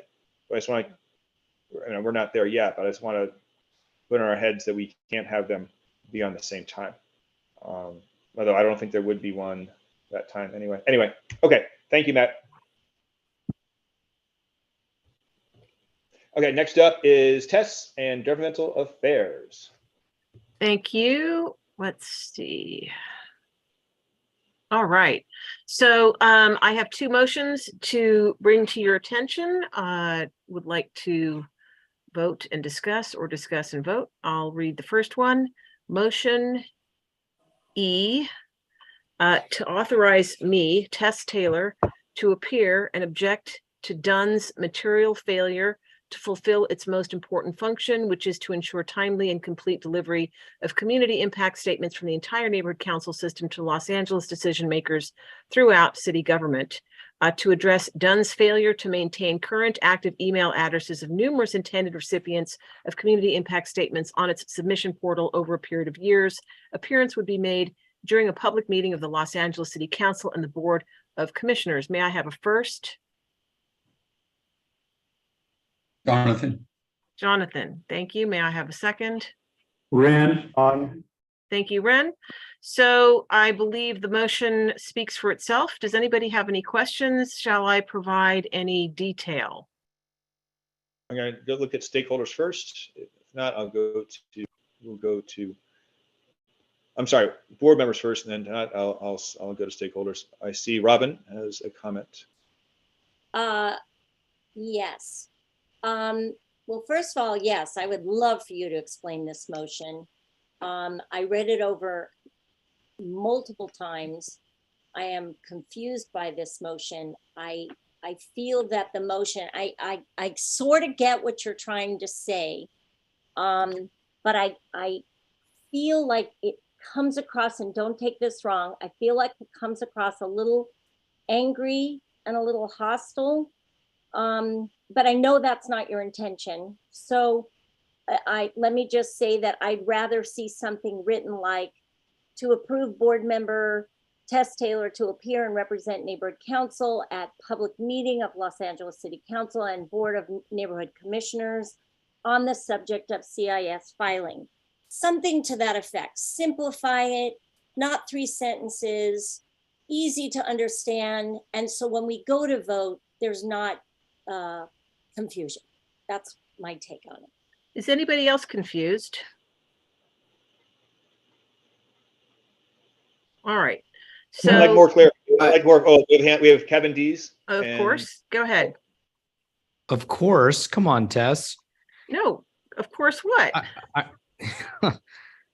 But I just want to, we're not there yet, but I just want to put in our heads that we can't have them be on the same time. Although I don't think there would be one that time anyway. Anyway, okay. Thank you, Matt. Okay, next up is Tess and Governmental Affairs. Thank you. Let's see. All right. So I have two motions to bring to your attention. I would like to vote and discuss, or discuss and vote. I'll read the first one. Motion E, to authorize me, Tess Taylor, to appear and object to Dunn's material failure to fulfill its most important function, which is to ensure timely and complete delivery of community impact statements from the entire neighborhood council system to Los Angeles decision makers throughout city government, to address Dunn's failure to maintain current active email addresses of numerous intended recipients of community impact statements on its submission portal over a period of years. Appearance would be made during a public meeting of the Los Angeles City Council and the Board of Commissioners. May I have a first? Jonathan. Jonathan, thank you. May I have a second? Ren. Thank you, Ren. So I believe the motion speaks for itself. Does anybody have any questions? Shall I provide any detail? I'm going to go look at stakeholders first. If not, we'll go to, I'm sorry, board members first, and then I'll go to stakeholders. I see Robin has a comment. Yes. Well, first of all, yes, I would love for you to explain this motion. I read it over multiple times. I am confused by this motion. I feel that the motion, I sort of get what you're trying to say, but I feel like it comes across, and don't take this wrong, I feel like it comes across a little angry and a little hostile. But I know that's not your intention. So let me just say that I'd rather see something written like, to approve board member Tess Taylor to appear and represent neighborhood council at public meeting of Los Angeles City Council and Board of Neighborhood Commissioners on the subject of CIS filing. Something to that effect. Simplify it, not 3 sentences, easy to understand. And so when we go to vote, there's not confusion. That's my take on it. Is anybody else confused? All right. So I'd like more clarity. I'd like more. Oh, we have Kevin Dees. Of course. Go ahead. Of course. Come on, Tess. No, of course what?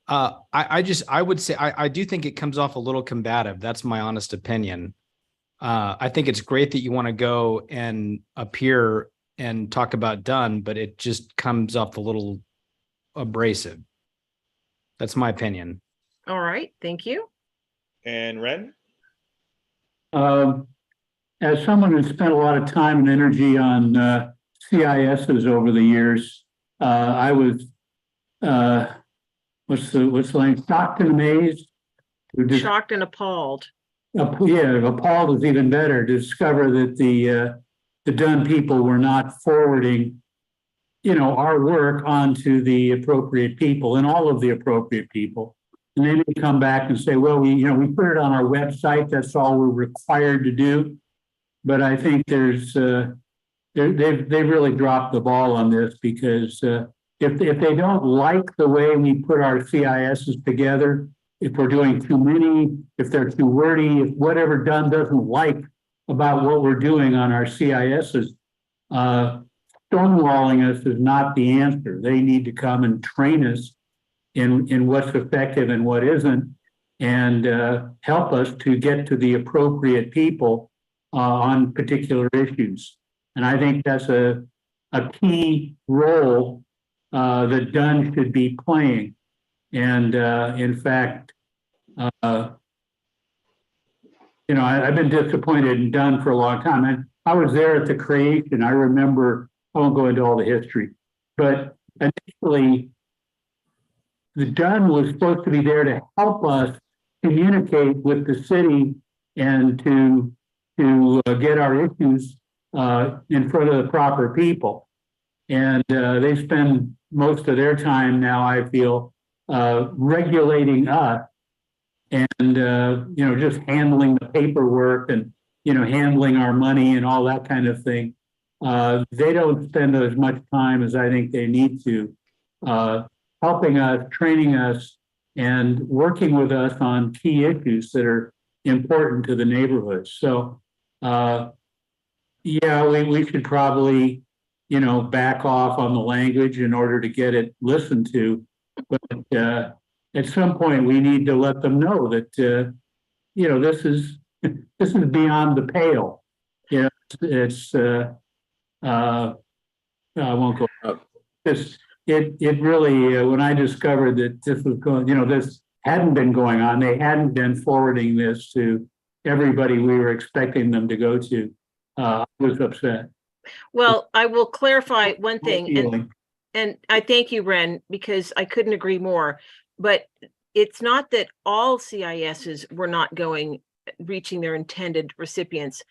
I would say, I do think it comes off a little combative. That's my honest opinion. I think it's great that you want to go and appear and talk about Dunn, but it just comes off a little abrasive. That's my opinion. All right, thank you. And Ren? As someone who's spent a lot of time and energy on CISs over the years, I was, what's the line? Shocked and amazed. Shocked and appalled. Yeah, appalled is even better to discover that the Dunn people were not forwarding, our work onto the appropriate people and all of the appropriate people. And then they come back and say, well, we put it on our website. That's all we're required to do. But I think they've really dropped the ball on this, because if they don't like the way we put our CISs together, if we're doing too many, if they're too wordy, if whatever Dunn doesn't like about what we're doing on our CISs, stonewalling us is not the answer. They need to come and train us in what's effective and what isn't, and help us to get to the appropriate people on particular issues. And I think that's a key role that Dunn should be playing. And in fact, I've been disappointed in Dunn for a long time. And I was there at the creation. I remember, I won't go into all the history, but initially, the Dunn was supposed to be there to help us communicate with the city and to get our issues in front of the proper people. And they spend most of their time now, I feel, regulating us and, just handling the paperwork and, handling our money and all that kind of thing. they don't spend as much time as I think they need to, helping us, training us, and working with us on key issues that are important to the neighborhood. So, yeah, we should probably, back off on the language in order to get it listened to. But at some point, we need to let them know that, this is beyond the pale. It's I won't go. It really, when I discovered that this was going, this hadn't been going on, they hadn't been forwarding this to everybody we were expecting them to go to. I was upset. Well, I will clarify one thing, and I thank you, Ren, because I couldn't agree more. But it's not that all CISs were not reaching their intended recipients.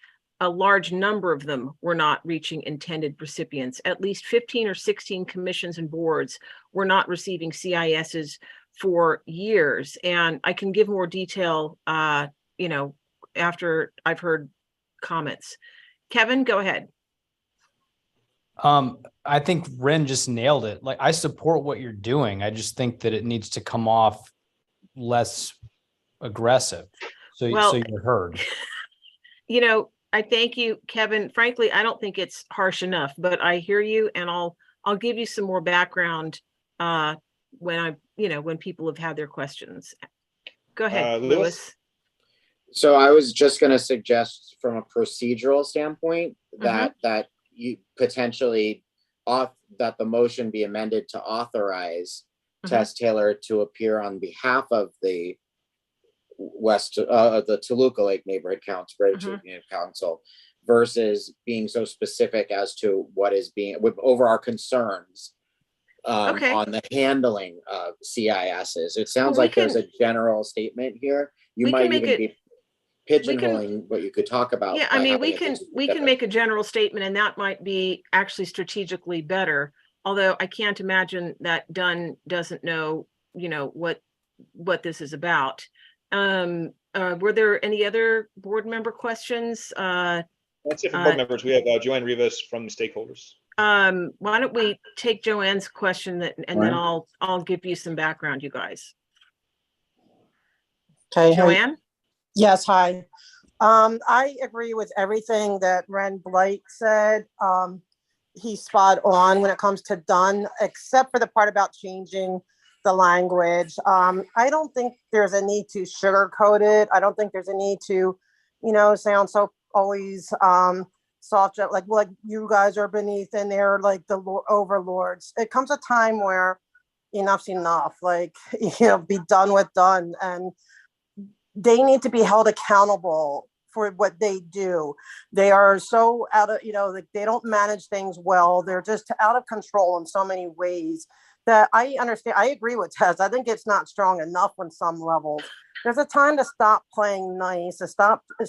A large number of them were not reaching intended recipients. At least 15 or 16 commissions and boards were not receiving CISs for years. And I can give more detail, after I've heard comments. Kevin, go ahead. I think Ren just nailed it. Like, I support what you're doing. I just think that it needs to come off less aggressive. So you're heard. I thank you, Kevin. Frankly, I don't think it's harsh enough, but I hear you, and I'll give you some more background when people have had their questions. Go ahead, Louis. So I was just going to suggest, from a procedural standpoint, that you potentially that the motion be amended to authorize Tess Taylor to appear on behalf of the the Toluca Lake Neighborhood Council, Greater Toluca Council, versus being so specific as to what is being over our concerns on the handling of CISs. It sounds like there's a general statement here. You might even be pigeonholing what you could talk about. Yeah, I mean, we can make a general statement, and that might be actually strategically better. Although I can't imagine that Dunn doesn't know, what this is about. Were there any other board member questions? That's it for board members. We have Joanne Rivas from the stakeholders. Why don't we take Joanne's question and then I'll give you some background, you guys. Okay, Joanne? Yes, hi. I agree with everything that Ren Blight said. He's spot on when it comes to Dunn, except for the part about changing the language. I don't think there's a need to sugarcoat it. I don't think there's a need to, sound so always soft, like you guys are beneath and they're like the overlords. It comes a time where enough's enough, be done with Dunn, and they need to be held accountable for what they do. They are so out of, they don't manage things well. They're just out of control in so many ways that I understand. I agree with Tess. I think it's not strong enough on some levels. There's a time to stop playing nice, to stop be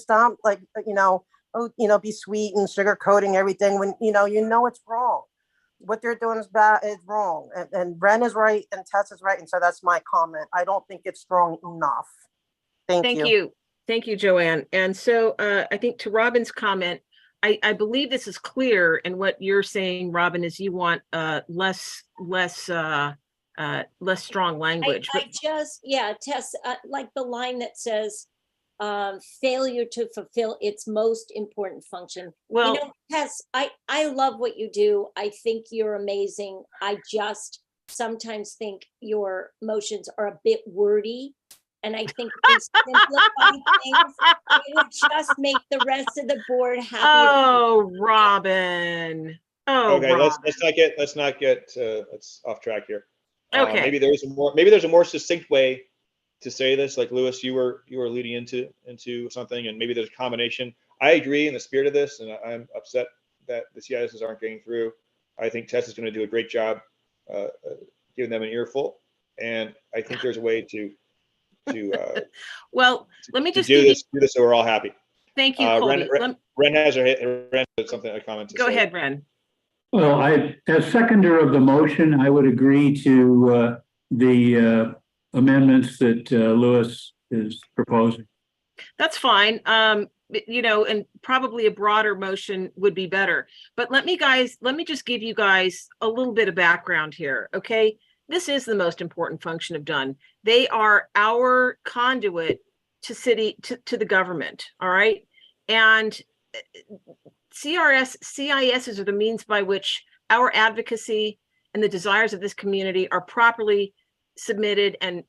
sweet and sugarcoating everything when, it's wrong. What they're doing is wrong. And Ren is right and Tess is right. And so that's my comment. I don't think it's strong enough. Thank you. Thank you, Joanne. And so I think to Robin's comment, I believe this is clear. And what you're saying, Robin, is you want less strong language. Tess, like the line that says failure to fulfill its most important function. Well, Tess, I love what you do. I think you're amazing. I just sometimes think your motions are a bit wordy. And I think if we simplify things, it would just make the rest of the board happier. Oh, Robin. Oh, okay. Robin. Let's not get off track here. Okay. Maybe there's a more succinct way to say this. Like Louis, you were leading into something, and maybe there's a combination. I agree in the spirit of this, and I'm upset that the CISs aren't getting through. I think Tess is going to do a great job giving them an earful, and I think there's a way to well, let me just do this so we're all happy. Thank you, Colby. Ren has a comment to Go say. ahead, Ren. Well, as seconder of the motion, I would agree to the amendments that Louis is proposing. That's fine. you know, and probably a broader motion would be better. But let me just give you guys a little bit of background here, okay? This is the most important function of DUN. They are our conduit to the government, all right? And CISs are the means by which our advocacy and the desires of this community are properly submitted and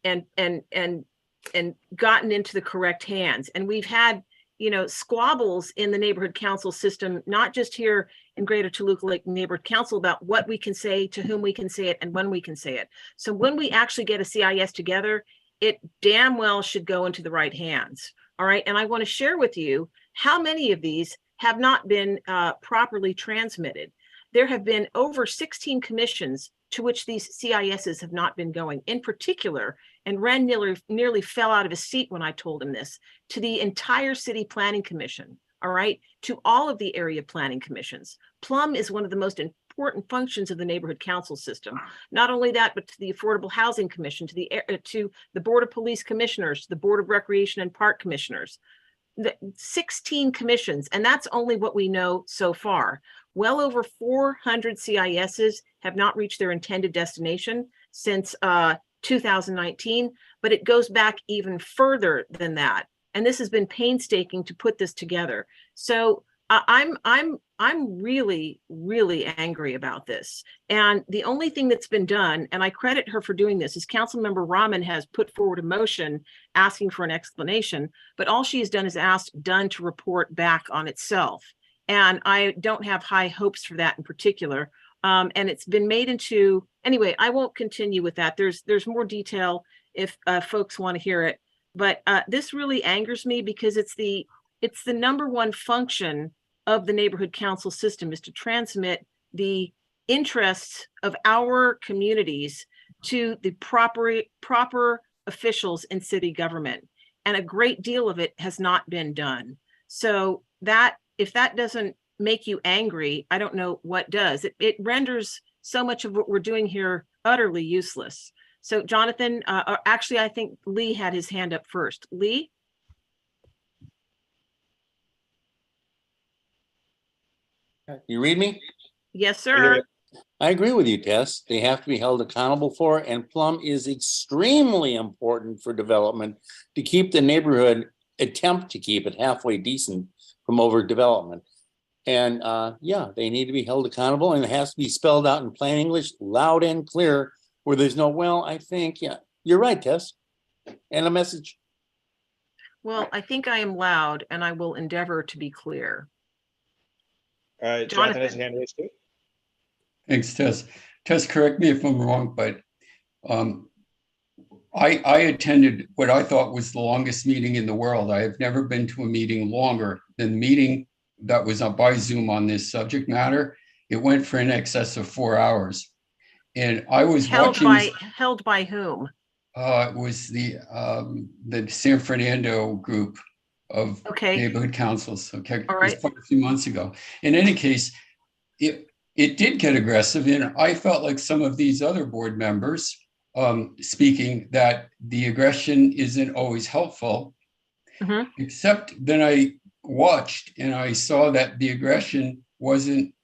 gotten into the correct hands. And we've had, you know, squabbles in the neighborhood council system, not just here in Greater Toluca Lake Neighborhood Council, about what we can say, to whom we can say it, and when we can say it. So when we actually get a CIS together, it damn well should go into the right hands. All right. And I want to share with you how many of these have not been properly transmitted. There have been over 16 commissions to which these CISs have not been going. In particular, and Ren nearly fell out of his seat when I told him this, to the entire City Planning Commission, all right, to all of the area planning commissions. Plum is one of the most important functions of the neighborhood council system. Not only that, but to the Affordable Housing Commission, to the Board of Police Commissioners, to the Board of Recreation and Park Commissioners. The 16 commissions, and that's only what we know so far. Well over 400 CISs have not reached their intended destination since 2019, but it goes back even further than that. And this has been painstaking to put this together. So I'm really, really angry about this. And the only thing that's been done, and I credit her for doing this, is Councilmember Rahman has put forward a motion asking for an explanation, but all she has done is asked DUN to report back on itself. And I don't have high hopes for that in particular. And it's been made into, anyway, I won't continue with that. There's more detail if folks want to hear it. But this really angers me because it's the number one function of the neighborhood council system, is to transmit the interests of our communities to the proper officials in city government. And a great deal of it has not been done. So that, if that doesn't make you angry, I don't know what does. It renders so much of what we're doing here utterly useless. So Jonathan, actually, I think Lee had his hand up first. Lee? You read me? Yes, sir. I agree with you, Tess. They have to be held accountable for, and Plum is extremely important for development to keep the neighborhood, attempt to keep it halfway decent from overdevelopment. And yeah, they need to be held accountable, and it has to be spelled out in plain English, loud and clear, where there's no, well, I think, yeah, you're right, Tess. And a message. Well, I think I am loud, and I will endeavor to be clear. All right, Jonathan has his hand raised too. Thanks, Tess. Tess, correct me if I'm wrong, but I attended what I thought was the longest meeting in the world. I have never been to a meeting longer than the meeting that was up by Zoom on this subject matter. It went for in excess of 4 hours. And I was held by whom? It was the San Fernando group of neighborhood councils. Okay, all right. It was quite a few months ago. In any case, it did get aggressive, and I felt like some of these other board members speaking that the aggression isn't always helpful. Mm-hmm. Except then I watched and I saw that the aggression wasn't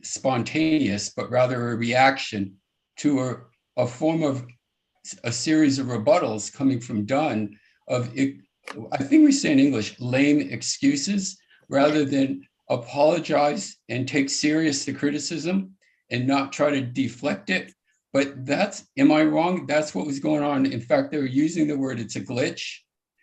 spontaneous, but rather a reaction to a form of a series of rebuttals coming from DUN of, I think we say in English, lame excuses, rather than apologize and take serious the criticism and not try to deflect it. But that's, am I wrong? That's what was going on. In fact, they were using the word, it's a glitch,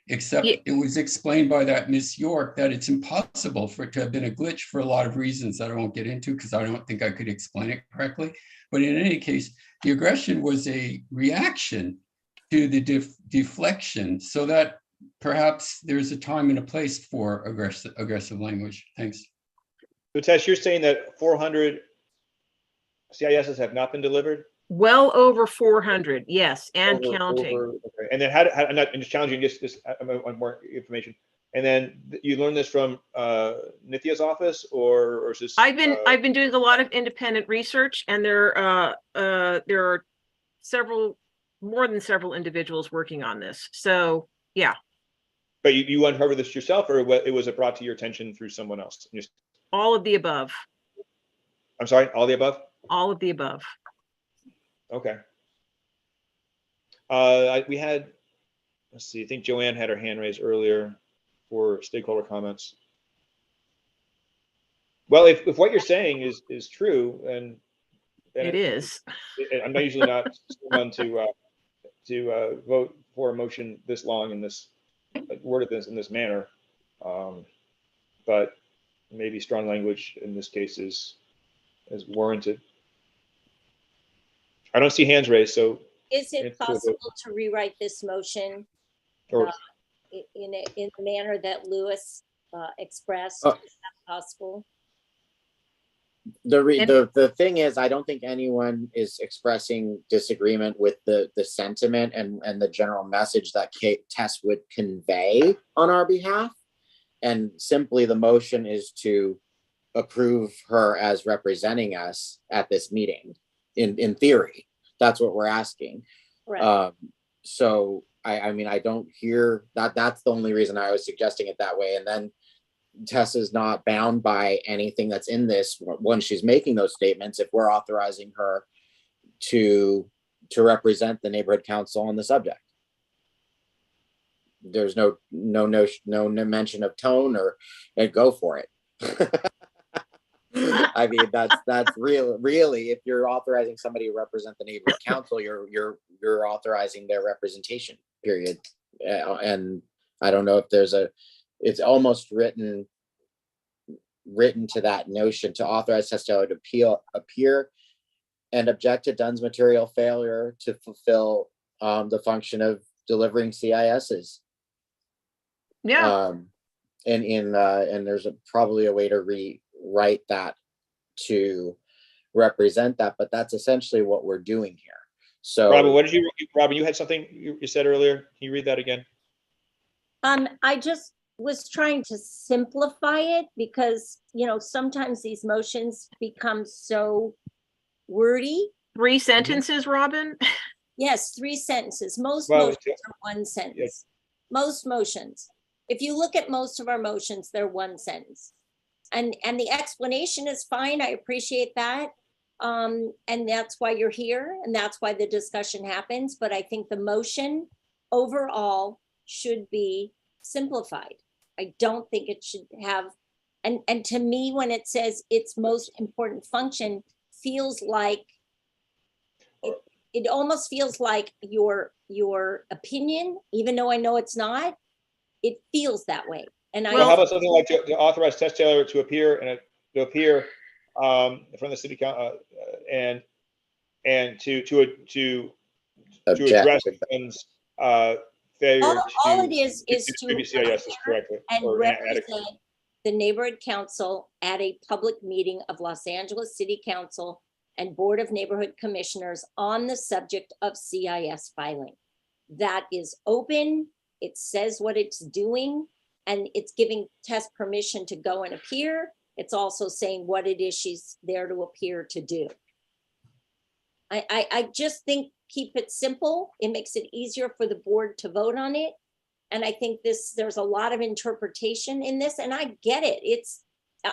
except it was explained by that Miss York that it's impossible for it to have been a glitch for a lot of reasons that I won't get into because I don't think I could explain it correctly. But in any case, the aggression was a reaction to the deflection, so that perhaps there's a time and a place for aggressive language. Thanks. So Tess, you're saying that 400 CISs have not been delivered? Well over 400, yes, and counting. Okay. And then how I'm not, I'm just challenging just I want more information. And then you learned this from Nithya's office, or is this? I've been doing a lot of independent research, and there are more than several individuals working on this. So yeah. But you uncovered this yourself, or it was brought to your attention through someone else? All of the above. I'm sorry, all the above? All of the above. Okay. We had, let's see, I think Joanne had her hand raised earlier for stakeholder comments. Well, if what you're saying is true, and it is. I'm usually not someone to vote for a motion this long in this worded this in this manner, but maybe strong language in this case is warranted. I don't see hands raised, so is it possible to rewrite this motion in the manner that Lewis expressed? Is that possible? The thing is, I don't think anyone is expressing disagreement with the sentiment and the general message that Tess would convey on our behalf. And simply the motion is to approve her as representing us at this meeting. In theory, that's what we're asking. Right. So I mean, I don't hear that. That's the only reason I was suggesting it that way. And then Tess is not bound by anything that's in this when she's making those statements. If we're authorizing her to represent the neighborhood council on the subject, there's no mention of tone or go for it. I mean, that's really if you're authorizing somebody to represent the neighborhood council, you're authorizing their representation, period. And I don't know if there's it's almost written to that notion to authorize Tess Taylor to appear and object to Dunn's material failure to fulfill the function of delivering CISs. Yeah. And there's probably a way to rewrite that to represent that, but that's essentially what we're doing here. So Robin, you had something you said earlier. Can you read that again? I just was trying to simplify it because, sometimes these motions become so wordy. 3 sentences, Robin? Yes, 3 sentences. Most motions are 1 sentence. Yes. Most motions. If you look at most of our motions, they're 1 sentence. And the explanation is fine. I appreciate that. And that's why you're here. And that's why the discussion happens. But I think the motion overall should be simplified. I don't think it should have, and to me, when it says its most important function, feels like, it almost feels like your opinion, even though I know it's not, it feels that way. And how about something like to authorize Tess Taylor to appear in front of the city council and to address Dunn's failure all it is to distribute CISs correctly and represent the neighborhood council at a public meeting of Los Angeles City Council and Board of Neighborhood Commissioners on the subject of CIS filing. That is open. It says what it's doing, and it's giving Tess permission to go and appear. It's also saying what it is she's there to appear to do. I just think keep it simple. It makes it easier for the board to vote on it. And I think there's a lot of interpretation in this, and I get it.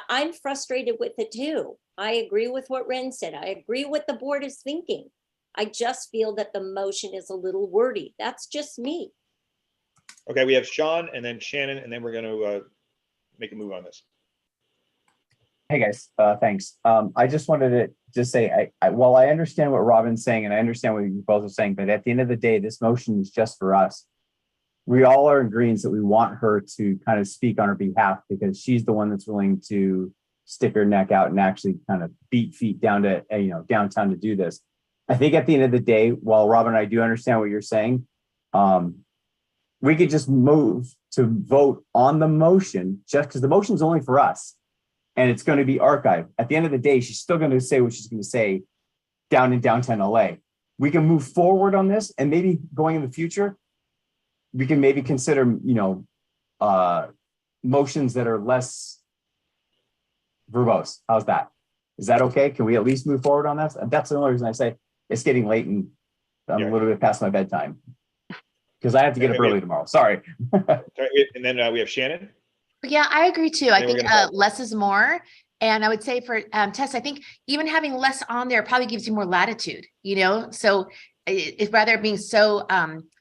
I'm frustrated with it too. I agree with what Ren said. I agree what the board is thinking. I just feel that the motion is a little wordy. That's just me. Okay, we have Sean and then Shannon, and then we're going to make a move on this. Hey guys, thanks. I just wanted to just say, while I understand what Robin's saying, and I understand what you both are saying, but at the end of the day, this motion is just for us. We all are in agreement that we want her to kind of speak on her behalf because she's the one that's willing to stick her neck out and actually kind of beat feet down to, downtown to do this. I think at the end of the day, while Robin and I do understand what you're saying, we could just move to vote on the motion just because the motion is only for us. And it's going to be archived. At the end of the day, she's still going to say what she's going to say down in downtown LA. We can move forward on this, and maybe going in the future, we can maybe consider, motions that are less verbose. How's that? Is that okay? Can we at least move forward on that? That's the only reason I say it's getting late and I'm a little bit past my bedtime. because I have to get up early tomorrow. Sorry. And then we have Shannon. Yeah, I agree too. I Then we're think gonna vote. less is more. And I would say for Tess, I think even having less on there probably gives you more latitude, you know? So if rather being so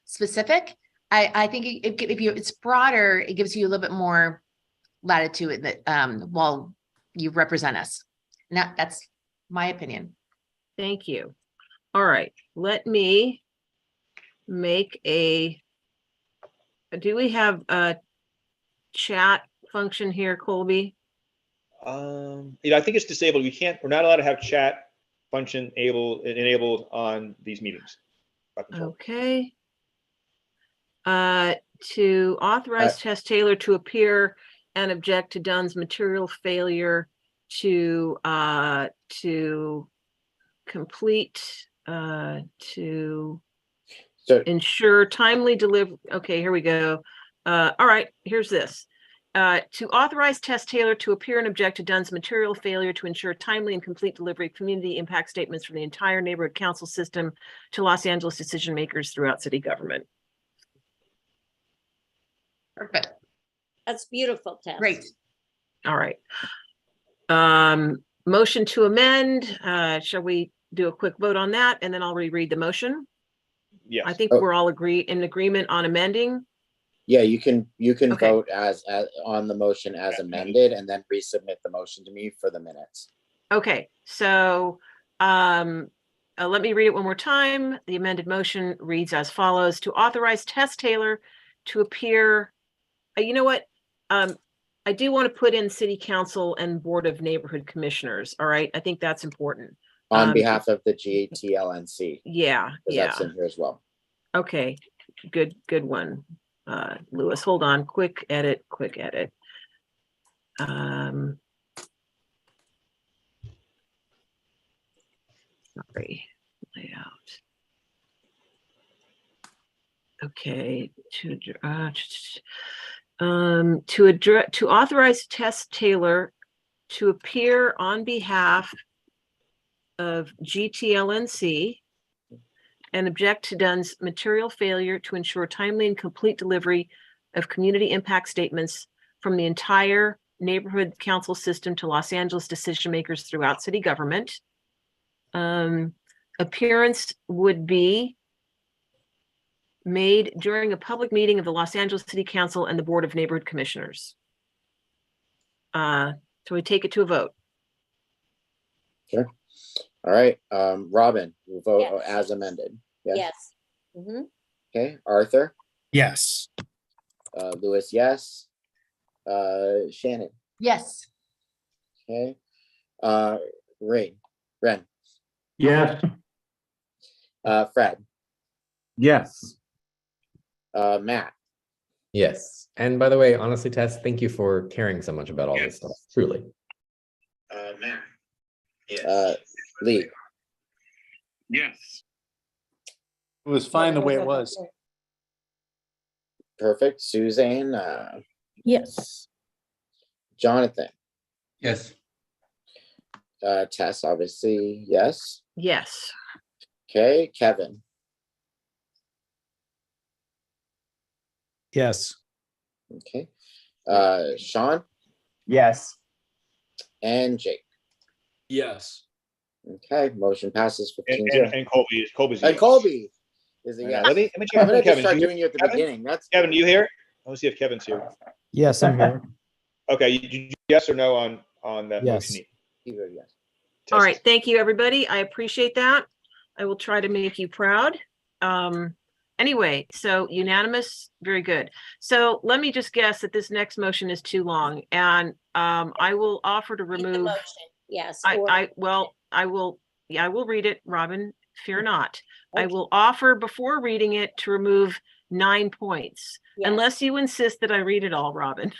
specific, I think if it's broader, it gives you a little bit more latitude that while you represent us. And that's my opinion. Thank you. All right, let me make do we have a chat function here, Colby? I think it's disabled. We're not allowed to have chat function enabled on these meetings. Okay. To authorize Tess Taylor to appear and object to Dunn's material failure to complete to ensure timely delivery. Okay, here we go. All right, here's this. To authorize Tess Taylor to appear and object to Dunn's material failure to ensure timely and complete delivery of community impact statements from the entire neighborhood council system to Los Angeles decision makers throughout city government. Perfect. That's beautiful, Tess. Great. All right. Motion to amend. Shall we do a quick vote on that? And then I'll reread the motion. Yes. I think we're all in agreement on amending. Yeah, you can vote as on the motion as amended and then resubmit the motion to me for the minutes. Okay, so let me read it one more time. The amended motion reads as follows: to authorize Tess Taylor to appear. You know what? I do want to put in City Council and Board of Neighborhood Commissioners. All right, I think that's important. On behalf of the GTLNC. Yeah, yeah. That's in here as well. Okay, good one. Lewis, hold on, quick edit. Sorry, layout. Okay, to authorize Tess Taylor to appear on behalf of GTLNC and object to Dunn's material failure to ensure timely and complete delivery of community impact statements from the entire neighborhood council system to Los Angeles decision makers throughout city government. Appearance would be made during a public meeting of the Los Angeles City Council and the Board of Neighborhood Commissioners. So we take it to a vote. Sure. All right, Robin, we'll vote as amended. Yes. Mm-hmm. Okay, Arthur? Yes. Lewis, yes. Shannon? Yes. Okay. Ren? Yes. Fred? Yes. Matt? Yes. And by the way, honestly, Tess, thank you for caring so much about all this stuff. Truly. Matt? Yes. Lee? Yes. It was fine the way it was. Perfect. Suzanne? Yes. Jonathan? Yes. Tess, obviously, yes. Yes. Okay, Kevin? Yes. Okay. Sean? Yes. And Jake? Yes. Okay, motion passes 15-0. And Colby's And yes. Colby is a yes. Let me check I'm gonna on Kevin. start Do you doing you at the Kevin? beginning. That's Kevin, do you hear? I want to see if Kevin's here. Yes, I'm here. Okay, you yes or no on that Yes. motion? yes. All right, thank you, everybody. I appreciate that. I will try to make you proud. Anyway, so unanimous, very good. So let me just guess that this next motion is too long, and I will offer to Read the remove. motion. Yes. I will read it, Robin. Fear not. I will offer before reading it to remove 9 points, unless you insist that I read it all, Robin.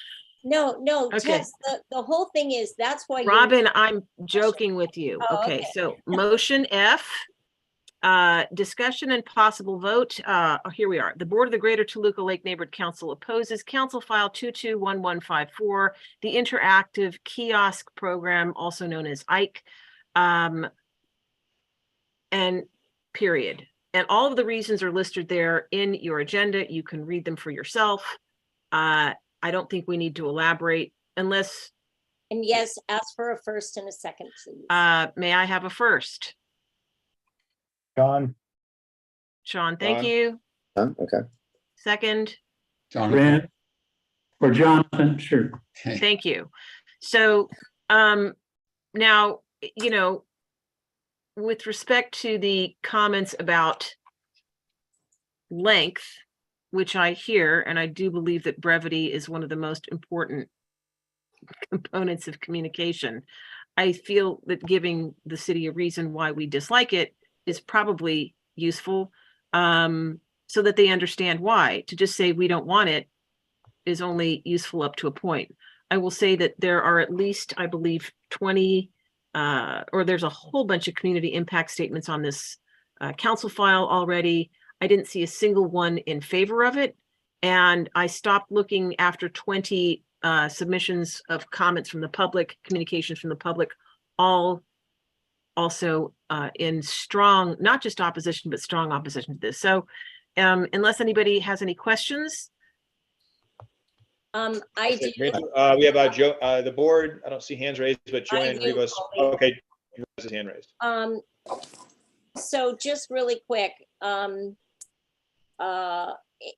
No, Okay. Tess, the whole thing is that's why Robin, I'm joking with you. Oh, Okay, okay. so motion F, discussion and possible vote. Here we are. The Board of the Greater Toluca Lake Neighborhood Council opposes Council File 221154, the Interactive Kiosk Program, also known as IKE, and period. and all of the reasons are listed there in your agenda. You can read them for yourself. I don't think we need to elaborate unless. And yes, ask for a first and a second, please. May I have a first? John. Sean, thank John. you. Okay. Second. Ran or Jonathan, sure. Thank you. So now, you know, with respect to the comments about length, which I hear, and I do believe that brevity is one of the most important components of communication. I feel that giving the city a reason why we dislike it is probably useful, so that they understand why. To just say we don't want it is only useful up to a point. I will say that there are at least, I believe, 20, or there's a whole bunch of community impact statements on this council file already. I didn't see a single one in favor of it. And I stopped looking after 20 submissions of comments from the public, communications from the public, all also in strong, not just opposition, but strong opposition to this. So unless anybody has any questions. I do. We have Joe, the board. I don't see hands raised, but Joanne Rivas. Okay, his hand raised. So just really quick,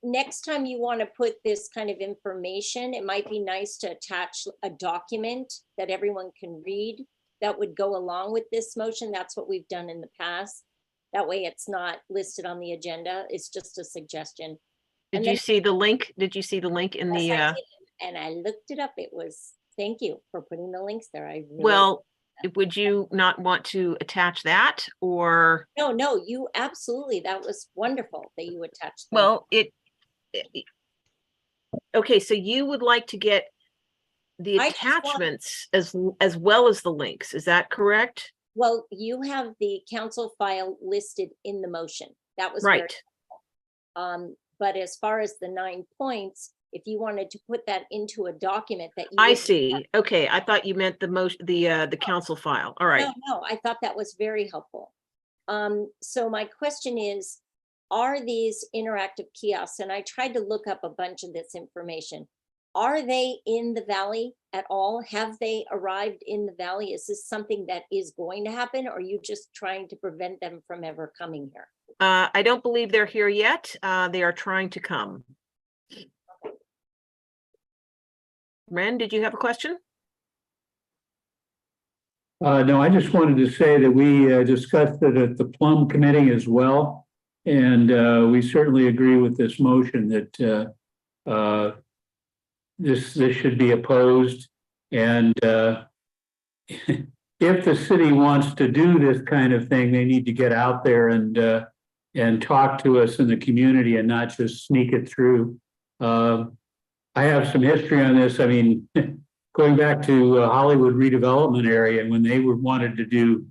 next time you want to put this kind of information, it might be nice to attach a document that everyone can read that would go along with this motion. That's what we've done in the past. That way it's not listed on the agenda. It's just a suggestion. Did you see the link? Did you see the link in the? I did, and I looked it up. It was, thank you for putting the links there. I really well, would you not want to attach that or? No, you absolutely. That was wonderful that you attached. Well, okay, so you would like to get the attachments as well as the links. Is that correct? Well, you have the council file listed in the motion. That was right. But as far as the 9 points, if you wanted to put that into a document that you I see. Okay, I thought you meant the council file. All right. No, I thought that was very helpful. So my question is, are these interactive kiosks, and I tried to look up a bunch of this information, are they in the valley at all? Have they arrived in the valley? Is this something that is going to happen, or are you just trying to prevent them from ever coming here? I don't believe they're here yet. They are trying to come. Ren, did you have a question? No, I just wanted to say that we discussed it at the Plum Committee as well. And we certainly agree with this motion that this should be opposed. And if the city wants to do this kind of thing, they need to get out there and talk to us in the community and not just sneak it through. I have some history on this. I mean, going back to Hollywood redevelopment area, when they wanted to do,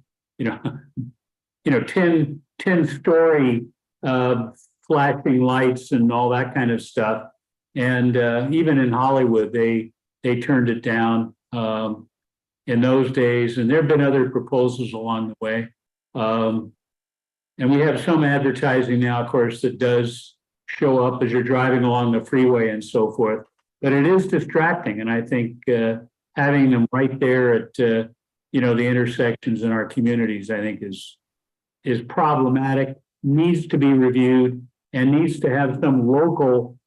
10-story flashing lights and all that kind of stuff. And even in Hollywood, they turned it down in those days. And there have been other proposals along the way. And we have some advertising now, of course, that does show up as you're driving along the freeway and so forth. But it is distracting. And I think having them right there at, the intersections in our communities, I think is problematic, needs to be reviewed, and needs to have some local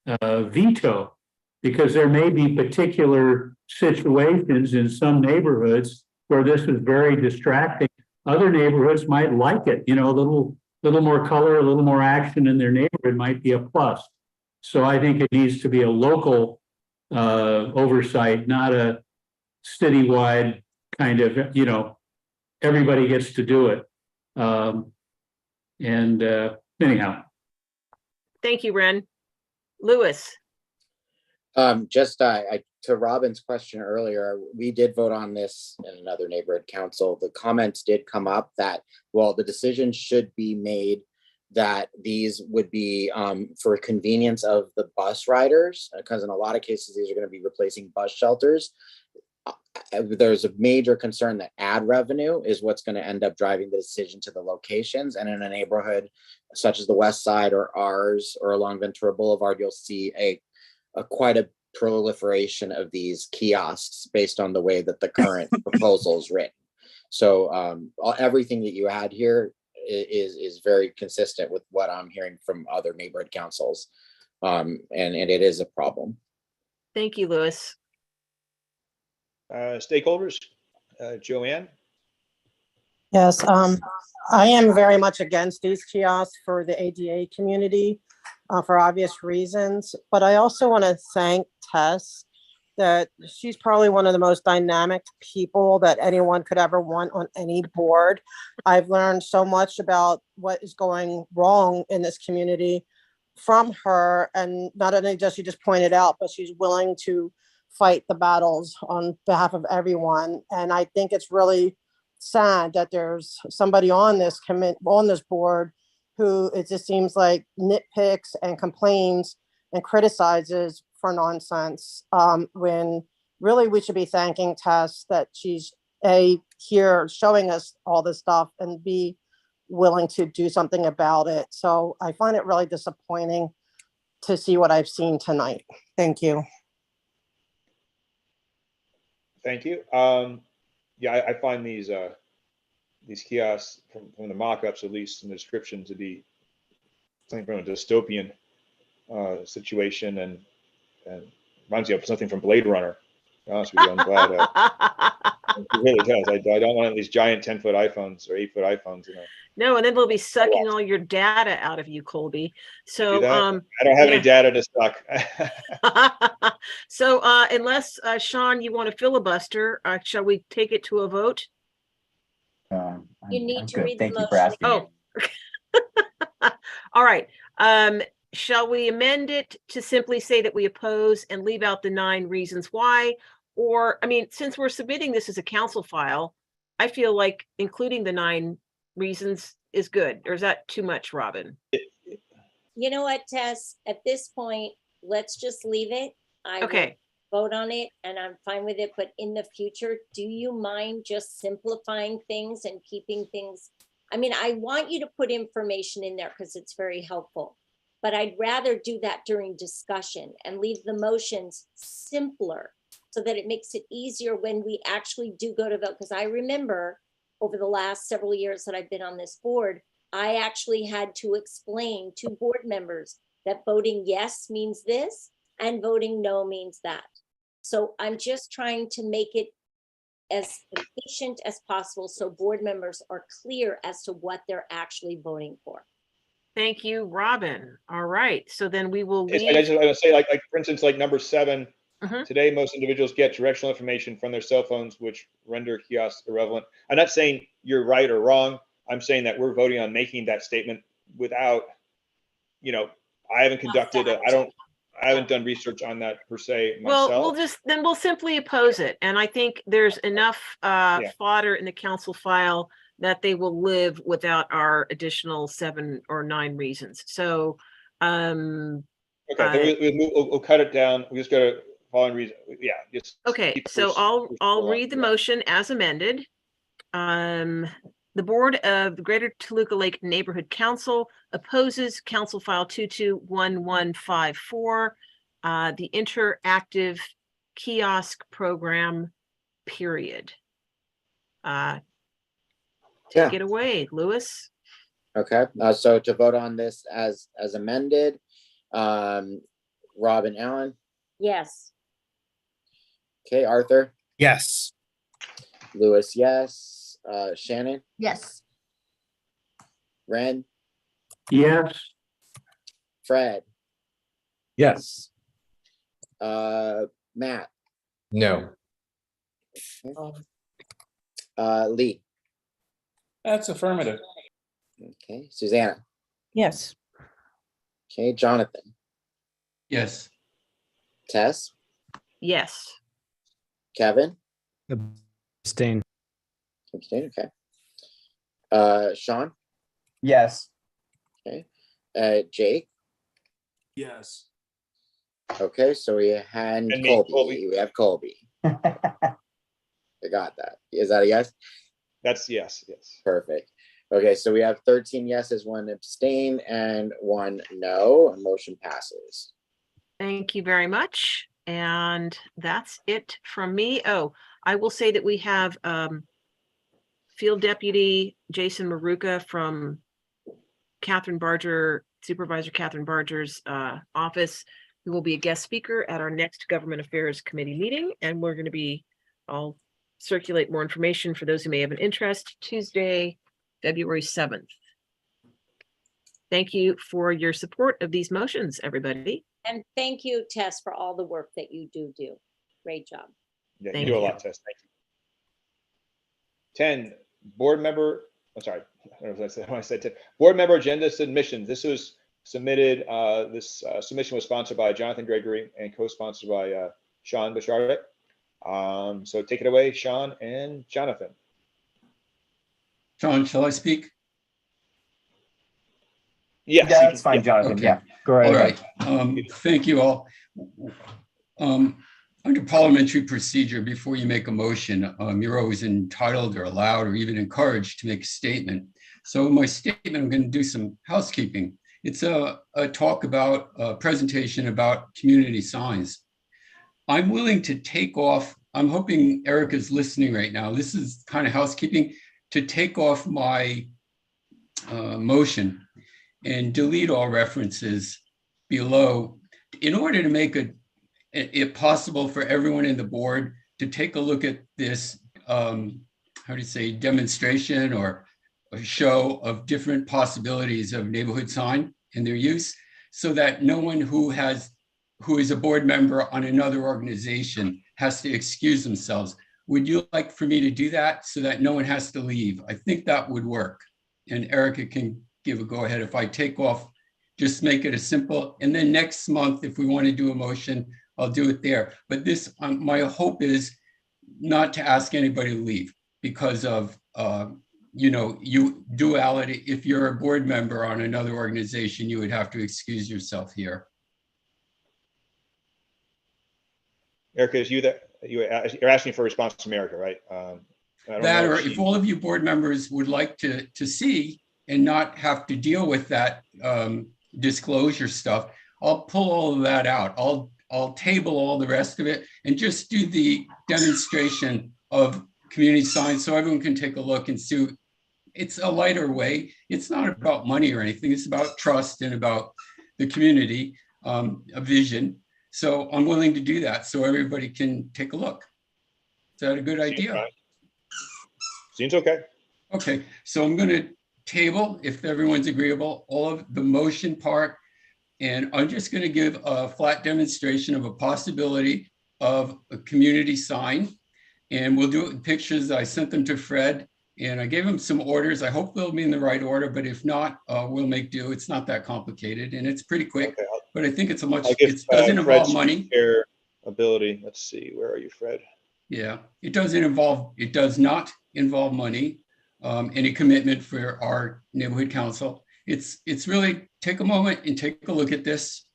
veto, because there may be particular situations in some neighborhoods where this is very distracting. Other neighborhoods might like it, a little more color, a little more action in their neighborhood might be a plus. So I think it needs to be a local oversight, not a citywide kind of, everybody gets to do it. Anyhow. Thank you, Ren. Lewis. To Robin's question earlier, we did vote on this in another neighborhood council. The comments did come up that, well, the decision should be made that these would be for convenience of the bus riders, because in a lot of cases, these are going to be replacing bus shelters. there's a major concern that ad revenue is what's going to end up driving the decision to the locations. And in a neighborhood such as the West Side or ours or along Ventura Boulevard, you'll see a quite a proliferation of these kiosks based on the way that the current proposal is written. So everything that you had here is very consistent with what I'm hearing from other neighborhood councils. And it is a problem. Thank you, Louis. Stakeholders, Joanne? Yes, I am very much against these kiosks for the ADA community for obvious reasons. But I also want to thank Tess that she's probably one of the most dynamic people that anyone could ever want on any board. I've learned so much about what is going wrong in this community from her. And not only does she just point it out, but she's willing to fight the battles on behalf of everyone. And I think it's really sad that there's somebody on this board who it just seems like nitpicks and complains and criticizes for nonsense, when really we should be thanking Tess that she's here showing us all this stuff and be willing to do something about it. So I find it really disappointing to see what I've seen tonight. Thank you. Thank you. Yeah, I find these kiosks from the mock-ups, at least in the description, to be something from a dystopian situation, and reminds me of something from Blade Runner. To be honest with you, I'm glad. It really does. I don't want these giant 10-foot iPhones or 8-foot iPhones. No, and then they'll be sucking all your data out of you, Colby. So I don't have any data to suck. So unless Sean, you want to filibuster, shall we take it to a vote? You need to read the Thank you for motion. asking. Oh, all right. Shall we amend it to simply say that we oppose and leave out the 9 reasons why? Or, I mean, since we're submitting this as a council file, I feel like including the 9 reasons is good. Or is that too much, Robin? You know what, Tess? At this point, let's just leave it. I will vote on it and I'm fine with it. But in the future, do you mind just simplifying things and keeping things? I mean, I want you to put information in there because it's very helpful. But I'd rather do that during discussion and leave the motions simpler so that it makes it easier when we actually do go to vote. Because I remember over the last several years that I've been on this board, I actually had to explain to board members that voting yes means this and voting no means that. So I'm just trying to make it as efficient as possible so board members are clear as to what they're actually voting for. Thank you, Robin. All right, so then we will leave. I just want to say, like for instance, like number 7, today most individuals get directional information from their cell phones, which render kiosks irrelevant. I'm not saying you're right or wrong. I'm saying that we're voting on making that statement without, I haven't conducted, I haven't done research on that per se myself. Well, we'll simply oppose it. And I think there's enough fodder in the council file that they will live without our additional 7 or 9 reasons. So, okay, then we'll cut it down. We just got to following reason. Yeah. Just okay. So I'll read the motion as amended. The board of the Greater Toluca Lake Neighborhood Council opposes Council File 221154, the interactive kiosk program, period. Take it away, Louis. Okay, so to vote on this as amended, Robin Allen. Yes. Okay, Arthur. Yes. Louis, yes. Shannon. Yes. Ren. Yes. Fred. Yes. Matt. No. Lee. That's affirmative. Okay, Susanna. Yes. Okay, Jonathan. Yes. Tess. Yes. Kevin. Abstain. Okay. Sean. Yes. Okay. Jake. Yes. Okay, so we had Colby. We have Colby. got that. Is that a yes? That's yes, yes. Perfect. Okay, so we have 13 yeses, 1 abstain, and 1 no. And motion passes. Thank you very much. And that's it from me. Oh, I will say that we have Field Deputy Jason Maruka from Supervisor Catherine Barger's office, who will be a guest speaker at our next Government Affairs Committee meeting. And we're going to I'll circulate more information for those who may have an interest, Tuesday, February 7th. Thank you for your support of these motions, everybody. And thank you, Tess, for all the work that you do. Great job. Yeah, Thank you do a you. lot, Tess. Thank you. 10, board member, I'm sorry, I don't know if I said 10. Board member agenda submissions. This was submitted, this submission was sponsored by Jonathan Gregory and co-sponsored by Sean Bichardet. So take it away, Sean and Jonathan. Sean, shall I speak? Yes, Yeah, that's fine, Jonathan. Okay. Yeah, go right All ahead. right. Thank you all. Under parliamentary procedure, before you make a motion, you're always entitled or allowed or even encouraged to make a statement. So in my statement, I'm going to do some housekeeping. It's a talk about a presentation about community signs. I'm willing to take off, I'm hoping Erica's listening right now. This is kind of housekeeping, to take off my motion and delete all references below in order to make it possible for everyone in the board to take a look at this, demonstration or a show of different possibilities of neighborhood sign and their use, so that no one who is a board member on another organization has to excuse themselves. Would you like for me to do that so that no one has to leave? I think that would work. And Erica can give a go ahead if I take off, just make it a simple, and then next month, if we want to do a motion, I'll do it there. But this, my hope is not to ask anybody to leave because of, duality. If you're a board member on another organization, you would have to excuse yourself here. Erica, is you that you're asking for a response from Erica, right? That, or if all of you board members would like to see and not have to deal with that disclosure stuff, I'll pull all of that out. I'll table all the rest of it and just do the demonstration of community signs so everyone can take a look and see. It's a lighter way. It's not about money or anything. It's about trust and about the community, a vision. So I'm willing to do that so everybody can take a look. Is that a good idea? Seems okay. Okay, so I'm going to table, if everyone's agreeable, all of the motion part. And I'm just going to give a flat demonstration of a possibility of a community sign. And we'll do it in pictures. I sent them to Fred and I gave him some orders. I hope they'll be in the right order, but if not, we'll make do. It's not that complicated and it's pretty quick, okay, but I think it's it doesn't involve money. Ability. Let's see, where are you, Fred? Yeah, it does not involve money, any commitment for our neighborhood council. It's really take a moment and take a look at this,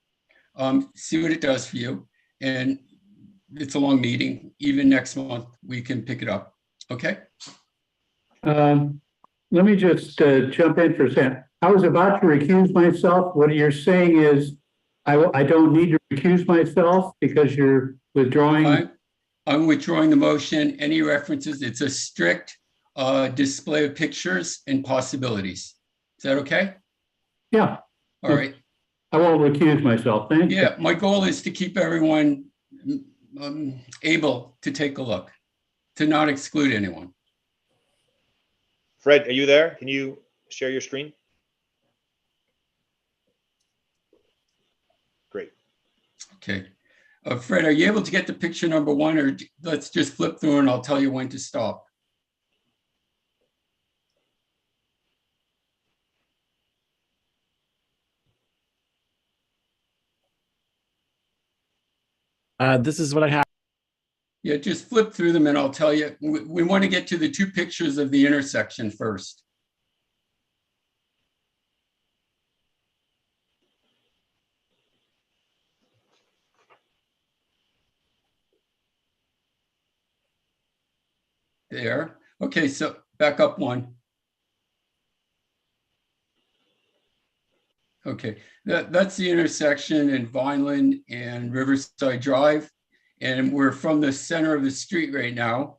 see what it does for you. And it's a long meeting. Even next month, we can pick it up. Okay. Let me just jump in for a second. I was about to recuse myself. What you're saying is I don't need to recuse myself because you're withdrawing. I'm withdrawing the motion. Any references, it's a strict display of pictures and possibilities. Is that okay? Yeah. All right. I won't recuse myself. Thank you. Yeah, my goal is to keep everyone able to take a look, to not exclude anyone. Fred, are you there? Can you share your screen? Great. Okay. Fred, are you able to get to picture number 1, or let's just flip through and I'll tell you when to stop? This is what I have. Yeah, just flip through them and I'll tell you. We want to get to the 2 pictures of the intersection first. there. Okay, so back up one. Okay, that's the intersection in Vineland and Riverside Drive. And we're from the center of the street right now.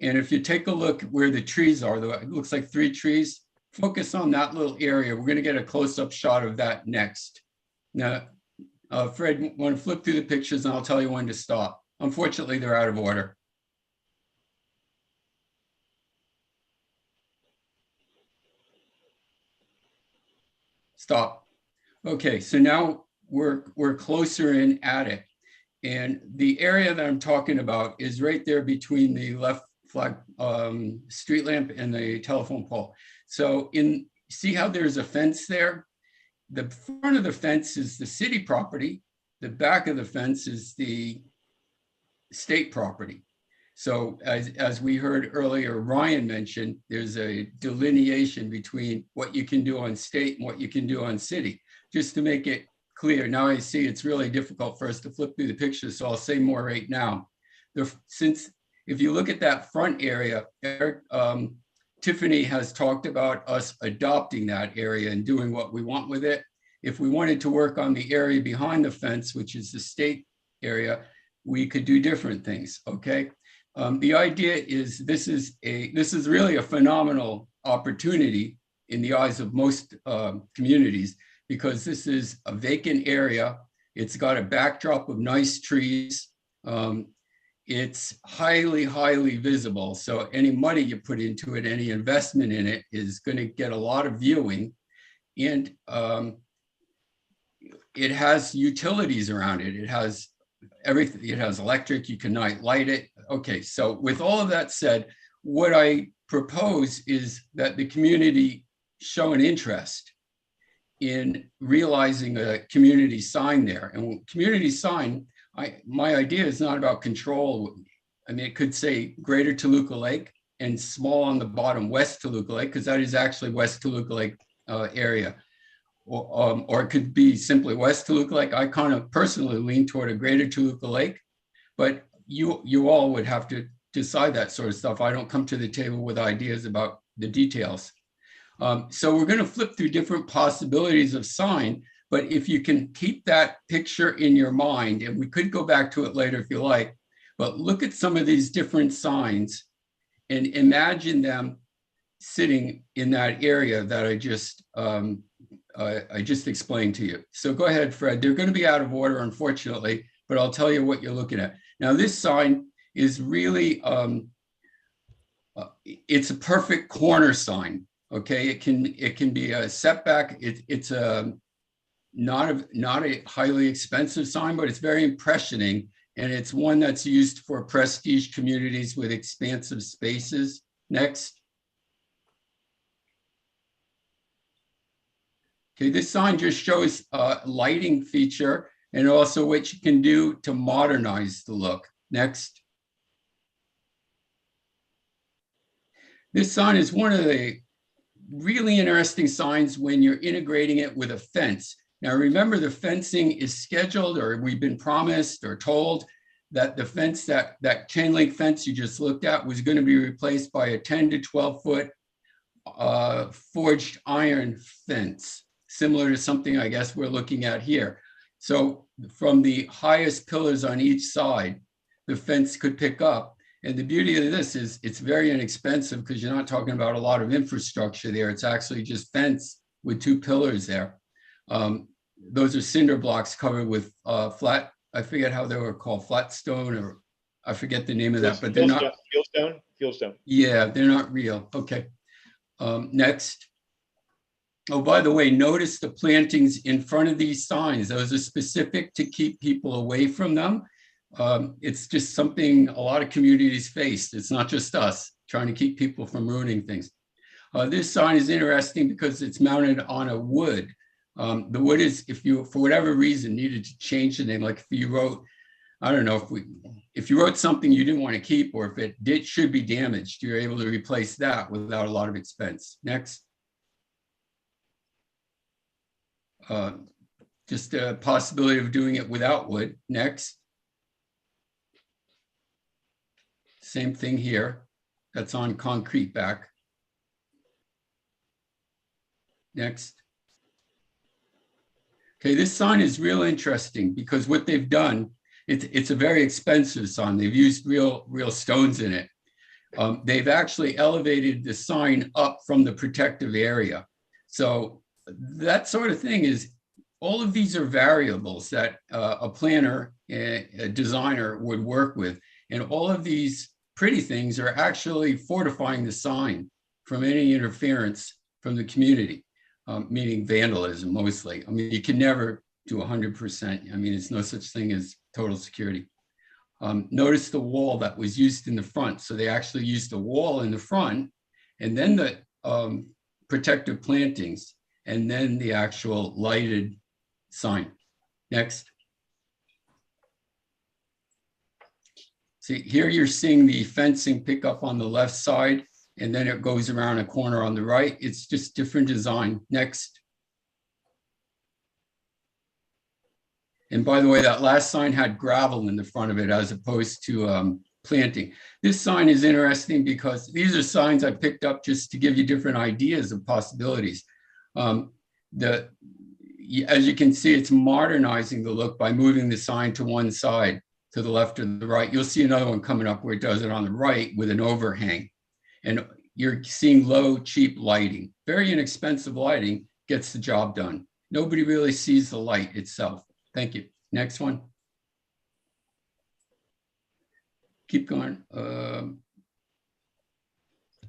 And if you take a look where the trees are, though, it looks like 3 trees. Focus on that little area. We're going to get a close-up shot of that next. Now, Fred, want to flip through the pictures and I'll tell you when to stop. Unfortunately, they're out of order. Stop. Okay, so now we're closer in at it. And the area that I'm talking about is right there between the left flag street lamp and the telephone pole. So see how there's a fence there? The front of the fence is the city property. The back of the fence is the state property. So as we heard earlier, Ryan mentioned, there's a delineation between what you can do on state and what you can do on city. Just to make it clear, now I see it's really difficult for us to flip through the pictures, so I'll say more right now. Since if you look at that front area, Tiffany has talked about us adopting that area and doing what we want with it. If we wanted to work on the area behind the fence, which is the state area, we could do different things, okay? The idea is this is really a phenomenal opportunity in the eyes of most communities, because this is a vacant area. It's got a backdrop of nice trees. It's highly, highly visible. So any money you put into it, any investment in it is going to get a lot of viewing. And it has utilities around it. It has everything. It has electric, you can light it. Okay, so with all of that said, what I propose is that the community show an interest in realizing a community sign there. And community sign, my idea is not about control. I mean, it could say Greater Toluca Lake and small on the bottom, West Toluca Lake, because that is actually West Toluca Lake area. Or it could be simply West Toluca Lake. I kind of personally lean toward a Greater Toluca Lake, but you all would have to decide that sort of stuff. I don't come to the table with ideas about the details. So we're going to flip through different possibilities of sign, but if you can keep that picture in your mind, and we could go back to it later if you like, but look at some of these different signs and imagine them sitting in that area that I just explained to you. So go ahead, Fred. They're going to be out of order, unfortunately, but I'll tell you what you're looking at. Now, this sign is really, it's a perfect corner sign. Okay, it can be a setback. It's not a highly expensive sign, but it's very impressioning, and it's one that's used for prestige communities with expansive spaces. Next. Okay, this sign just shows a lighting feature and also what you can do to modernize the look. Next. This sign is one of the really interesting signs when you're integrating it with a fence. Now, remember, the fencing is scheduled, or we've been promised or told that the fence, that chain link fence you just looked at, was going to be replaced by a 10 to 12 foot forged iron fence, similar to something I guess we're looking at here. So from the highest pillars on each side, the fence could pick up. And the beauty of this is it's very inexpensive because you're not talking about a lot of infrastructure there. It's actually just fence with 2 pillars there. Those are cinder blocks covered with flat, I forget how they were called, flat stone, or I forget the name of that, but they're not. Fieldstone. Yeah, they're not real. Okay. Next. Oh, by the way, notice the plantings in front of these signs. Those are specific to keep people away from them. It's just something a lot of communities face. It's not just us trying to keep people from ruining things. This sign is interesting because it's mounted on a wood. The wood is, if you, for whatever reason, needed to change the name, like if you wrote, I don't know, if you wrote something you didn't want to keep, or if it should be damaged, you're able to replace that without a lot of expense. Next. Just a possibility of doing it without wood. Next. Same thing here. that's on concrete back. Next. Okay, this sign is real interesting because what they've done, it's a very expensive sign. They've used real stones in it. They've actually elevated the sign up from the protective area. So that sort of thing is, all of these are variables that a planner, a designer would work with. And all of these pretty things are actually fortifying the sign from any interference from the community, meaning vandalism mostly. I mean, you can never do 100%. I mean, it's no such thing as total security. Notice the wall that was used in the front. So they actually used the wall in the front and then the protective plantings and then the actual lighted sign. Next. See, here you're seeing the fencing pick up on the left side and then it goes around a corner on the right. It's just different design. Next. And by the way, that last sign had gravel in the front of it as opposed to planting. This sign is interesting because these are signs I picked up just to give you different ideas of possibilities. As you can see, it's modernizing the look by moving the sign to one side, to the left or the right. You'll see another one coming up where it does it on the right with an overhang. And you're seeing low, cheap lighting. Very inexpensive lighting gets the job done. Nobody really sees the light itself. Thank you. Next one. Keep going.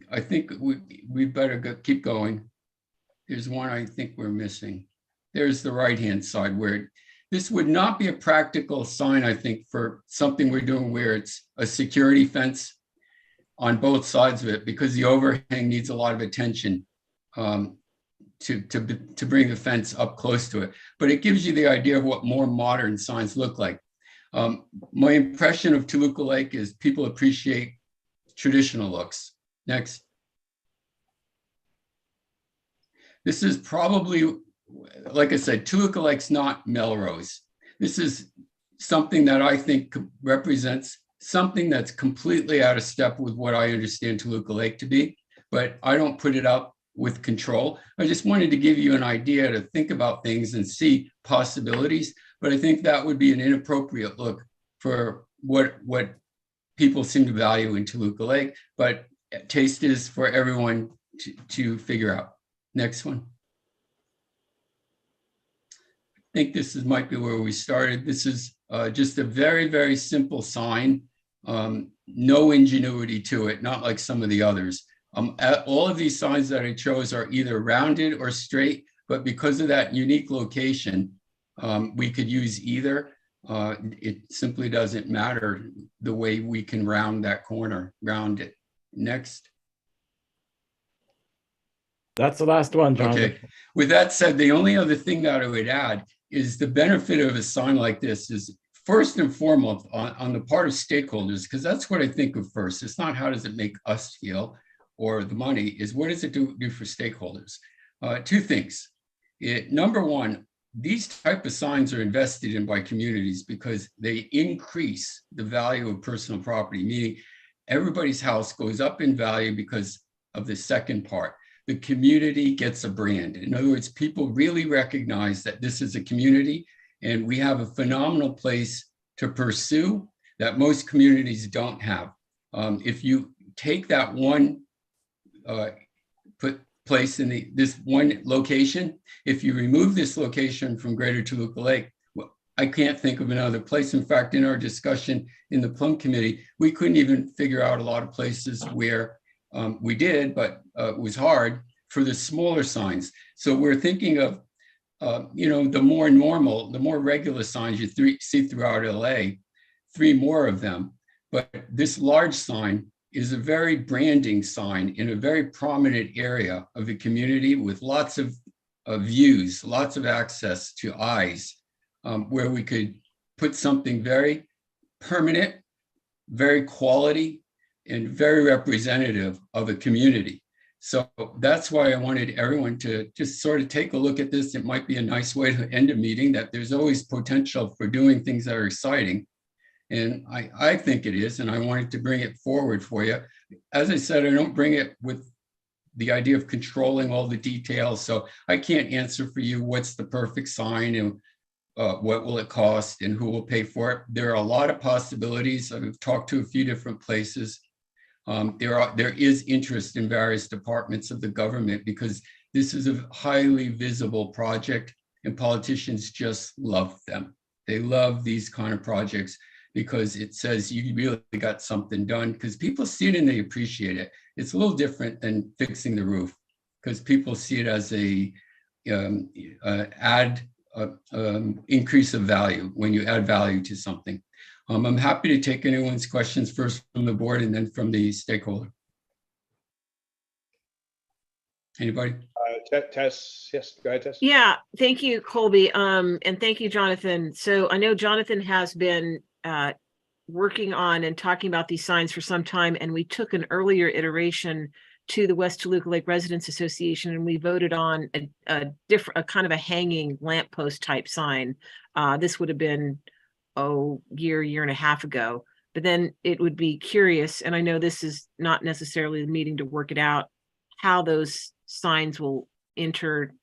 I think we better keep going. There's one I think we're missing. There's the right-hand side where this would not be a practical sign, I think, for something we're doing where it's a security fence on both sides of it because the overhang needs a lot of attention to bring the fence up close to it. But it gives you the idea of what more modern signs look like. My impression of Toluca Lake is people appreciate traditional looks. Next. This is probably, like I said, Toluca Lake's not Melrose. This is something that I think represents something that's completely out of step with what I understand Toluca Lake to be, but I don't put it up with control. I just wanted to give you an idea to think about things and see possibilities, but I think that would be an inappropriate look for what people seem to value in Toluca Lake, but taste is for everyone to figure out. Next one. I think this might be where we started. This is just a very, very simple sign. No ingenuity to it, not like some of the others. All of these signs that I chose are either rounded or straight, but because of that unique location, we could use either. It simply doesn't matter the way we can round that corner, round it. Next. That's the last one, John. Okay. With that said, the only other thing that I would add is the benefit of a sign like this is first and foremost on the part of stakeholders, because that's what I think of first. It's not how does it make us feel or the money, is what does it do for stakeholders? Two things. Number one, these type of signs are invested in by communities because they increase the value of personal property, meaning everybody's house goes up in value because of the second part. The community gets a brand. In other words, people really recognize that this is a community and we have a phenomenal place to pursue that most communities don't have. If you take that one place in this one location, if you remove this location from Greater Toluca Lake, well, I can't think of another place. In fact, in our discussion in the Plum Committee, we couldn't even figure out a lot of places where we did, but it was hard for the smaller signs. So we're thinking of, the more normal, the more regular signs you see throughout LA, 3 more of them. But this large sign is a very branding sign in a very prominent area of the community with lots of views, lots of access to eyes, where we could put something very permanent, very quality, and very representative of a community. So that's why I wanted everyone to just sort of take a look at this. It might be a nice way to end a meeting, that there's always potential for doing things that are exciting. And I think it is, and I wanted to bring it forward for you. As I said, I don't bring it with the idea of controlling all the details. So I can't answer for you what's the perfect sign and what will it cost and who will pay for it. There are a lot of possibilities. I've talked to a few different places. There is interest in various departments of the government because this is a highly visible project and politicians just love them. They love these kind of projects because it says you really got something done, because people see it and they appreciate it. It's a little different than fixing the roof because people see it as a increase of value when you add value to something. I'm happy to take anyone's questions first from the board and then from the stakeholder. Anybody? Tess, yes, go ahead, Tess. Yeah, thank you, Colby. And thank you, Jonathan. So I know Jonathan has been working on and talking about these signs for some time, and we took an earlier iteration to the West Toluca Lake Residents Association, and we voted on a kind of a hanging lamppost type sign. This would have been year and a half ago. But then it would be curious, and I know this is not necessarily the meeting to work it out, how those signs will interact,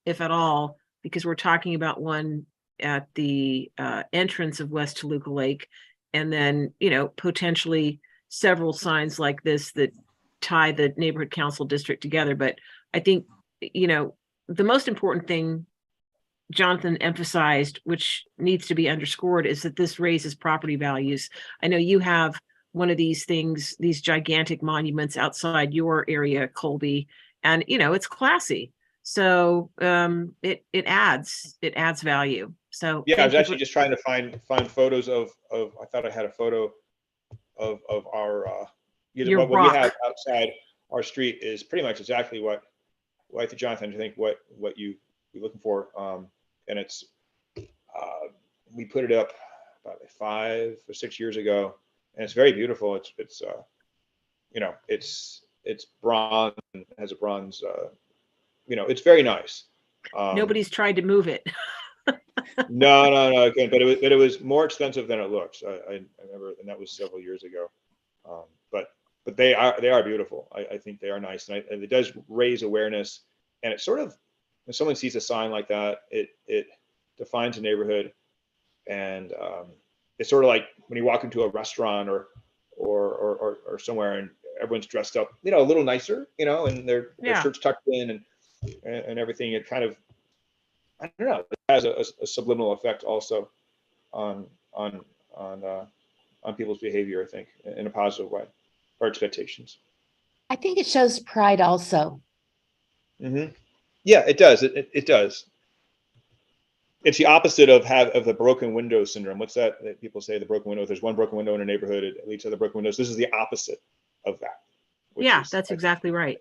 if at all, because we're talking about one at the entrance of West Toluca Lake, and then, you know, potentially several signs like this that tie the neighborhood council district together. But I think, you know, the most important thing Jonathan emphasized, which needs to be underscored, is that this raises property values. I know you have one of these things, these gigantic monuments outside your area, Colby, and, you know, it's classy. So it adds value. So yeah, I was actually just trying to find photos of I thought I had a photo of our what we have outside our street is pretty much exactly what I think, Jonathan, I think what you're looking for. And it's we put it up about 5 or 6 years ago, and it's very beautiful. It's you know, it's bronze, and has a bronze you know, it's very nice. Nobody's tried to move it. No, again, but it was more expensive than it looks. I remember, and that was several years ago. But they are beautiful. I think they are nice, and it does raise awareness. And it's sort of, when someone sees a sign like that, it defines a neighborhood, and it's sort of like when you walk into a restaurant or somewhere and everyone's dressed up, you know, a little nicer, you know, and their shirts tucked in and everything. It kind of, I don't know, it has a subliminal effect also on people's behavior, I think, in a positive way, or expectations. I think it shows pride also. Mm-hmm. Yeah, it does. It does. It's the opposite of the broken window syndrome. What's that people say? The broken window. If there's one broken window in a neighborhood, it leads to other broken windows. This is the opposite of that. Yeah, that's exactly right.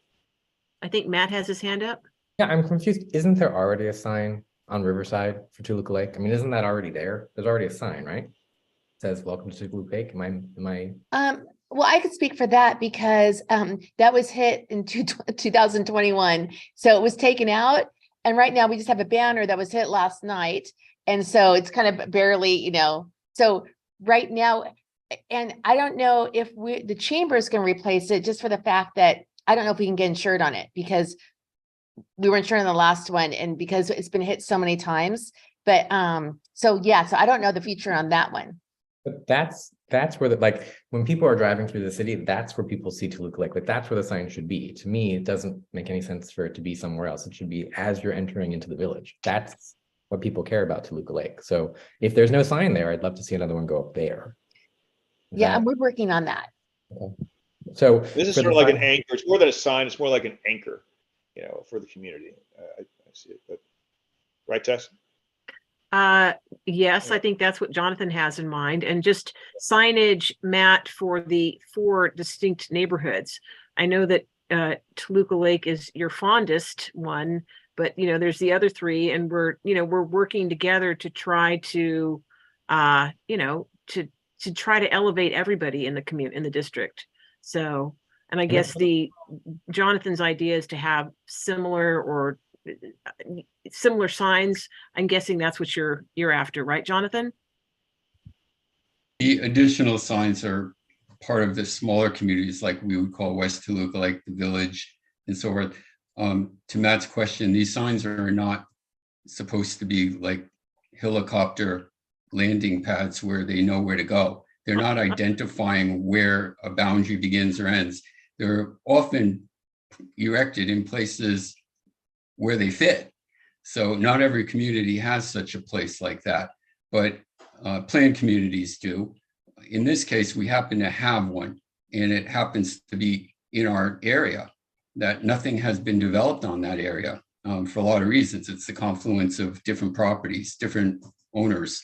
I think Matt has his hand up. Yeah, I'm confused. Isn't there already a sign on Riverside for Toluca Lake? I mean, isn't that already there? There's already a sign, right? It says "Welcome to Toluca Lake." Am I? Well, I could speak for that because that was hit in 2021, so it was taken out, and right now we just have a banner that was hit last night, and so it's kind of barely, you know. So right now, and I don't know if the chamber is going to replace it, just for the fact that I don't know if we can get insured on it because we were insured on the last one, and because it's been hit so many times. But so yeah, so I don't know the future on that one. But that's where like when people are driving through the city, that's where people see Toluca Lake. Like that's where the sign should be. To me, it doesn't make any sense for it to be somewhere else. It should be as you're entering into the village. That's what people care about Toluca Lake. So if there's no sign there, I'd love to see another one go up there. Yeah, and we're working on that. Okay. So this is sort of like an anchor. It's more than a sign. It's more like an anchor, you know, for the community. I see it, but right, Tess? Yes, I think that's what Jonathan has in mind, and just signage, Matt, for the 4 distinct neighborhoods. I know that Toluca Lake is your fondest one, but you know, there's the other 3, and we're working together to try to, you know, to try to elevate everybody in the community, in the district. So, and I guess Jonathan's idea is to have similar signs. I'm guessing that's what you're after, right, Jonathan? The additional signs are part of the smaller communities, like we would call West Toluca, like the village and so forth. To Matt's question, these signs are not supposed to be like helicopter landing pads where they know where to go. They're not identifying where a boundary begins or ends. They're often erected in places where they fit. So not every community has such a place like that, but planned communities do. In this case, we happen to have one, and it happens to be in our area that nothing has been developed on that area for a lot of reasons. It's the confluence of different properties, different owners.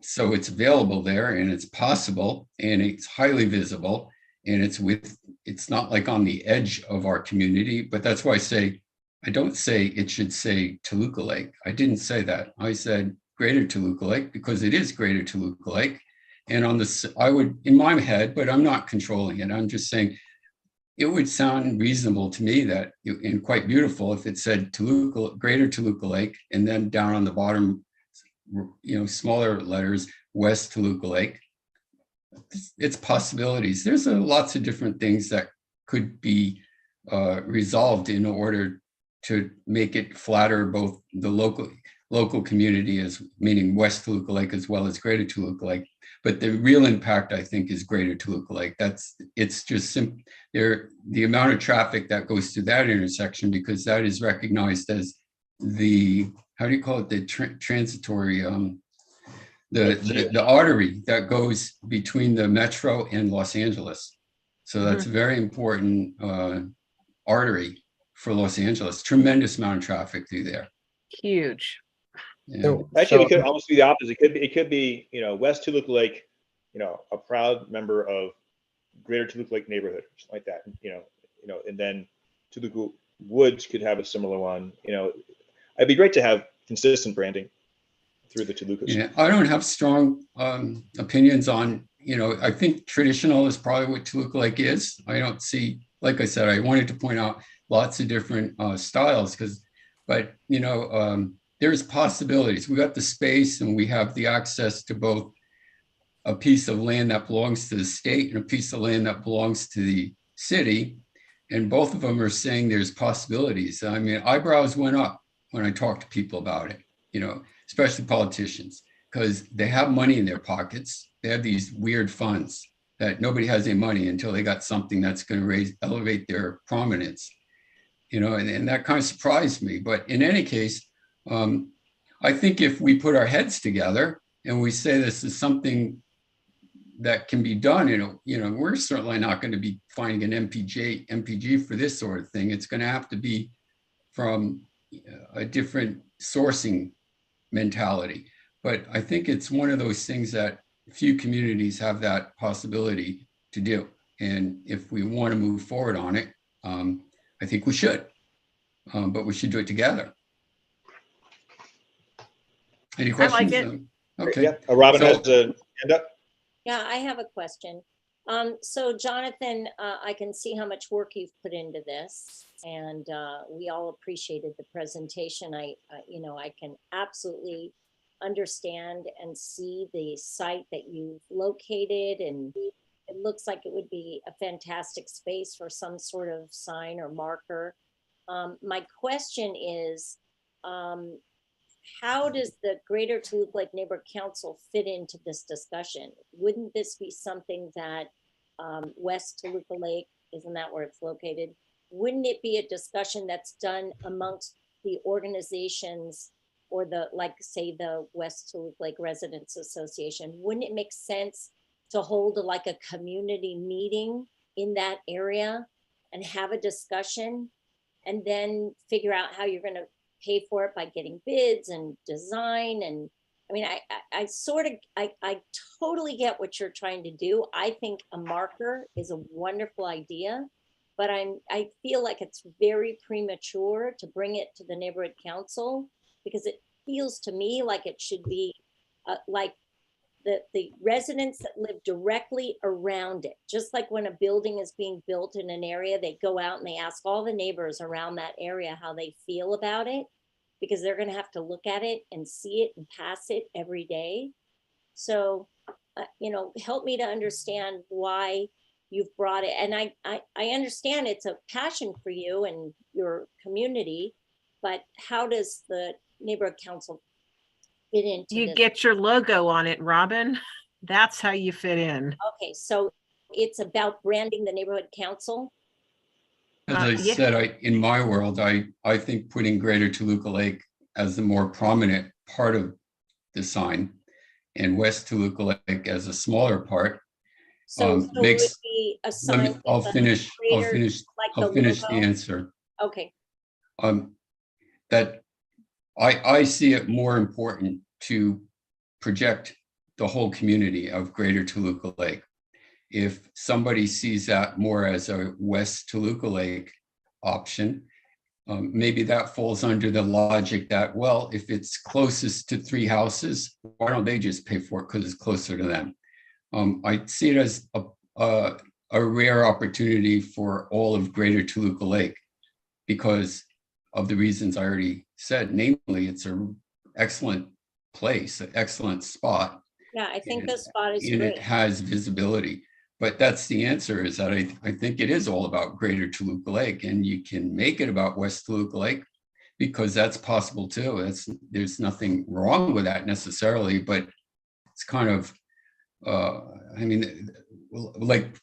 So it's available there, and it's possible, and it's highly visible, and it's not like on the edge of our community, but that's why I don't say it should say Toluca Lake. I didn't say that. I said Greater Toluca Lake because it is Greater Toluca Lake. And on this, I would, in my head, but I'm not controlling it. I'm just saying it would sound reasonable to me that, and quite beautiful if it said Toluca, Greater Toluca Lake, and then down on the bottom, smaller letters, West Toluca Lake. It's possibilities. There's lots of different things that could be resolved in order to make it flatter both the local community, as meaning West Toluca Lake as well as Greater Toluca Lake. But the real impact, I think, is Greater Toluca Lake. It's just simple. The amount of traffic that goes through that intersection, because that is recognized as the, how do you call it? The transitory, the artery that goes between the metro and Los Angeles. So that's a very important artery for Los Angeles. Tremendous amount of traffic through there. Huge. Yeah. Actually, it could almost be the opposite. It could be, West Toluca Lake, a proud member of Greater Toluca Lake neighborhood, or something like that. And then Toluca Woods could have a similar one. It'd be great to have consistent branding through the Tolucas. Yeah, I don't have strong opinions on, I think traditional is probably what Toluca Lake is. I don't see, like I said, I wanted to point out lots of different styles but there's possibilities. We got the space and we have the access to both a piece of land that belongs to the state and a piece of land that belongs to the city. And both of them are saying there's possibilities. I mean, eyebrows went up when I talked to people about it, especially politicians, because they have money in their pockets. They have these weird funds that nobody has any money until they got something that's going to elevate their prominence, and that kind of surprised me. But in any case, I think if we put our heads together and we say this is something that can be done, we're certainly not going to be finding an MPG for this sort of thing. It's going to have to be from a different sourcing mentality. But I think it's one of those things that few communities have that possibility to do. And if we want to move forward on it, I think we should, but we should do it together. Any questions? I like it. Okay. Yeah. Robin has a hand up. Yeah, I have a question. So Jonathan, I can see how much work you've put into this, and we all appreciated the presentation. I can absolutely understand and see the site that you've located, and it looks like it would be a fantastic space for some sort of sign or marker. My question is, how does the Greater Toluca Lake Neighborhood Council fit into this discussion? Wouldn't this be something that West Toluca Lake, isn't that where it's located? Wouldn't it be a discussion that's done amongst the organizations or say the West Toluca Lake Residents Association? Wouldn't it make sense to hold a community meeting in that area and have a discussion and then figure out how you're going to pay for it by getting bids and design? And I mean, I totally get what you're trying to do. I think a marker is a wonderful idea, but I feel like it's very premature to bring it to the neighborhood council, because it feels to me like it should be like the residents that live directly around it. Just like when a building is being built in an area, they go out and they ask all the neighbors around that area how they feel about it, because they're going to have to look at it and see it and pass it every day. So help me to understand why you've brought it. And I understand it's a passion for you and your community, but how does the neighborhood council fit into You this? get your logo on it, Robin. That's how you fit in. Okay, so it's about branding the neighborhood council. As I Yeah. said, in my world, I think putting Greater Toluca Lake as the more prominent part of the sign and West Toluca Lake as a smaller part So it would makes. be a Let sign. me, I'll with a finish greater, like I'll the finish the logo? answer. Okay, That I see it more important to project the whole community of Greater Toluca Lake. If somebody sees that more as a West Toluca Lake option, maybe that falls under the logic that, well, if it's closest to 3 houses, why don't they just pay for it because it's closer to them? I see it as a rare opportunity for all of Greater Toluca Lake because of the reasons I already said, namely, it's an excellent place, an excellent spot. yeah, I think this spot is And great. it has visibility. But that's the answer, is that I think it is all about Greater Toluca Lake, and you can make it about West Toluca Lake because that's possible too. There's nothing wrong with that necessarily, but it's kind of, like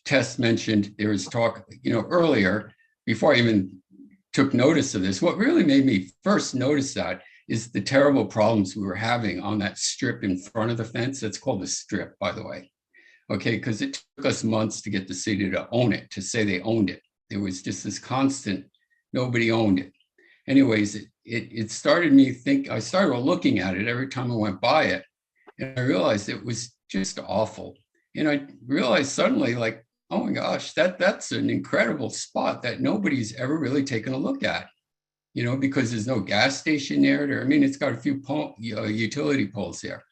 Tess mentioned, there was talk, earlier, before I even took notice of this, what really made me first notice that is the terrible problems we were having on that strip in front of the fence. It's called the strip, by the way. Okay, because it took us months to get the city to own it, to say they owned it. There was just this constant, nobody owned it. Anyways, it started me I started looking at it every time I went by it, and I realized it was just awful. And I realized suddenly, like, oh my gosh, that's an incredible spot that nobody's ever really taken a look at, because there's no gas station there. I mean, it's got a few utility poles there,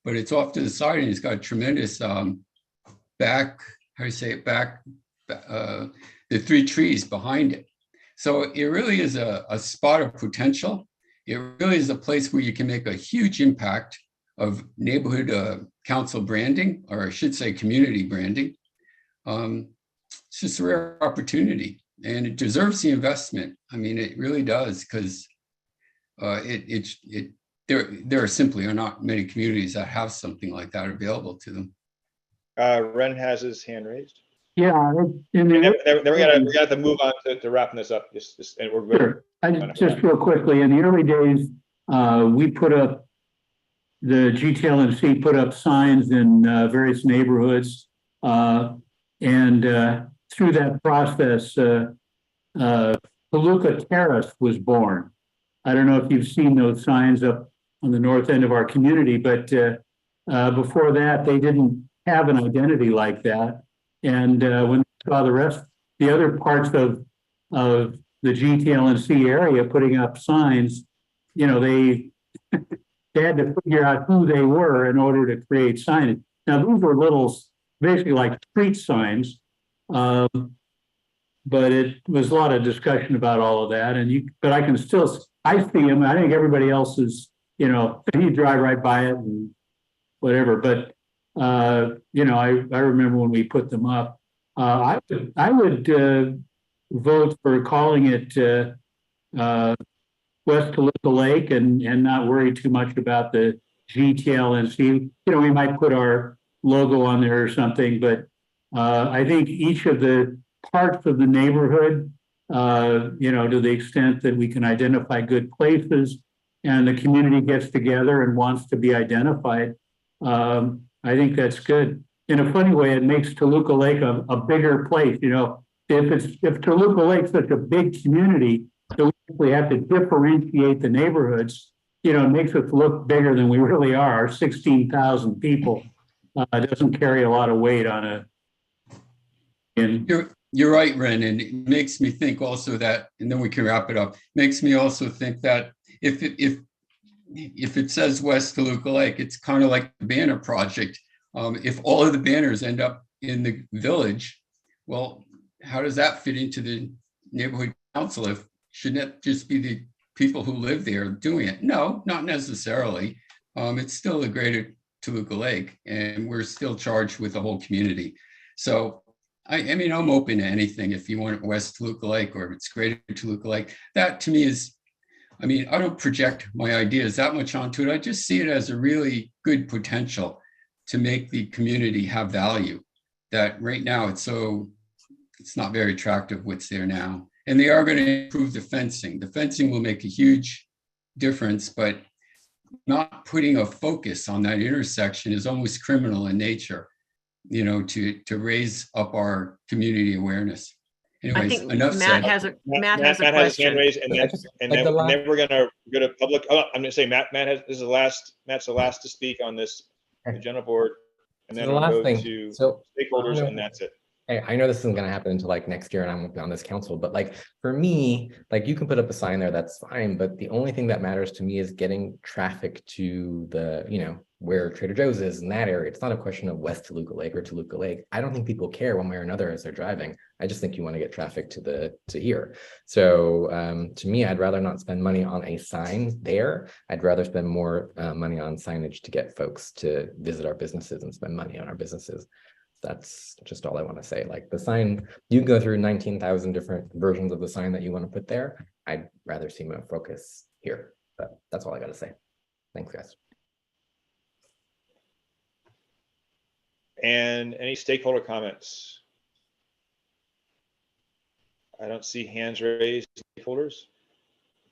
but it's off to the side and it's got a tremendous the 3 trees behind it. So it really is a spot of potential. It really is a place where you can make a huge impact of neighborhood council branding, or I should say community branding. It's just a rare opportunity and it deserves the investment. I mean, it really does, because there simply are not many communities that have something like that available to them. Ren has his hand raised. Yeah. Then we got to move on to wrapping this up. And we're good. Sure. Just real quickly, in the early days, we put up, the GTLNC put up signs in various neighborhoods. And through that process, Toluca Terrace was born. I don't know if you've seen those signs up on the north end of our community, but before that, they didn't have an identity like that. And when they saw the other parts of the GTLNC area putting up signs, they had to figure out who they were in order to create signage. Now, these were basically like street signs, but it was a lot of discussion about all of that. But I see them. I think everybody else is, you drive right by it and whatever. But I remember when we put them up. I would vote for calling it West Toluca Lake and not worry too much about the GTLNC. We might put our logo on there or something, but I think each of the parts of the neighborhood, to the extent that we can identify good places and the community gets together and wants to be identified, I think that's good. In a funny way, it makes Toluca Lake a bigger place. If Toluca Lake's such a big community, that we have to differentiate the neighborhoods, it makes us look bigger than we really are. Our 16,000 people doesn't carry a lot of weight on You're right, Ren, and it makes me think also that, and then we can wrap it up, makes me also think that if it says West Toluca Lake, it's kind of like the banner project. If all of the banners end up in the village, well, how does that fit into the neighborhood council? Shouldn't it just be the people who live there doing it? No, not necessarily. It's still the Greater Toluca Lake, and we're still charged with the whole community. So, I mean, I'm open to anything. If you want West Toluca Lake or if it's Greater Toluca Lake, that to me is, I mean, I don't project my ideas that much onto it. I just see it as a really good potential to make the community have value. That right now it's not very attractive what's there now. And they are going to improve the fencing. The fencing will make a huge difference, but not putting a focus on that intersection is almost criminal in nature, you know, to raise up our community awareness. I Anyways, think enough Matt said. has a Matt has a has his hand question. raised, and then we're gonna go to public. Oh, I'm gonna say Matt's the last to speak on this agenda board, and then the we'll last go thing. to So stakeholders, and that's it. I know this isn't going to happen until like next year and I won't be on this council, but like for me, like you can put up a sign there, that's fine. But the only thing that matters to me is getting traffic to the, you know, where Trader Joe's is in that area. It's not a question of West Toluca Lake or Toluca Lake. I don't think people care one way or another as they're driving. I just think you want to get traffic to here. So to me, I'd rather not spend money on a sign there. I'd rather spend more money on signage to get folks to visit our businesses and spend money on our businesses. That's just all I want to say. Like the sign, you can go through 19,000 different versions of the sign that you want to put there. I'd rather see more focus here, but that's all I got to say. Thanks, guys. And any stakeholder comments? I don't see hands raised, stakeholders.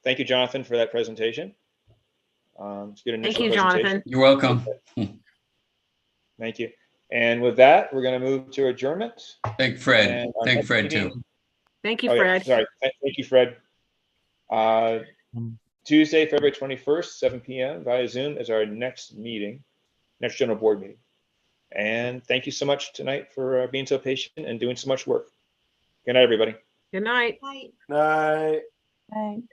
Thank you, Jonathan, for that presentation. It's a good initial Thank you, presentation. Jonathan. You're welcome. Thank you. And with that, we're going to move to adjournment. Thank Fred. Thank Fred too. Thank you, Oh, yeah, Fred. sorry. Thank you, Fred. Tuesday, February 21st, 7 p.m. via Zoom is our next meeting, next general board meeting. And thank you so much tonight for being so patient and doing so much work. Good night, everybody. Good night. Night. Right.